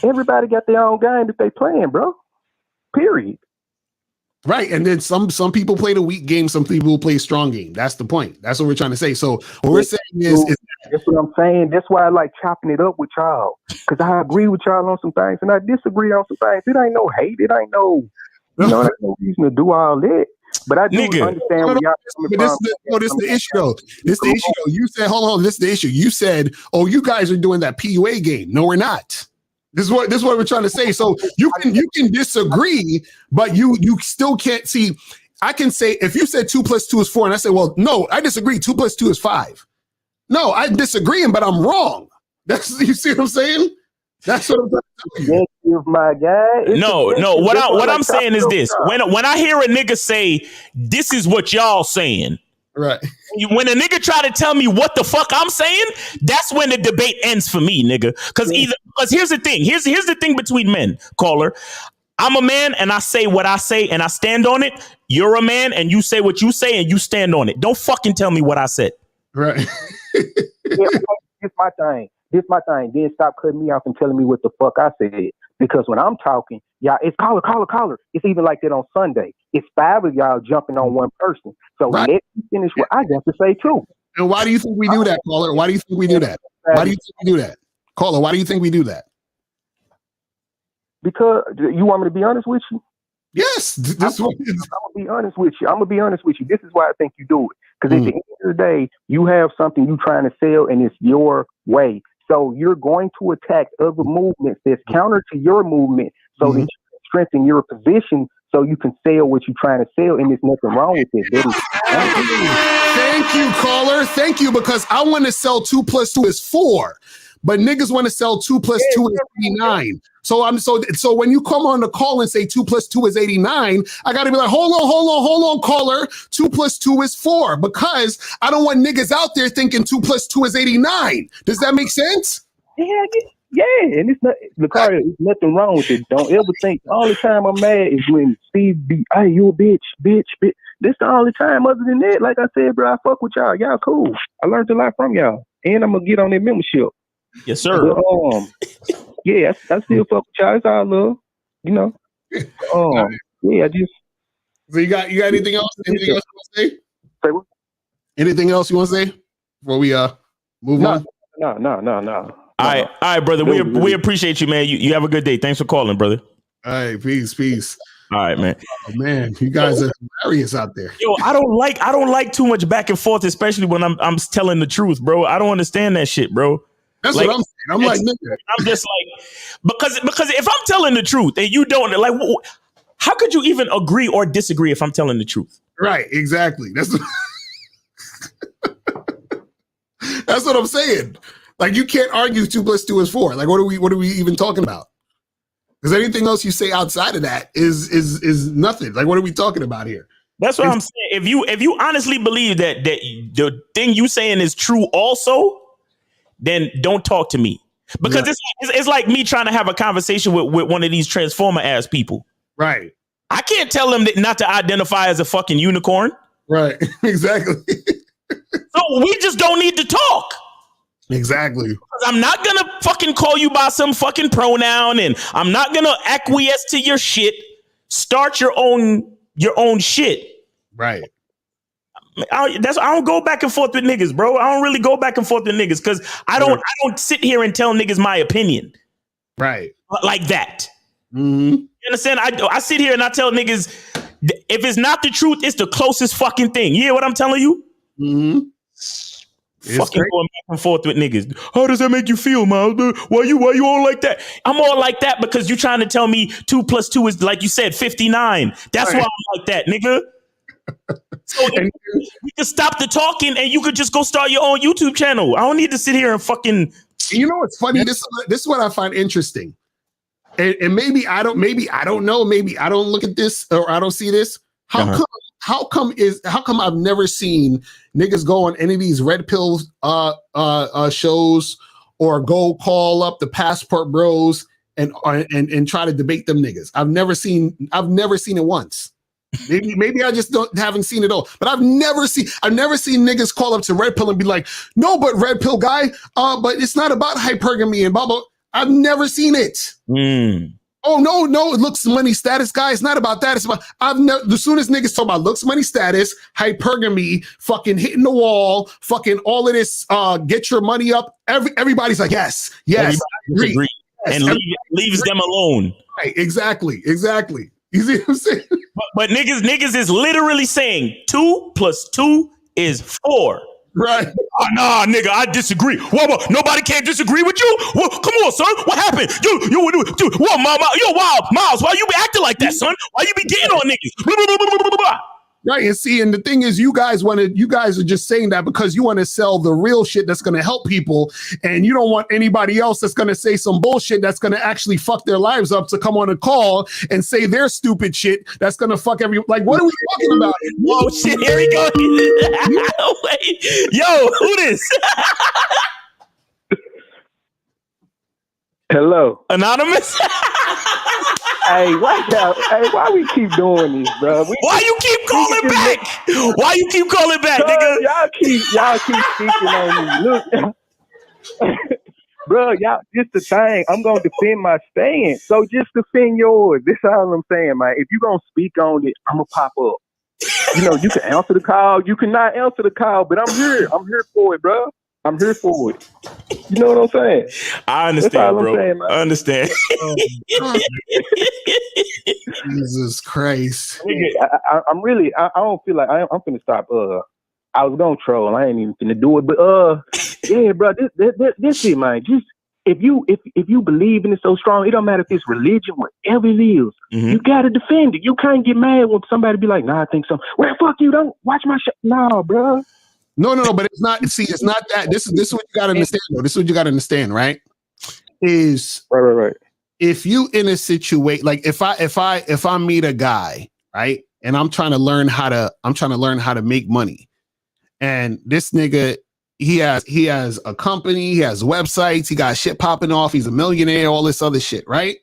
Everybody got their own game that they playing, bro. Period. Right. And then some people play the weak game, some people play strong game. That's the point. That's what we're trying to say. So what we're saying is that's what I'm saying. That's why I like chopping it up with y'all. Because I agree with y'all on some things and I disagree on some things. It ain't no hate. It ain't no, there's no reason to do all that. But I do understand where y'all coming from. This is the issue though. This is the issue though. You said, hold on, this is the issue. You said, oh, you guys are doing that PUA game. No, we're not. This is what we're trying to say. So you can disagree, but you still can't see. I can say if you said 2 + 2 is 4, and I say, well, no, I disagree. 2 + 2 is 5. No, I disagree, but I'm wrong. You see what I'm saying? That's what I'm trying to tell you. My guy. No. What I'm saying is this: when I hear a nigga say, "This is what y'all saying," right? When a nigga try to tell me what the fuck I'm saying, that's when the debate ends for me, nigga. Because here's the thing. Here's the thing between men, caller. I'm a man and I say what I say and I stand on it. You're a man and you say what you say and you stand on it. Don't fucking tell me what I said. Right. It's my thing. This my thing. Then stop cutting me off and telling me what the fuck I said. Because when I'm talking, y'all, it's caller. It's even like that on Sunday. It's 5 of y'all jumping on one person. So let me finish what I got to say too. And why do you think we do that, caller? Why do you think we do that? Why do you think we do that? Caller, why do you think we do that? Because you want me to be honest with you? Yes. I'm gonna be honest with you. This is why I think you do it. Because at the end of the day, you have something you're trying to sell and it's your way. So you're going to attack other movements that's counter to your movement so that you can strengthen your position so you can sell what you're trying to sell, and there's nothing wrong with it. Thank you, caller. Thank you, because I want to sell 2 + 2 is 4. But niggas want to sell 2 + 2 is 89. So when you come on the call and say 2 + 2 is 89, I gotta be like, hold on, caller. 2 + 2 is 4, because I don't want niggas out there thinking 2 + 2 is 89. Does that make sense? Yeah, and it's not, Lucario, there's nothing wrong with it. Don't ever think all the time I'm mad is when Steve be, hey, you a bitch. This the only time. Other than that, like I said, bro, I fuck with y'all. Y'all cool. I learned a lot from y'all, and I'm gonna get on that membership. Yes, sir. But, yeah, I still fuck with y'all. It's all love, you know. Yeah, I just. So you got anything else? Anything else you want to say? Say what? Anything else you want to say before we move on? No. All right, brother. We appreciate you, man. You have a good day. Thanks for calling, brother. All right, peace. All right, man. Oh, man, you guys are hilarious out there. Yo, I don't like too much back and forth, especially when I'm telling the truth, bro. I don't understand that shit, bro. That's what I'm saying. I'm like, nigga. I'm just like, because if I'm telling the truth and you don't, like, how could you even agree or disagree if I'm telling the truth? Right, exactly. That's what I'm saying. Like, you can't argue 2 + 2 is 4. Like, what are we even talking about? Because anything else you say outside of that is nothing. Like, what are we talking about here? That's what I'm saying. If you honestly believe that the thing you saying is true also, then don't talk to me. Because it's like me trying to have a conversation with one of these transformer ass people. Right. I can't tell them not to identify as a fucking unicorn. Right. Exactly. So we just don't need to talk. Exactly. I'm not gonna fucking call you by some fucking pronoun, and I'm not gonna acquiesce to your shit. Start your own shit. Right. I don't go back and forth with niggas, bro. I don't really go back and forth with niggas because I don't sit here and tell niggas my opinion. Right. Like that. Mm-hmm. You understand? I sit here and I tell niggas, if it's not the truth, it's the closest fucking thing. You hear what I'm telling you? Mm-hmm. Fucking going back and forth with niggas. How does that make you feel, Miles? Why you all like that? I'm all like that because you're trying to tell me 2 + 2 is, like you said, 59. That's why I'm like that, nigga. So we could stop the talking and you could just go start your own YouTube channel. I don't need to sit here and fucking. You know what's funny? This is what I find interesting. And maybe I don't know. Maybe I don't look at this or I don't see this. How come I've never seen niggas go on any of these red pill shows or go call up the Passport Bros and try to debate them niggas? I've never seen it once. Maybe I just haven't seen it all. But I've never seen niggas call up to red pill and be like, no, but red pill guy, but it's not about hypergamy and blah blah. I've never seen it. Oh no, it looks, money, status, guy. It's not about that. It's about as soon as niggas talk about looks, money, status, hypergamy, fucking hitting the wall, fucking all of this, get your money up. Everybody's like, yes. Everybody agree. Yes, and leaves them alone. Right, exactly. You see what I'm saying? But niggas is literally saying 2 + 2 is 4. Right. Nah, nigga, I disagree. What? Nobody can't disagree with you? Well, come on, son. What happened? What, Miles, why you be acting like that, son? Why you be getting on niggas? Blah, blah, blah, blah, blah. Right, and see, and the thing is, you guys are just saying that because you want to sell the real shit that's going to help people, and you don't want anybody else that's going to say some bullshit that's going to actually fuck their lives up to come on a call and say their stupid shit that's going to fuck like, what are we talking about? Whoa, shit, here we go. Wait. Yo, who this? Hello. Anonymous? Hey, why we keep doing this, bro? Why you keep calling back? Why you keep calling back, nigga? Y'all keep speaking on me. Look, bro, y'all, just the thing. I'm gonna defend my stand, so just defend yours. This is all I'm saying, man. If you gonna speak on it, I'm gonna pop up. You know, you can answer the call, you cannot answer the call, but I'm here. I'm here for it, bro. I'm here for it. You know what I'm saying? I understand, bro. Saying, I understand. Jesus Christ. I'm really, I don't feel like I'm finna stop. I was gonna troll. I ain't even finna do it. But yeah, bro, this shit, man. Just if you believe in it so strong, it don't matter if it's religion, whatever it is, you gotta defend it. You can't get mad when somebody be like, nah, I think so. Well, fuck you, don't watch my shit. Nah, bro. No, but it's not. See, it's not that. This is what you gotta understand, though. This is what you gotta understand, right? Is right. If you in a situation like if I meet a guy, right, and I'm trying to learn how to make money, and this nigga he has a company, he has websites, he got shit popping off, he's a millionaire, all this other shit, right?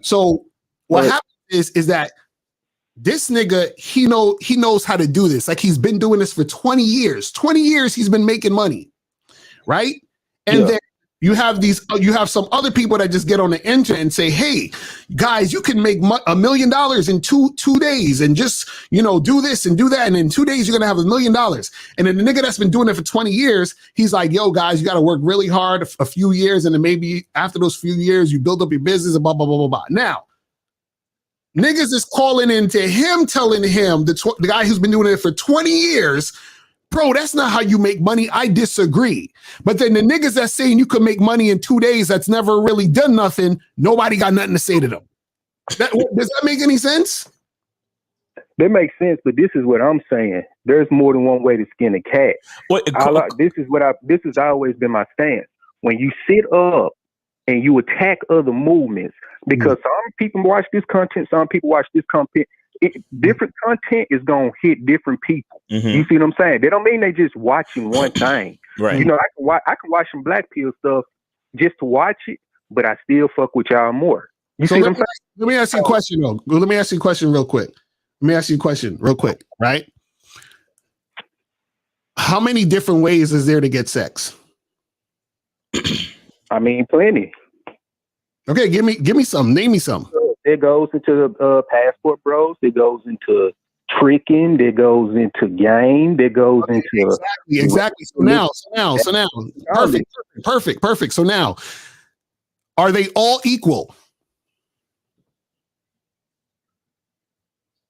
So what happens is that this nigga, he knows how to do this. Like, he's been doing this for 20 years. 20 years he's been making money, right? And then you have some other people that just get on the internet and say, hey, guys, you can make $1 million in two days and just, do this and do that. And in 2 days, you're going to have $1 million. And then the nigga that's been doing it for 20 years, he's like, yo, guys, you got to work really hard a few years. And then maybe after those few years, you build up your business and blah, blah, blah, blah, blah. Now, niggas is calling into him, telling him, the guy who's been doing it for 20 years, bro, that's not how you make money. I disagree. But then the niggas that's saying you could make money in 2 days that's never really done nothing, nobody got nothing to say to them. Does that make any sense? That makes sense, but this is what I'm saying. There's more than one way to skin a cat. This has always been my stance. When you sit up and you attack other movements, because some people watch this content, some people watch this content. Different content is gonna hit different people. You see what I'm saying? They don't mean they just watching one thing. Right. I can watch some black pill stuff just to watch it, but I still fuck with y'all more. You see what I'm saying? Let me ask you a question though. Let me ask you a question real quick. Right? How many different ways is there to get sex? I mean, plenty. Okay, give me some. Name me some. It goes into passport bros. It goes into tricking. It goes into game. It goes into exactly. So now, perfect. So now, are they all equal?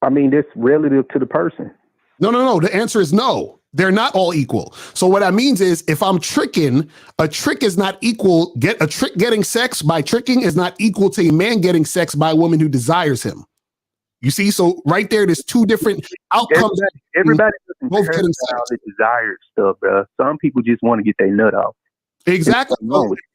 I mean, that's relative to the person. No. The answer is no. They're not all equal. So what that means is, if I'm tricking, a trick is not equal. Getting sex by tricking is not equal to a man getting sex by a woman who desires him. You see, so right there, there's two different outcomes. Everybody both getting sex. The desired stuff, bro. Some people just want to get their nut off. Exactly.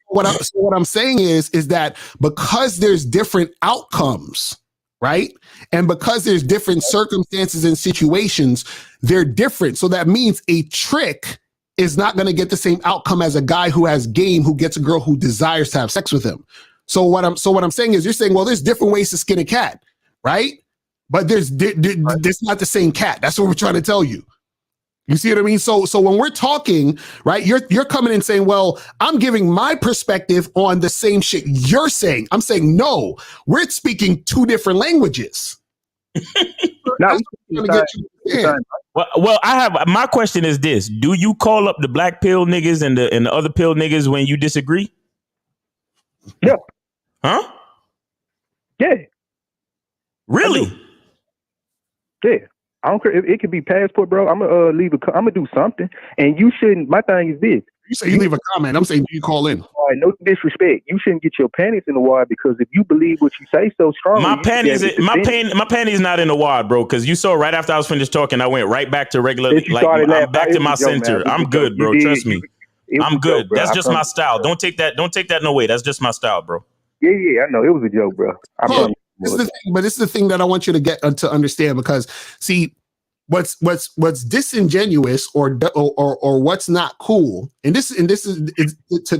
What I'm saying is that because there's different outcomes, right? And because there's different circumstances and situations, they're different. So that means a trick is not going to get the same outcome as a guy who has game, who gets a girl who desires to have sex with him. So what I'm saying is, you're saying, well, there's different ways to skin a cat, right? But there's not the same cat. That's what we're trying to tell you. You see what I mean? So when we're talking, right, you're coming in saying, well, I'm giving my perspective on the same shit you're saying. I'm saying, no, we're speaking two different languages. Well, I have my question is this: do you call up the black pill niggas and the other pill niggas when you disagree? Yeah. Huh? Yeah. Really? Yeah. I don't care. It could be passport, bro. I'm gonna I'm gonna do something, and you shouldn't. My thing is this: you say you leave a comment. I'm saying do you call in? All right, no disrespect. You shouldn't get your panties in the wad because if you believe what you say so strongly, my panties not in the wad, bro. Because you saw right after I was finished talking, I went right back to regular. Like I'm back to my center. I'm good, bro. Trust me. I'm good. That's just my style. Don't take that no way. That's just my style, bro. Yeah. I know it was a joke, bro. This is the thing, but this is the thing that I want you to get to understand, because see, what's disingenuous or what's not cool, and this is to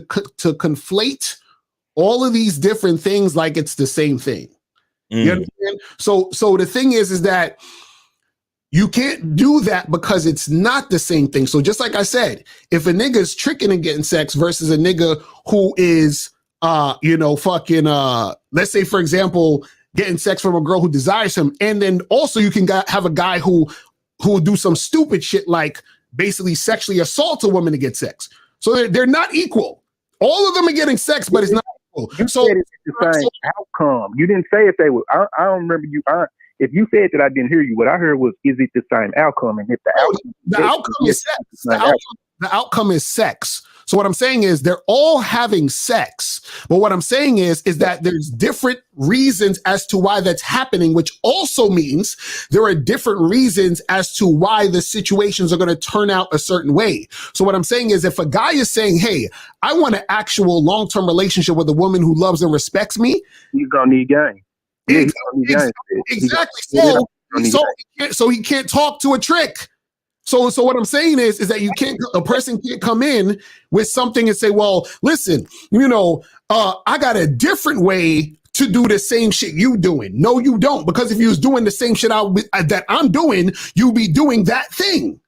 conflate all of these different things like it's the same thing. You understand? So the thing is that you can't do that because it's not the same thing. So just like I said, if a nigga is tricking and getting sex versus a nigga who is let's say for example, getting sex from a girl who desires him, and then also you can have a guy who will do some stupid shit like basically sexually assault a woman to get sex. So they're not equal. All of them are getting sex, but it's not equal. You said it's the same outcome. You didn't say if they were. I don't remember you. If you said that, I didn't hear you. What I heard was, is it the same outcome? And if the outcome is sex, the outcome is sex. So what I'm saying is they're all having sex. But what I'm saying is that there's different reasons as to why that's happening, which also means there are different reasons as to why the situations are going to turn out a certain way. So what I'm saying is if a guy is saying, hey, I want an actual long-term relationship with a woman who loves and respects me, you're going to need game. Exactly. So he can't talk to a trick. So what I'm saying is that a person can't come in with something and say, well, listen, I got a different way to do the same shit you doing. No, you don't. Because if you was doing the same shit that I'm doing, you'll be doing that thing.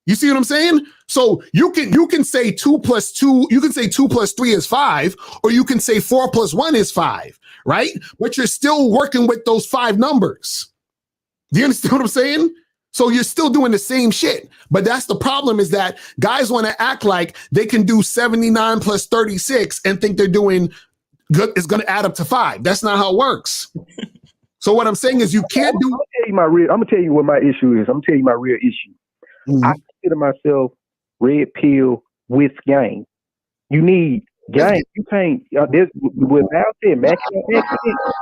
You see what I'm saying? So you can say 2 + 2, you can say 2 + 3 is 5, or you can say 4 + 1 is 5, right? But you're still working with those 5 numbers. Do you understand what I'm saying? So you're still doing the same shit. But that's the problem, is that guys want to act like they can do 79 + 36 and think they're doing good. It's going to add up to 5. That's not how it works. So what I'm saying is you can't do. I'm going to tell you what my issue is. I'm going to tell you my real issue. Mm-hmm. I consider myself red pill with game. You need game. You can't, without that,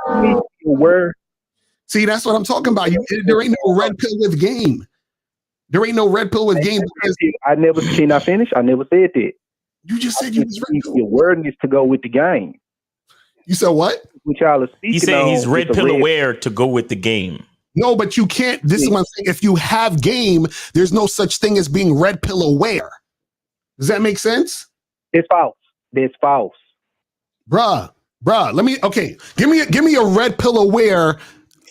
you need your word. See, that's what I'm talking about. There ain't no red pill with game. There ain't no red pill with game. Can I finish? I never said that. You just said you was red pill. Your word needs to go with the game. You said what? Which y'all are speaking. He said he's red pill aware to go with the game. No, but you can't. This is what I'm saying. If you have game, there's no such thing as being red pill aware. Does that make sense? It's false. It's false. Bruh. Give me a red pill aware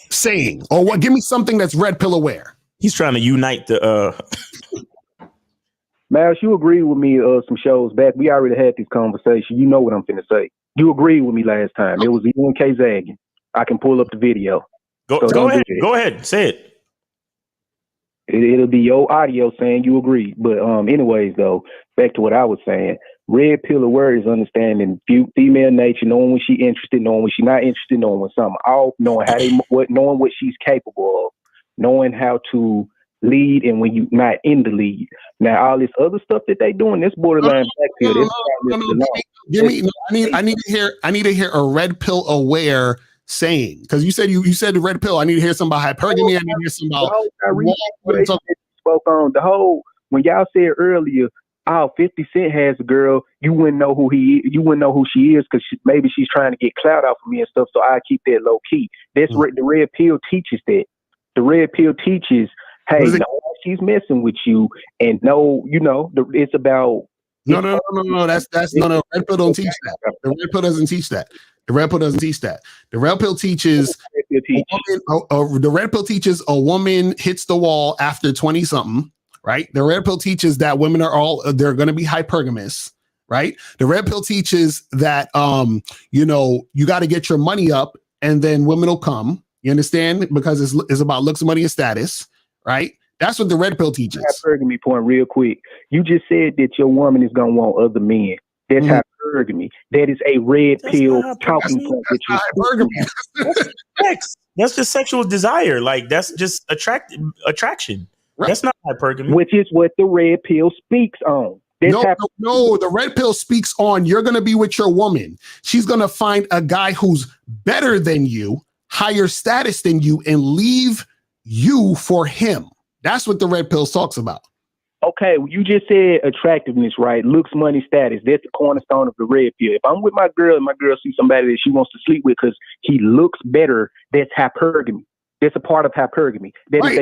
saying, or what? Give me something that's red pill aware. He's trying to unite the. Miles, you agreed with me some shows back. We already had this conversation. You know what I'm finna say. You agreed with me last time. It was you and K Zagging. I can pull up the video. Go ahead. Go ahead. Say it. It'll be your audio saying you agree. But anyways, though, back to what I was saying. Red pill aware is understanding female nature, knowing when she's interested, knowing when she's not interested, knowing when something off, knowing knowing what she's capable of, knowing how to lead and when you're not in the lead. Now, all this other stuff that they doing, this borderline black pill. I need to hear a red pill aware saying, because you said the red pill. I need to hear something about hypergamy. I need to hear something about spoke on the whole when y'all said earlier. 50 Cent has a girl. You wouldn't know who you wouldn't know who she is because maybe she's trying to get clout off of me and stuff. So I keep that low key. That's the red pill teaches that. The red pill teaches, hey, she's messing with you, and it's about. No. That's no. Red pill don't teach that. The red pill doesn't teach that. The red pill doesn't teach that. The red pill teaches. The red pill teaches a woman hits the wall after 20 something. right? The red pill teaches that women are they're going to be hypergamous, right? The red pill teaches that, you got to get your money up and then women will come. You understand? Because it's about looks, money, and status, right? That's what the red pill teaches. Hypergamy point real quick. You just said that your woman is going to want other men. That's hypergamy. That is a red pill talking point. That's just sexual desire. Like, that's just attraction. Right. That's not hypergamy. Which is what the red pill speaks on. No, the red pill speaks on you're going to be with your woman. She's going to find a guy who's better than you, higher status than you, and leave you for him. That's what the red pill talks about. Okay, you just said attractiveness, right? Looks, money, status. That's the cornerstone of the red pill. If I'm with my girl and my girl sees somebody that she wants to sleep with because he looks better, that's hypergamy. That's a part of hypergamy. And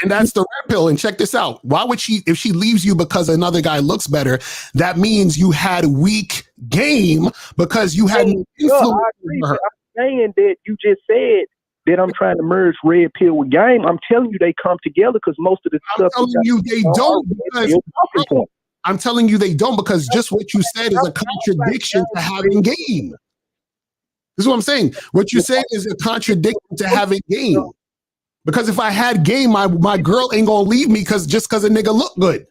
that's the red pill. And check this out. Why would if she leaves you because another guy looks better, that means you had weak game because you had influence over her. I'm saying that you just said that I'm trying to merge red pill with game. I'm telling you they come together because most of the stuff. I'm telling you they don't. I'm telling you they don't because just what you said is a contradiction to having game. This is what I'm saying. What you say is a contradiction to having game. Because if I had game, my girl ain't gonna leave me because a nigga look good.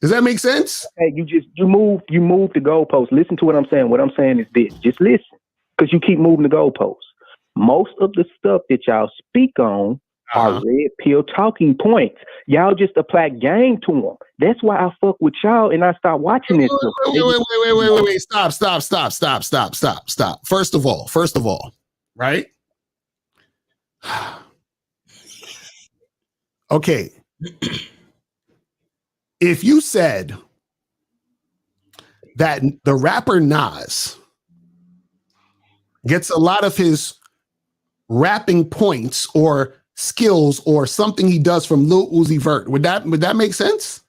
Does that make sense? Hey, you move the goalpost. Listen to what I'm saying. What I'm saying is this. Just listen, because you keep moving the goalpost. Most of the stuff that y'all speak on are red pill talking points. Y'all just apply game to them. That's why I fuck with y'all and I start watching this. Wait. Stop. First of all, right? Okay. If you said that the rapper Nas gets a lot of his rapping points or skills or something he does from Lil Uzi Vert, would that make sense?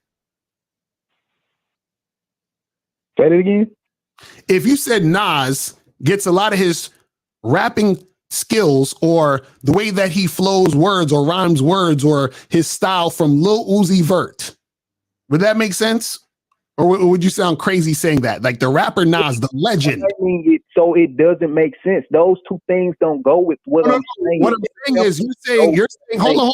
Say it again. If you said Nas gets a lot of his rapping skills or the way that he flows words or rhymes words or his style from Lil Uzi Vert, would that make sense? Or would you sound crazy saying that? Like the rapper Nas, the legend. So it doesn't make sense. Those two things don't go with what I'm saying. What I'm saying is you're saying, hold on.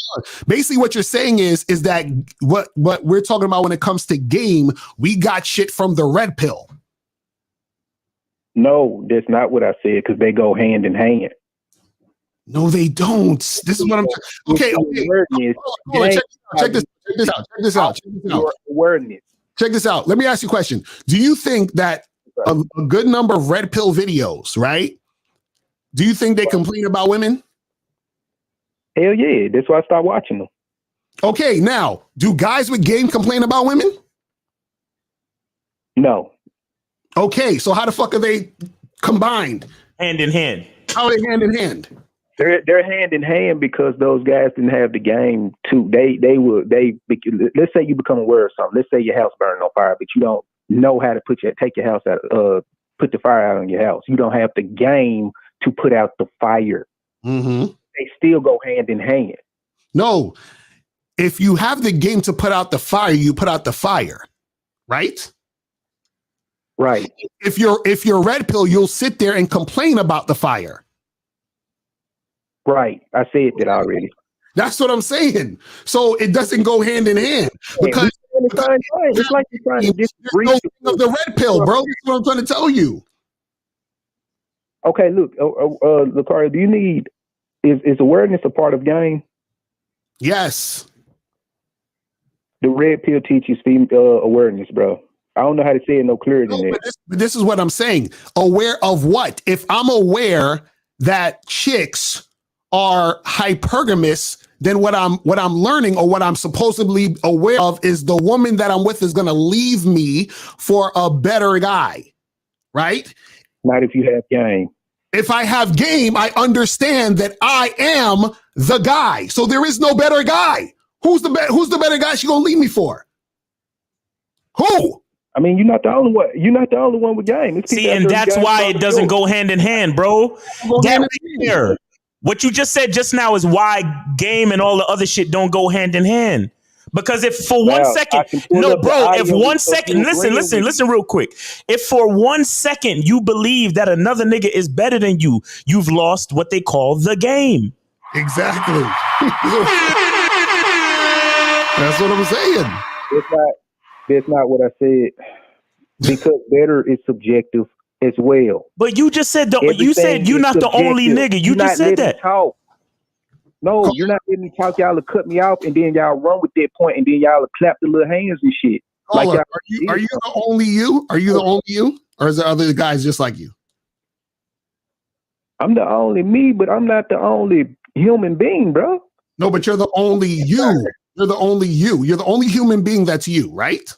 Basically what you're saying is that what we're talking about when it comes to game, we got shit from the red pill. No, that's not what I said because they go hand in hand. No, they don't. This is what I'm okay. Check this out. Awareness. Check this out. Let me ask you a question. Do you think that a good number of red pill videos, right? Do you think they complain about women? Hell yeah. That's why I stopped watching them. Okay, now, do guys with game complain about women? No. Okay, so how the fuck are they combined? Hand in hand. How are they hand in hand? They're hand in hand because those guys didn't have the game too. Let's say you become aware of something. Let's say your house burned on fire, but you don't know how to take your house out, put the fire out on your house. You don't have the game to put out the fire. Mm-hmm. They still go hand in hand. No, if you have the game to put out the fire, you put out the fire, right? Right. If you're red pill, you'll sit there and complain about the fire. Right. I said that already. That's what I'm saying. So it doesn't go hand in hand because it's like you're trying to disagree of the red pill, bro. That's what I'm trying to tell you. Okay, look, Lucario, do you need is awareness a part of game? Yes. The red pill teaches awareness, bro. I don't know how to say it no clearer than that. But this is what I'm saying. Aware of what? If I'm aware that chicks are hypergamous, then what I'm learning or what I'm supposedly aware of is the woman that I'm with is going to leave me for a better guy, right? Not if you have game. If I have game, I understand that I am the guy. So there is no better guy. Who's the better guy she gonna leave me for? Who? I mean, you're not the only one. You're not the only one with game. See, and that's why it doesn't go hand in hand, bro. What you just said just now is why game and all the other shit don't go hand in hand. Because if for 1 second, no, bro, if 1 second, listen real quick. If for 1 second you believe that another nigga is better than you, you've lost what they call the game. Exactly. That's what I'm saying. That's not what I said. Because better is subjective as well. But you just said you said you're not the only nigga. You just said that. No, you're not letting me talk. Y'all will cut me off, and then y'all run with that point, and then y'all will clap the little hands and shit. Like, are you the only you? Are you the only you, or is there other guys just like you? I'm the only me, but I'm not the only human being, bro. No, but you're the only you. You're the only you. You're the only human being that's you, right?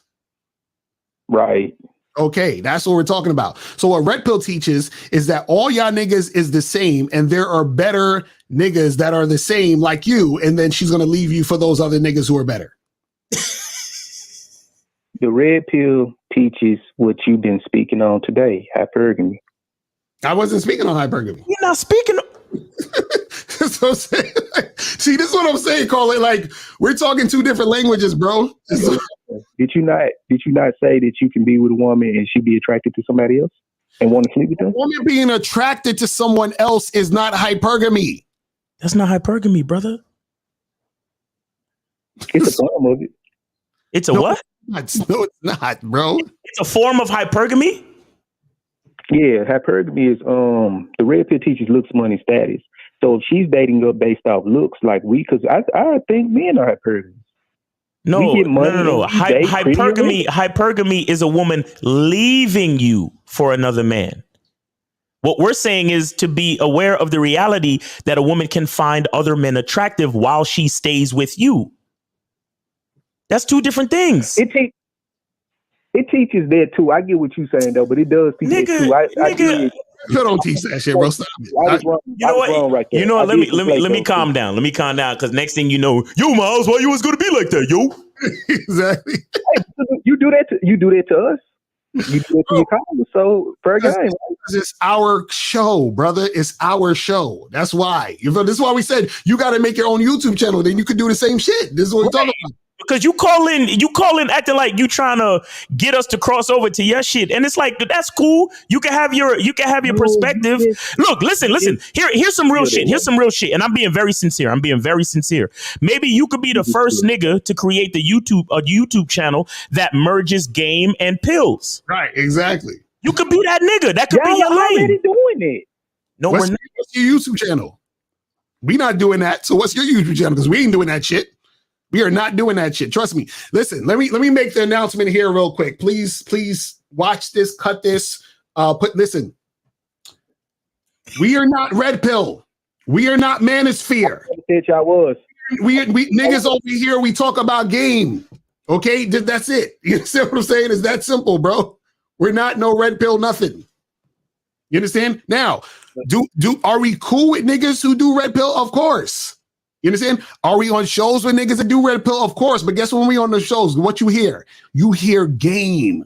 Right. Okay, that's what we're talking about. So what Red Pill teaches is that all y'all niggas is the same, and there are better niggas that are the same like you, and then she's gonna leave you for those other niggas who are better. The Red Pill teaches what you've been speaking on today, hypergamy. I wasn't speaking on hypergamy. You're not speaking. That's what I'm saying. See, this is what I'm saying, Colin. Like, we're talking two different languages, bro. Did you not say that you can be with a woman and she be attracted to somebody else and want to sleep with them? A woman being attracted to someone else is not hypergamy. That's not hypergamy, brother. It's a form of it. It's a what? No, it's not, bro. It's a form of hypergamy? Yeah, hypergamy is the Red Pill teaches looks, money, status. So if she's dating up based off looks like because I think men are hypergamy. No. Hypergamy is a woman leaving you for another man. What we're saying is to be aware of the reality that a woman can find other men attractive while she stays with you. That's two different things. It teaches that too. I get what you're saying though, but it does teach that too. I don't teach that shit, bro. Stop it. You know what? Right, you know what? Let me calm down. Let me calm down because next thing you know, yo, Miles, why you was gonna be like that, yo? Exactly. Hey, you do that to us. You do that to your colleagues. So fair game. It's our show, brother. It's our show. That's why. This is why we said you got to make your own YouTube channel. Then you can do the same shit. This is what we're talking about. Because you call in acting like you trying to get us to cross over to your shit. And it's like, that's cool. You can have your perspective. Look, listen. Here's some real shit. Here's some real shit. And I'm being very sincere. Maybe you could be the first nigga to create a YouTube channel that merges game and pills. Right, exactly. You could be that nigga. That could be your lane. Already doing it. No, what's your YouTube channel? We not doing that. So what's your YouTube channel? Because we ain't doing that shit. We are not doing that shit. Trust me. Listen, let me make the announcement here real quick. Please watch this, cut this, listen. We are not Red Pill. We are not Manosphere. I was. We niggas over here, we talk about game. Okay? That's it. You see what I'm saying? It's that simple, bro. We're not no Red Pill nothing. You understand? Now, are we cool with niggas who do Red Pill? Of course. You understand? Are we on shows with niggas that do Red Pill? Of course. But guess when we on the shows, what you hear? You hear game.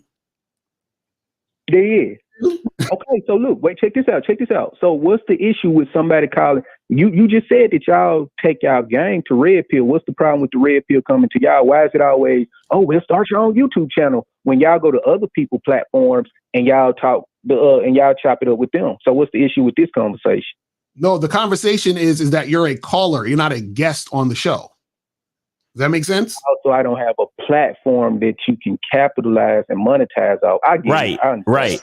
Yeah. Okay, so look, wait, check this out. So what's the issue with somebody calling? You just said that y'all take y'all gang to Red Pill. What's the problem with the Red Pill coming to y'all? Why is it always, start your own YouTube channel when y'all go to other people's platforms and y'all talk and y'all chop it up with them? So what's the issue with this conversation? No, the conversation is that you're a caller. You're not a guest on the show. Does that make sense? Also, I don't have a platform that you can capitalize and monetize off. Right.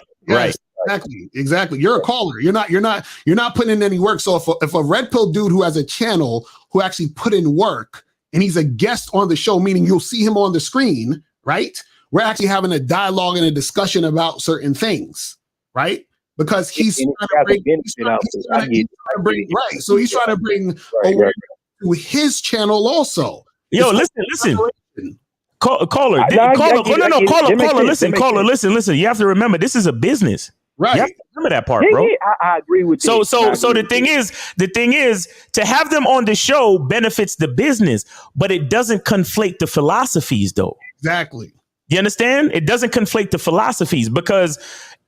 Exactly. You're a caller. You're not putting in any work. So if a Red Pill dude who has a channel who actually put in work and he's a guest on the show, meaning you'll see him on the screen, right? We're actually having a dialogue and a discussion about certain things, right? Because he's trying to bring awareness to his channel also. Yo, listen. Caller, listen. You have to remember, this is a business. Right. You have to remember that part, bro. Yeah, I agree with you. So the thing is, to have them on the show benefits the business, but it doesn't conflate the philosophies, though. Exactly. You understand? It doesn't conflate the philosophies because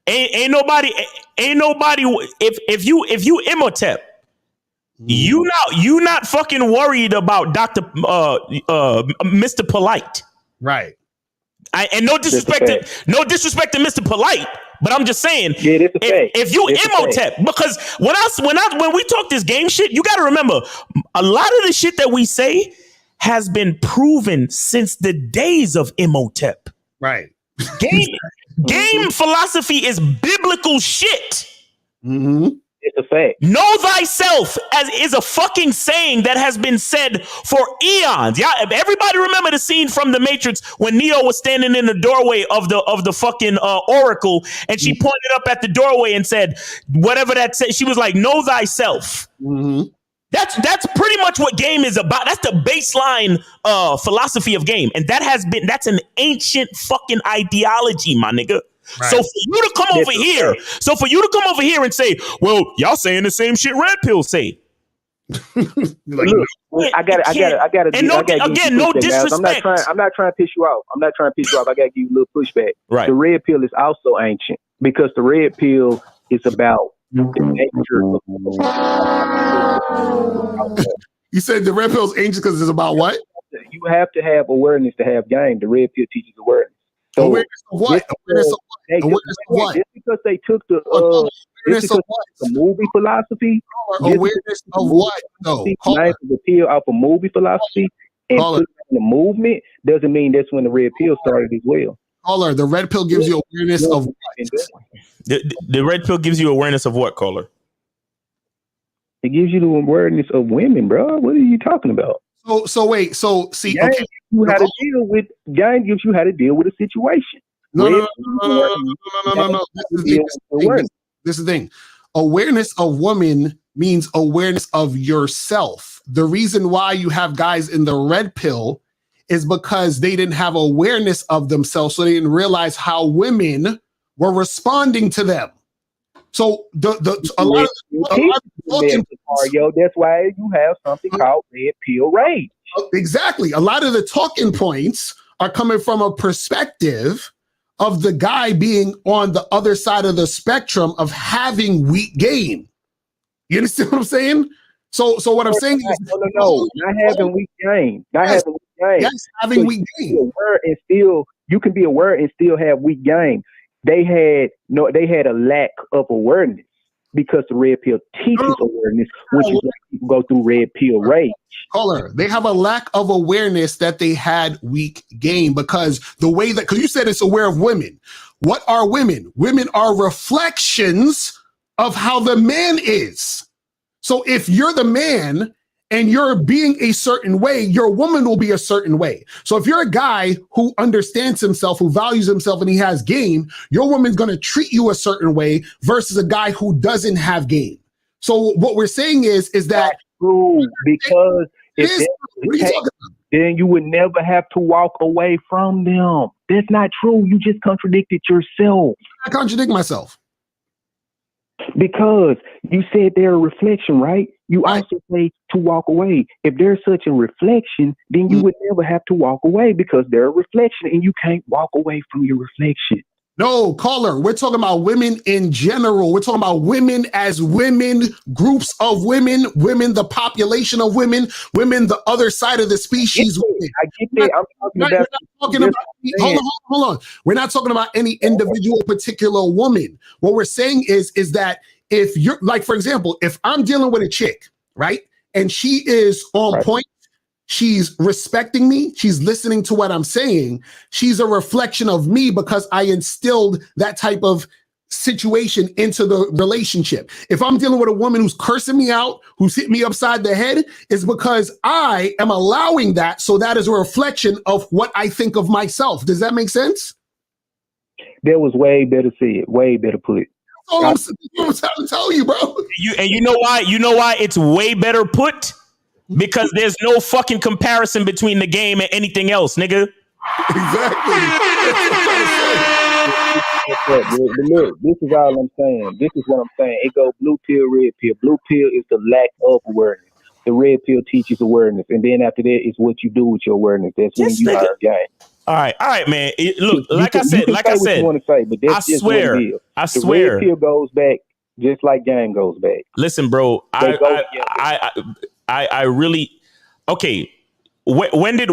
ain't nobody. If you Imhotep, You not fucking worried about Mr. Polite. Right. And no disrespect to Mr. Polite, but I'm just saying, if you Imhotep, because when we talk this game shit, you got to remember a lot of the shit that we say has been proven since the days of Imhotep. Right. Game philosophy is biblical shit. Mm-hmm. It's a fact. Know thyself is a fucking saying that has been said for eons. Yeah, everybody remember the scene from The Matrix when Neo was standing in the doorway of the fucking oracle, and she pointed up at the doorway and said, whatever that said. She was like, "Know thyself." Mm-hmm. That's pretty much what game is about. That's the baseline philosophy of game, and that's an ancient fucking ideology, my nigga. Right. So for you to come over here and say, well, y'all saying the same shit Red Pill say. Look, I got to. No disrespect. I'm not trying to piss you off. I got to give you a little pushback. Right. The Red Pill is also ancient because the Red Pill is about the nature of. You said the Red Pill is ancient because it's about what? You have to have awareness to have game. The Red Pill teaches awareness. So awareness of what? Awareness of what? Just because they took the movie philosophy. Awareness of what? No. The pill off of movie philosophy and put it in the movement doesn't mean that's when the Red Pill started as well. Caller, the Red Pill gives you awareness of what? The Red Pill gives you awareness of what, caller? It gives you the awareness of women, bro. What are you talking about? So see, okay. Game gives you how to deal with a situation. No. This is the thing. Awareness of women means awareness of yourself. The reason why you have guys in the Red Pill is because they didn't have awareness of themselves, so they didn't realize how women were responding to them. So a lot of that's why you have something called Red Pill rage. Exactly. A lot of the talking points are coming from a perspective of the guy being on the other side of the spectrum of having weak game. You understand what I'm saying? So what I'm saying is not having weak game. Having weak game. Yes, having weak game. You can be aware and still have weak game. They had a lack of awareness because the Red Pill teaches awareness, which is why people go through Red Pill rage. Caller, they have a lack of awareness that they had weak game because because you said it's aware of women. What are women? Women are reflections of how the man is. So if you're the man and you're being a certain way, your woman will be a certain way. So if you're a guy who understands himself, who values himself, and he has game, your woman's going to treat you a certain way versus a guy who doesn't have game. So what we're saying is that that's true, because then you would never have to walk away from them. That's not true. You just contradicted yourself. I contradict myself. Because you said they're a reflection, right? You also say to walk away. If they're such a reflection, then you would never have to walk away because they're a reflection and you can't walk away from your reflection. No, caller, we're talking about women in general. We're talking about women as women, groups of women, the population of women, the other side of the species. I get that. Hold on. We're not talking about any individual particular woman. What we're saying is that if you're like, for example, if I'm dealing with a chick, right, and she is on point, she's respecting me, she's listening to what I'm saying, she's a reflection of me because I instilled that type of situation into the relationship. If I'm dealing with a woman who's cursing me out, who's hitting me upside the head, it's because I am allowing that. So that is a reflection of what I think of myself. Does that make sense? That was way better said, way better put. All I'm trying to tell you, bro. You know why? You know why it's way better put? Because there's no fucking comparison between the game and anything else, nigga. Exactly. Look, this is all I'm saying. This is what I'm saying. It goes blue pill, red pill. Blue pill is the lack of awareness. The red pill teaches awareness. And then after that is what you do with your awareness. That's when you learn game. All right, man. Look, like I said, you want to say, but that's I swear. The red pill goes back just like game goes back. Listen, bro, I really okay. When did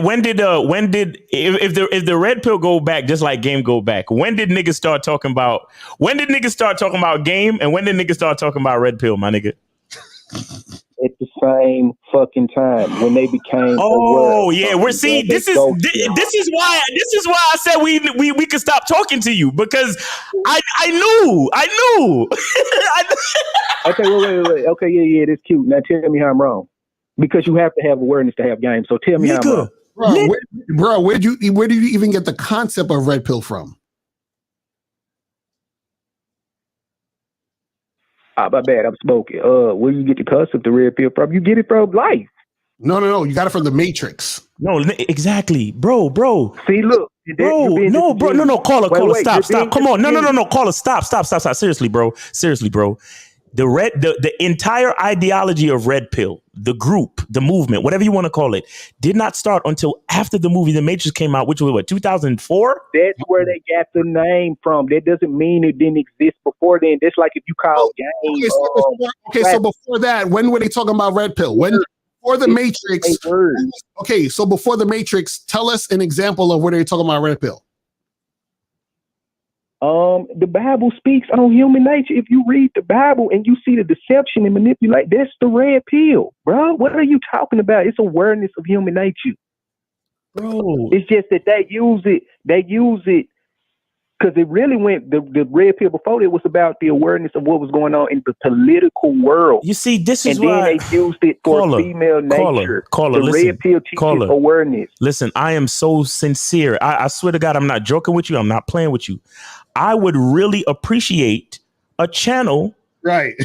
if the red pill go back just like game go back? When did niggas start talking about game, and when did niggas start talking about red pill, my nigga? At the same fucking time when they became. Oh yeah, we're seeing this is why I said we could stop talking to you, because I knew. Okay, wait. Okay, yeah, that's cute. Now tell me how I'm wrong, because you have to have awareness to have game. So tell me how I'm wrong. Bro, where did you even get the concept of red pill from? My bad, I'm smoking. Where you get the concept of red pill from? You get it from life. No. You got it from the Matrix. No, exactly, bro. See, look, No. Caller, stop. Come on, no, caller, stop. Seriously, bro. The entire ideology of red pill, the group, the movement, whatever you want to call it, did not start until after the movie The Matrix came out, which was what, 2004? That's where they got the name from. That doesn't mean it didn't exist before then. That's like if you call game. So before that, when were they talking about red pill? Before the Matrix. Okay, so before the Matrix, tell us an example of where they're talking about red pill. The Bible speaks on human nature. If you read the Bible and you see the deception and manipulate, that's the red pill, bro. What are you talking about? It's awareness of human nature, bro. It's just that they use it because it really went. The red pill before it was about the awareness of what was going on in the political world. You see, this is why then they used it for female nature. The red pill teaches awareness. Listen, I am so sincere. I swear to God, I'm not joking with you. I'm not playing with you. I would really appreciate a channel, right,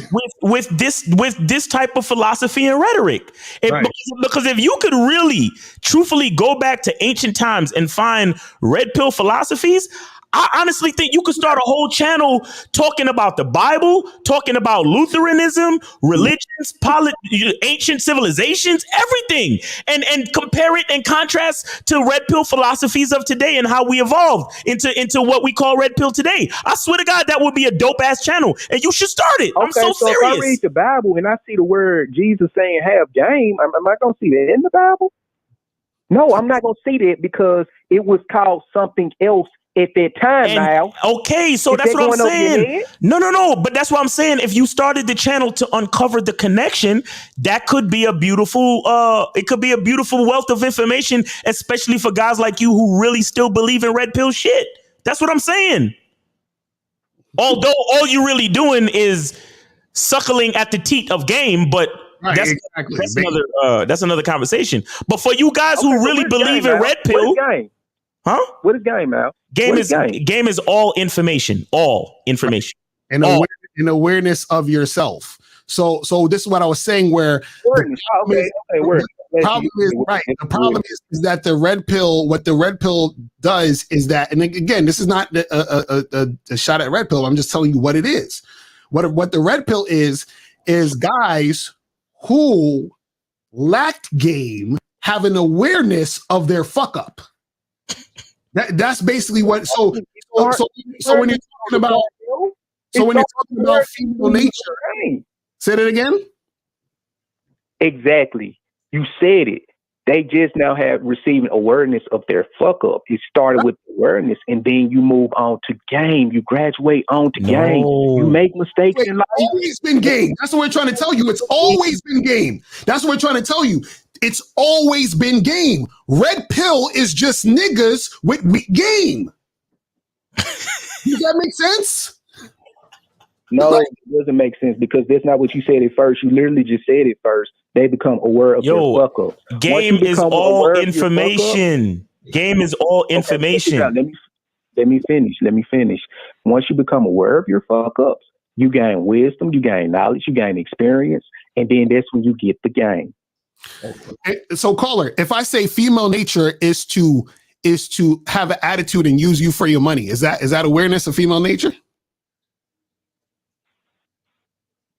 with this type of philosophy and rhetoric. Because if you could really, truthfully go back to ancient times and find red pill philosophies, I honestly think you could start a whole channel talking about the Bible, talking about Lutheranism, religions, ancient civilizations, everything, and compare it and contrast to red pill philosophies of today and how we evolved into what we call red pill today. I swear to God, that would be a dope ass channel, and you should start it. I'm so serious. If I read the Bible and I see the word Jesus saying "have game," am I going to see that in the Bible? No, I'm not going to see that because it was called something else at that time. Now, okay, so that's what I'm saying. No, but that's what I'm saying. If you started the channel to uncover the connection, that could be a beautiful wealth of information, especially for guys like you who really still believe in red pill shit. That's what I'm saying. Although all you're really doing is suckling at the teat of game, but that's another conversation. But for you guys who really believe in red pill, huh? What is game, Al? Game is all information. And awareness of yourself. So this is what I was saying. Where the problem is that the red pill. What the red pill does is that, and again, this is not a shot at red pill. I'm just telling you what it is. What the red pill is guys who lacked game have an awareness of their fuck up. That's basically what. So when you're talking about female nature, say that again. Exactly, you said it. They just now have receiving awareness of their fuck up. It started with awareness, and then you move on to game. You graduate on to game. You make mistakes in life. It's always been game. That's what we're trying to tell you. It's always been game. That's what we're trying to tell you. It's always been game. Red pill is just niggas with weak game. Does that make sense? No, it doesn't make sense because that's not what you said at first. You literally just said it first. They become aware of their fuck up. Game is all information. Game is all information. Let me finish. Once you become aware of your fuck ups, you gain wisdom, you gain knowledge, you gain experience, and then that's when you get the game. So, caller, if I say female nature is to have an attitude and use you for your money, is that awareness of female nature?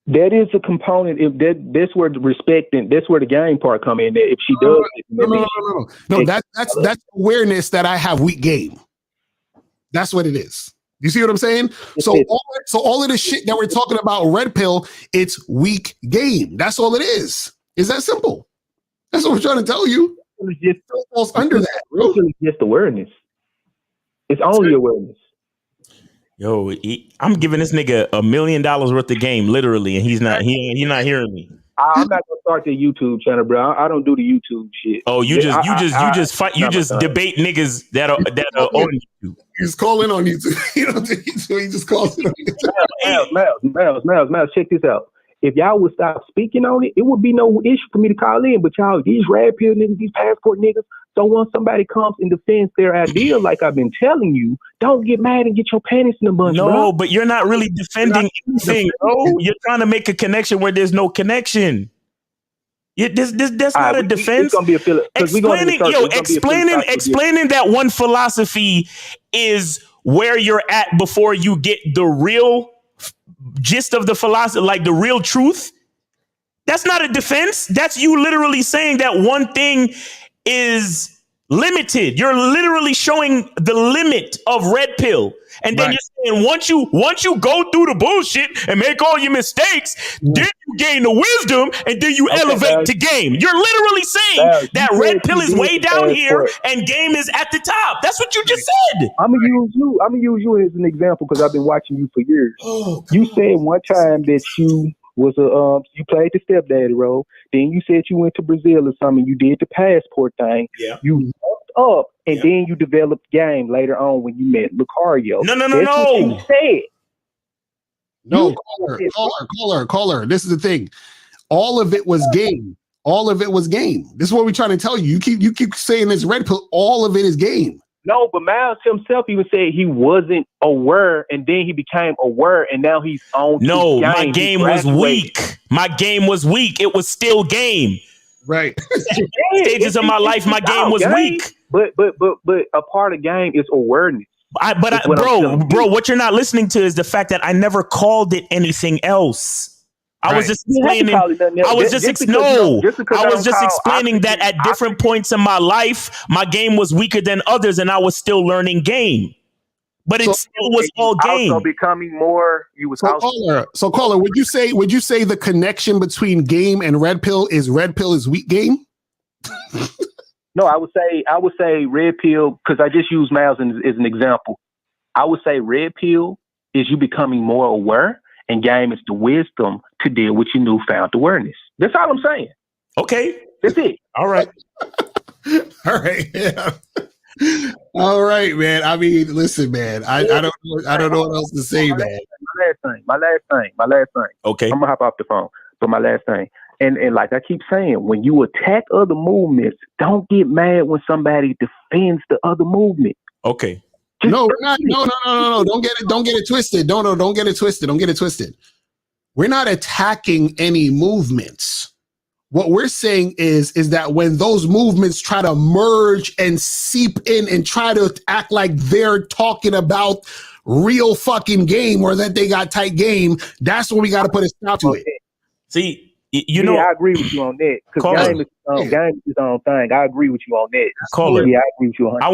That is a component. That's where the respect and that's where the game part come in. If she does, no, that's awareness that I have weak game. That's what it is. You see what I'm saying? So all of this shit that we're talking about, red pill, it's weak game. That's all it is. It's that simple. That's what we're trying to tell you. It's just falls under that, bro. It's just awareness. It's only awareness. Yo, I'm giving this nigga $1 million worth of game, literally, and he's not hearing me. I'm not gonna start the YouTube channel, bro. I don't do the YouTube shit. Oh, you just debate niggas that are on YouTube. He's calling on YouTube. He just calls it on YouTube. Miles, check this out. If y'all would stop speaking on it, it would be no issue for me to call in. But y'all, these red pill niggas, these passport niggas, so once somebody comes and defends their idea, like I've been telling you, don't get mad and get your panties in a bunch, No, bro. but you're not really defending anything, bro. You're trying to make a connection where there's no connection. That's not a defense. It's gonna be a explaining that one philosophy is where you're at before you get the real gist of the philosophy, like the real truth. That's not a defense. That's you literally saying that one thing is limited. You're literally showing the limit of red pill. And then you're saying once you go through the bullshit and make all your mistakes, then you gain the wisdom and then you elevate to game. You're literally saying that red pill is way down here and game is at the top. That's what you just said. I'm gonna use you as an example because I've been watching you for years. You said one time that you was you played the stepdaddy role. Then you said you went to Brazil or something. You did the passport thing. Yeah. You looked up and then you developed game later on when you met Lucario. No. What you said. No, caller. This is the thing. All of it was game. All of it was game. This is what we're trying to tell you. You keep saying this red pill. All of it is game. No, but Miles himself even said he wasn't aware, and then he became aware, and now he's on. No, my game was weak. My game was weak. It was still game. Right. Stages of my life, my game was weak. But a part of game is awareness. Bro, what you're not listening to is the fact that I never called it anything else. I was just explaining. I was just explaining that at different points in my life, my game was weaker than others, and I was still learning game. But it still was all game. Also becoming more. Caller, would you say the connection between game and red pill is weak game? No, I would say red pill because I just use Miles as an example. I would say red pill is you becoming more aware. And game is the wisdom to deal with your newfound awareness. That's all I'm saying. Okay. That's it. All right. All right. Yeah. All right, man. I mean, listen, man. I don't know what else to say, man. My last thing. Okay. I'm gonna hop off the phone. But my last thing. And like I keep saying, when you attack other movements, don't get mad when somebody defends the other movement. Okay. No, we're not. No. Don't get it twisted. Don't get it twisted. We're not attacking any movements. What we're saying is that when those movements try to merge and seep in and try to act like they're talking about real fucking game or that they got tight game, that's when we got to put a stop to it. See, you know, I agree with you on that because game is its own thing. I agree with you on that. Yeah, I agree with you on that.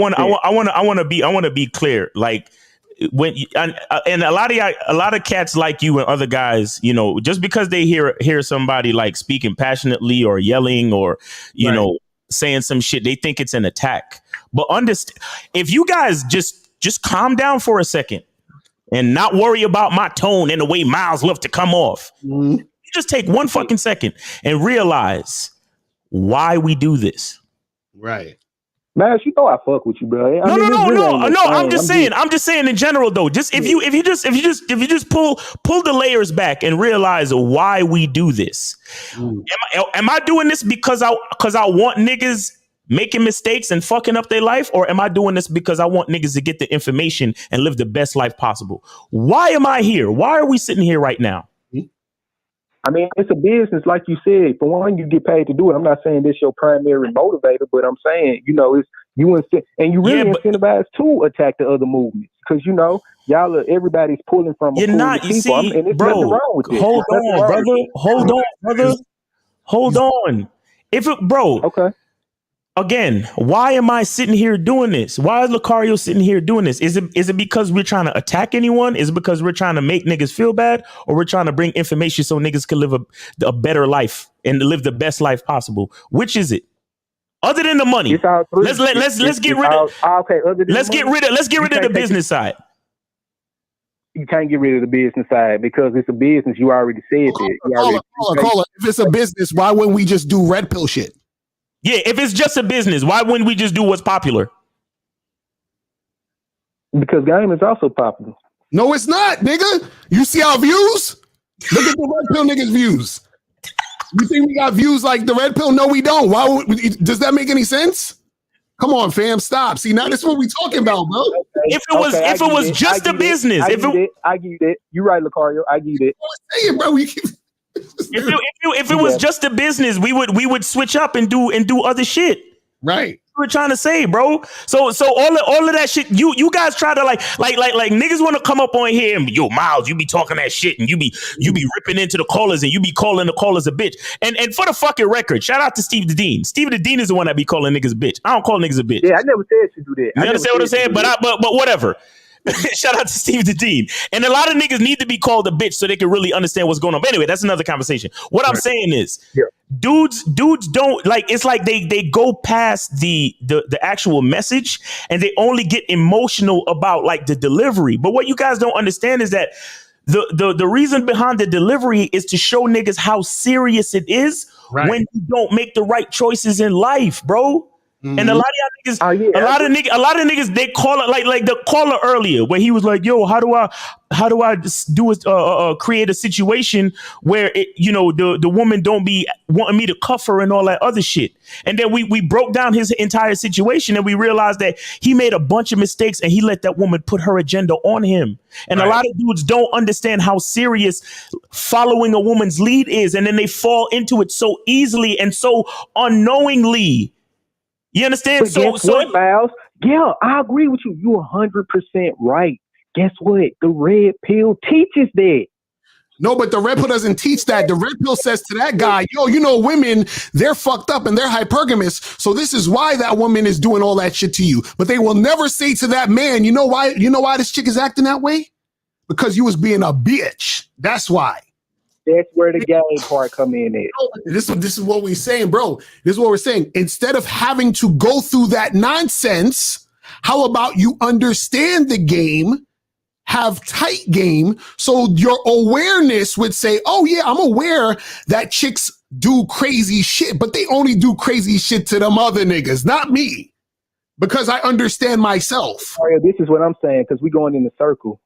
I want to be clear. Like when and a lot of cats like you and other guys, you know, just because they hear somebody like speaking passionately or yelling or you know saying some shit, they think it's an attack. But understand, if you guys just calm down for a second and not worry about my tone and the way Miles love to come off. Mm-hmm. Just take one fucking second and realize why we do this. Right. Man, you know I fuck with you, bro. No. I'm just saying in general though. Just if you just pull the layers back and realize why we do this. Am I doing this because I want niggas making mistakes and fucking up their life, or am I doing this because I want niggas to get the information and live the best life possible? Why am I here? Why are we sitting here right now? I mean, it's a business, like you said. For one, you get paid to do it. I'm not saying this your primary motivator, but I'm saying, you know, it's you incentivized to attack the other movements because you know everybody's pulling from. You're not. You see, and it's bro. Wrong with hold on, brother. Hold on, brother. Hold on. Okay. Again, why am I sitting here doing this? Why is Lucario sitting here doing this? Is it because we're trying to attack anyone? Is it because we're trying to make niggas feel bad? Or we're trying to bring information so niggas can live a better life and live the best life possible? Which is it? Other than the money, let's get rid of the business side. You can't get rid of the business side because it's a business. You already said that. Caller. If it's a business, why wouldn't we just do red pill shit? Yeah, if it's just a business, why wouldn't we just do what's popular? Because game is also popular. No, it's not, nigga. You see our views? Look at the red pill niggas' views. You think we got views like the red pill? No, we don't. Does that make any sense? Come on, fam, stop. See, now this is what we talking about, bro. If it was just a business, I get it. You right, Lucario. I get it. Say it, bro. If it was just a business, we would switch up and do other shit. Right. We're trying to say, bro. So all of that shit, you guys try to like niggas want to come up on here and yo, Miles, you be talking that shit and you be ripping into the callers and you be calling the callers a bitch. And for the fucking record, shout out to Steve the Dean. Steve the Dean is the one that be calling niggas a bitch. I don't call niggas a bitch. Yeah, I never said you do that. You understand what I'm saying? But whatever. Shout out to Steve the Dean. And a lot of niggas need to be called a bitch so they can really understand what's going on. But anyway, that's another conversation. What I'm saying is, dudes don't like. It's like they go past the actual message and they only get emotional about like the delivery. But what you guys don't understand is that the reason behind the delivery is to show niggas how serious it is when you don't make the right choices in life, bro. Mm-hmm. And a lot of y'all niggas, a lot of niggas, they call it like the caller earlier where he was like, "Yo, how do I create a situation where the woman don't be wanting me to cuff her and all that other shit?" And then we broke down his entire situation and we realized that he made a bunch of mistakes and he let that woman put her agenda on him. And a lot of dudes don't understand how serious following a woman's lead is, and then they fall into it so easily and so unknowingly. You understand? What, Miles? Yeah, I agree with you. You're 100% right. Guess what? The red pill teaches that. No, but the red pill doesn't teach that. The red pill says to that guy, yo, women, they're fucked up and they're hypergamous. So this is why that woman is doing all that shit to you. But they will never say to that man, you know why this chick is acting that way? Because you was being a bitch. That's why. That's where the game part come in at. This is what we're saying, bro. This is what we're saying. Instead of having to go through that nonsense, how about you understand the game, have tight game, so your awareness would say, oh yeah, I'm aware that chicks do crazy shit, but they only do crazy shit to them other niggas, not me. Because I understand myself. Mario, this is what I'm saying, because we're going in the circle.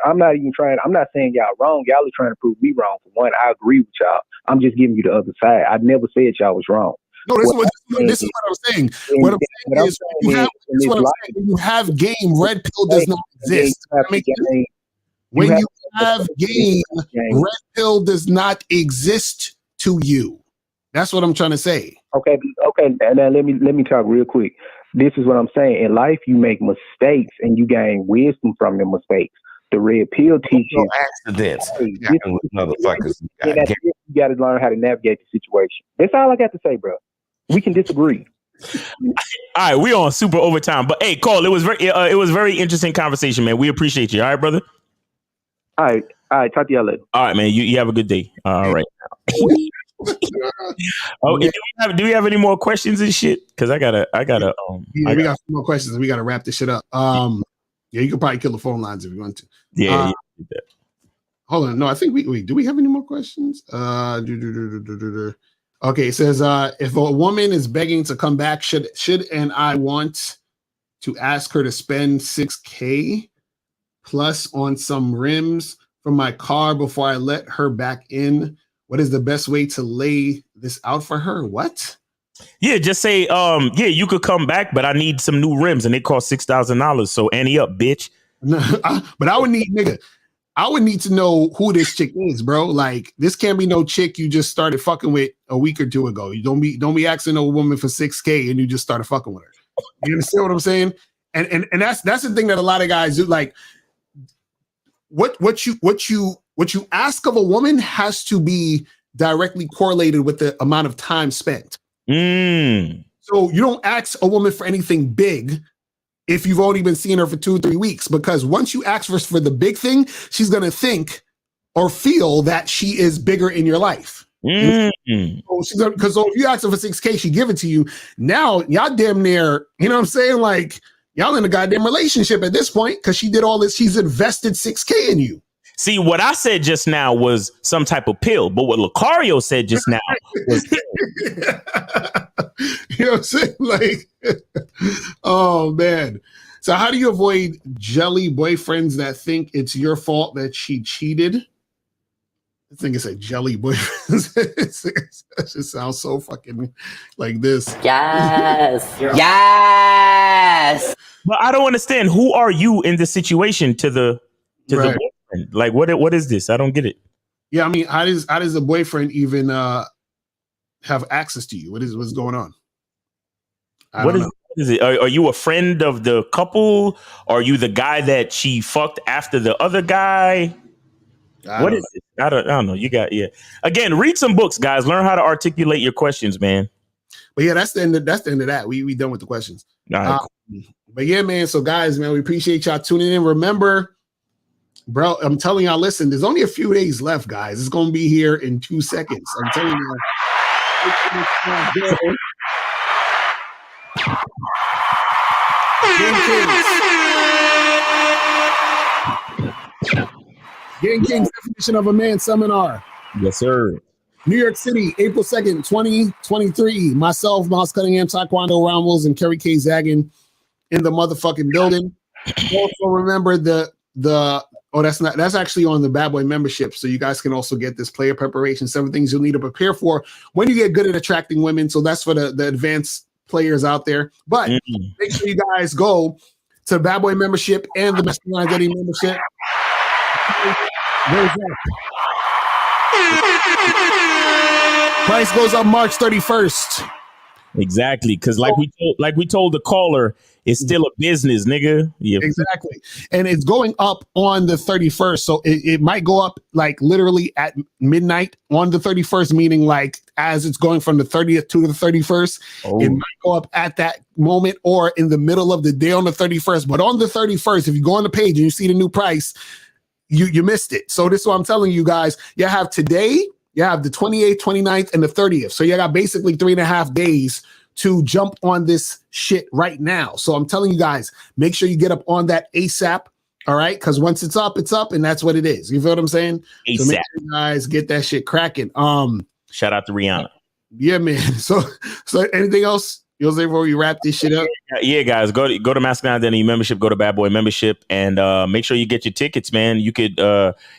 I'm not saying y'all wrong. Y'all are trying to prove me wrong. For one, I agree with y'all. I'm just giving you the other side. I never said y'all was wrong. No, this is what I'm saying. What I'm saying is when you have game, red pill does not exist. When you have game, red pill does not exist to you. That's what I'm trying to say. Okay. Now let me talk real quick. This is what I'm saying. In life, you make mistakes and you gain wisdom from the mistakes. The red pill teaches you accidents. Motherfuckers. You got to learn how to navigate the situation. That's all I got to say, bro. We can disagree. All right, we on super overtime. But hey, Cole, it was very interesting conversation, man. We appreciate you. All right, brother. All right. Talk to y'all later. All right, man. You have a good day. All right. Do we have any more questions and shit? Because I gotta. We got some more questions. We gotta wrap this shit up. You can probably kill the phone lines if you want to. Yeah. Hold on. No, I think we do we have any more questions? Okay, it says if a woman is begging to come back, should and I want to ask her to spend $6,000 plus on some rims from my car before I let her back in. What is the best way to lay this out for her? What? Yeah, just say, you could come back, but I need some new rims and they cost $6,000. So ante up, bitch. No, but I would need to know who this chick is, bro. Like, this can't be no chick you just started fucking with a week or two ago. You don't be asking a woman for $6,000 and you just started fucking with her. You understand what I'm saying? And that's the thing that a lot of guys do. Like, what you ask of a woman has to be directly correlated with the amount of time spent. So you don't ask a woman for anything big if you've only been seeing her for 2-3 weeks, because once you ask for the big thing, she's going to think or feel that she is bigger in your life. Because if you ask her for $6K, she give it to you. Now y'all damn near, you know what I'm saying? Like y'all in a goddamn relationship at this point because she did all this. She's invested $6K in you. See, what I said just now was some type of pill, but what Lucario said just now was you know what I'm saying? Like, oh man. So how do you avoid jelly boyfriends that think it's your fault that she cheated? I think it's a jelly boyfriend. That just sounds so fucking like this. Yes. Yes. But I don't understand. Who are you in this situation to the boyfriend? Like what is this? I don't get it. Yeah, I mean, how does a boyfriend even have access to you? What's going on? What is it? Are you a friend of the couple? Are you the guy that she fucked after the other guy? What is it? I don't know. You got Again, read some books, guys. Learn how to articulate your questions, man. But yeah, that's the end of that. We done with the questions. All right, but yeah, man. So guys, man, we appreciate y'all tuning in. Remember, bro, I'm telling y'all, listen, there's only a few days left, guys. It's gonna be here in 2 seconds. I'm telling you. Game Kings Definition of a Man Seminar. Yes, sir. New York City, April 2nd, 2023. Myself, Miles Cunningham, Taekwondo Ramos, and Kerry K. Zaggin in the motherfucking building. Also remember that's actually on the Bad Boy membership. So you guys can also get this player preparation, 7 things you'll need to prepare for when you get good at attracting women. So that's for the advanced players out there. But make sure you guys go to Bad Boy membership and the Masculine Identity membership. Where's that? Price goes up March 31st. Exactly, because like we told the caller, it's still a business, nigga. Yeah, exactly, and it's going up on the 31st, so it might go up like literally at midnight on the 31st, meaning like as it's going from the 30th to the 31st. It might go up at that moment or in the middle of the day on the 31st. But on the 31st, if you go on the page and you see the new price, you missed it. So this is what I'm telling you guys. You have today. You have the 28th, 29th, and the 30th. So you got basically 3.5 days to jump on this shit right now. So I'm telling you guys, make sure you get up on that ASAP. All right. Because once it's up, and that's what it is. You feel what I'm saying? ASAP. So make sure you guys get that shit cracking. Shout out to Rihanna. Yeah, man. So anything else you'll say before we wrap this shit up? Yeah, guys, go to Masculine Identity membership, go to Bad Boy membership, and make sure you get your tickets, man. You could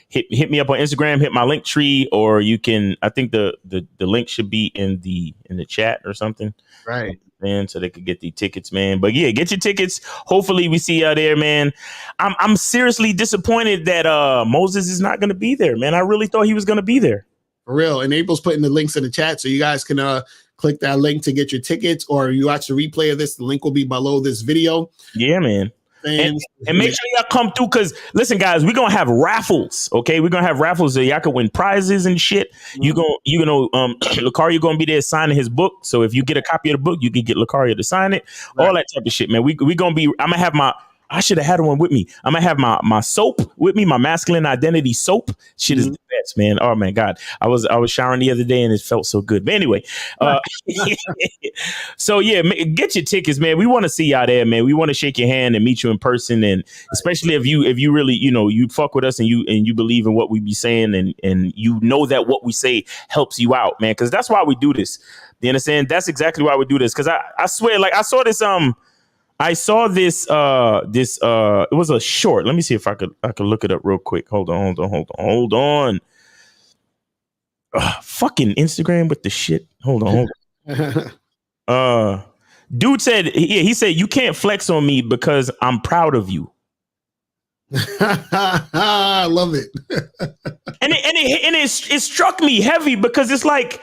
hit me up on Instagram, hit my link tree, or you can. I think the link should be in the chat or something, right? Man, so they could get the tickets, man. But yeah, get your tickets. Hopefully, we see you out there, man. I'm seriously disappointed that Moses is not going to be there, man. I really thought he was going to be there. For real. And April's putting the links in the chat, so you guys can click that link to get your tickets, or you watch the replay of this. The link will be below this video. Yeah, man. And make sure y'all come through, because listen, guys, we're gonna have raffles. Okay, we're gonna have raffles so y'all can win prizes and shit. Lucario gonna be there signing his book. So if you get a copy of the book, you can get Lucario to sign it. Right. All that type of shit, man. We gonna be. I'm gonna have I should have had one with me. I'm gonna have my soap with me, my Masculine Identity soap. Shit is the best, man. Oh man, God, I was showering the other day and it felt so good. But anyway, so yeah, get your tickets, man. We want to see y'all there, man. We want to shake your hand and meet you in person, and especially if you really you fuck with us and you believe in what we be saying, and you know that what we say helps you out, man. Because that's why we do this. You understand? That's exactly why we do this. Because I swear, like I saw this it was a short. Let me see if I could look it up real quick. Hold on. Fucking Instagram with the shit. Hold on. Dude said, he said, you can't flex on me because I'm proud of you. I love it. and it struck me heavy because it's like,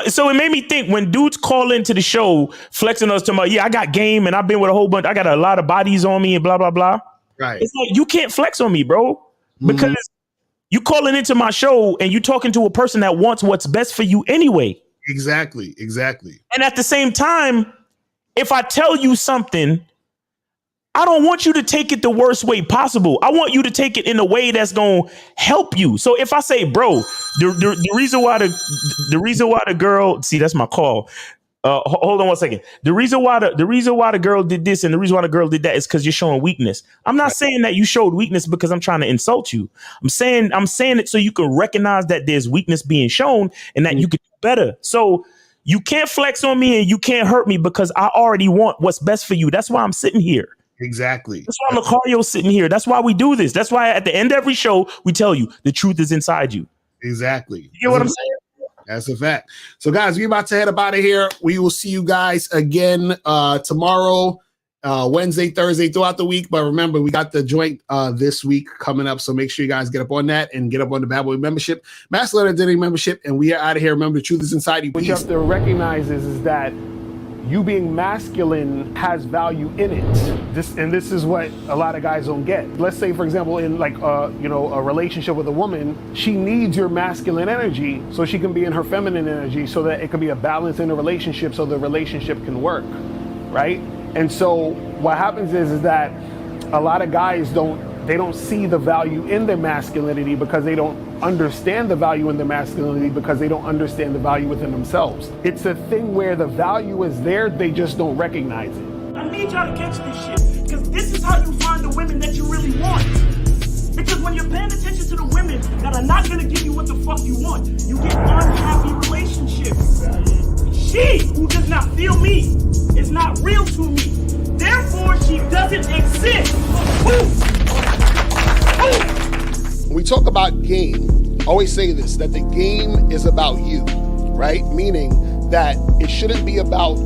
so it made me think when dudes call into the show flexing us, talking about, yeah, I got game and I've been with a whole bunch, I got a lot of bodies on me and blah, blah, blah. Right. It's like, you can't flex on me, bro, because you calling into my show and you talking to a person that wants what's best for you anyway. Exactly. And at the same time, if I tell you something, I don't want you to take it the worst way possible. I want you to take it in a way that's gonna help you. So if I say, bro, the reason why the girl, see, that's my call. Hold on one second. The reason why the girl did this and the reason why the girl did that is because you're showing weakness. I'm not saying that you showed weakness because I'm trying to insult you. I'm saying it so you can recognize that there's weakness being shown and that you can do better. So you can't flex on me and you can't hurt me because I already want what's best for you. That's why I'm sitting here. Exactly. That's why Lucario's sitting here. That's why we do this. That's why at the end of every show, we tell you the truth is inside you. Exactly. You know what I'm saying? That's a fact. So, guys, we're about to head up out of here. We will see you guys again tomorrow, Wednesday, Thursday, throughout the week. But remember, we got the joint this week coming up. So make sure you guys get up on that and get up on the Bad Boy membership, Masculine Identity membership. And we are out of here. Remember, the truth is inside you. What you have to recognize is that you being masculine has value in it. This is what a lot of guys don't get. Let's say, for example, in like a relationship with a woman, she needs your masculine energy so she can be in her feminine energy so that it can be a balance in the relationship so the relationship can work, right? And so what happens is that a lot of guys don't see the value in their masculinity because they don't understand the value in their masculinity because they don't understand the value within themselves. It's a thing where the value is there, they just don't recognize it. I need y'all to catch this shit, because this is how you find the women that you really want. Because when you're paying attention to the women that are not gonna give you what the fuck you want, you get unhappy relationships. She who does not feel me is not real to me. Therefore, she doesn't exist. When we talk about game, I always say this, that the game is about you, right? Meaning that it shouldn't be about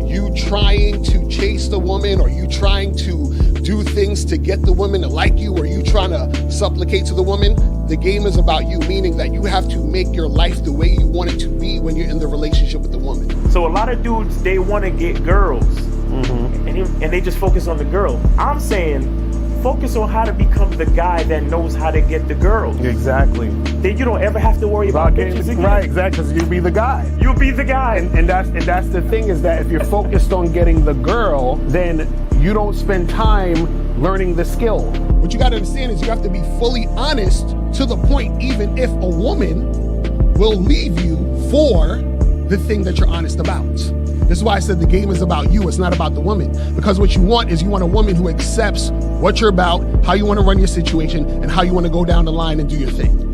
you trying to chase the woman or you trying to do things to get the woman to like you or you trying to supplicate to the woman. The game is about you, meaning that you have to make your life the way you want it to be when you're in the relationship with the woman. So a lot of dudes, they want to get girls, and they just focus on the girl. I'm saying, focus on how to become the guy that knows how to get the girl. Exactly. Then you don't ever have to worry about bitches again. Right, exactly, because you'll be the guy. You'll be the guy. And that's the thing, is that if you're focused on getting the girl, then you don't spend time learning the skill. What you got to understand is you have to be fully honest to the point, even if a woman will leave you for the thing that you're honest about. This is why I said the game is about you. It's not about the woman. Because what you want is you want a woman who accepts what you're about, how you want to run your situation, and how you want to go down the line and do your thing.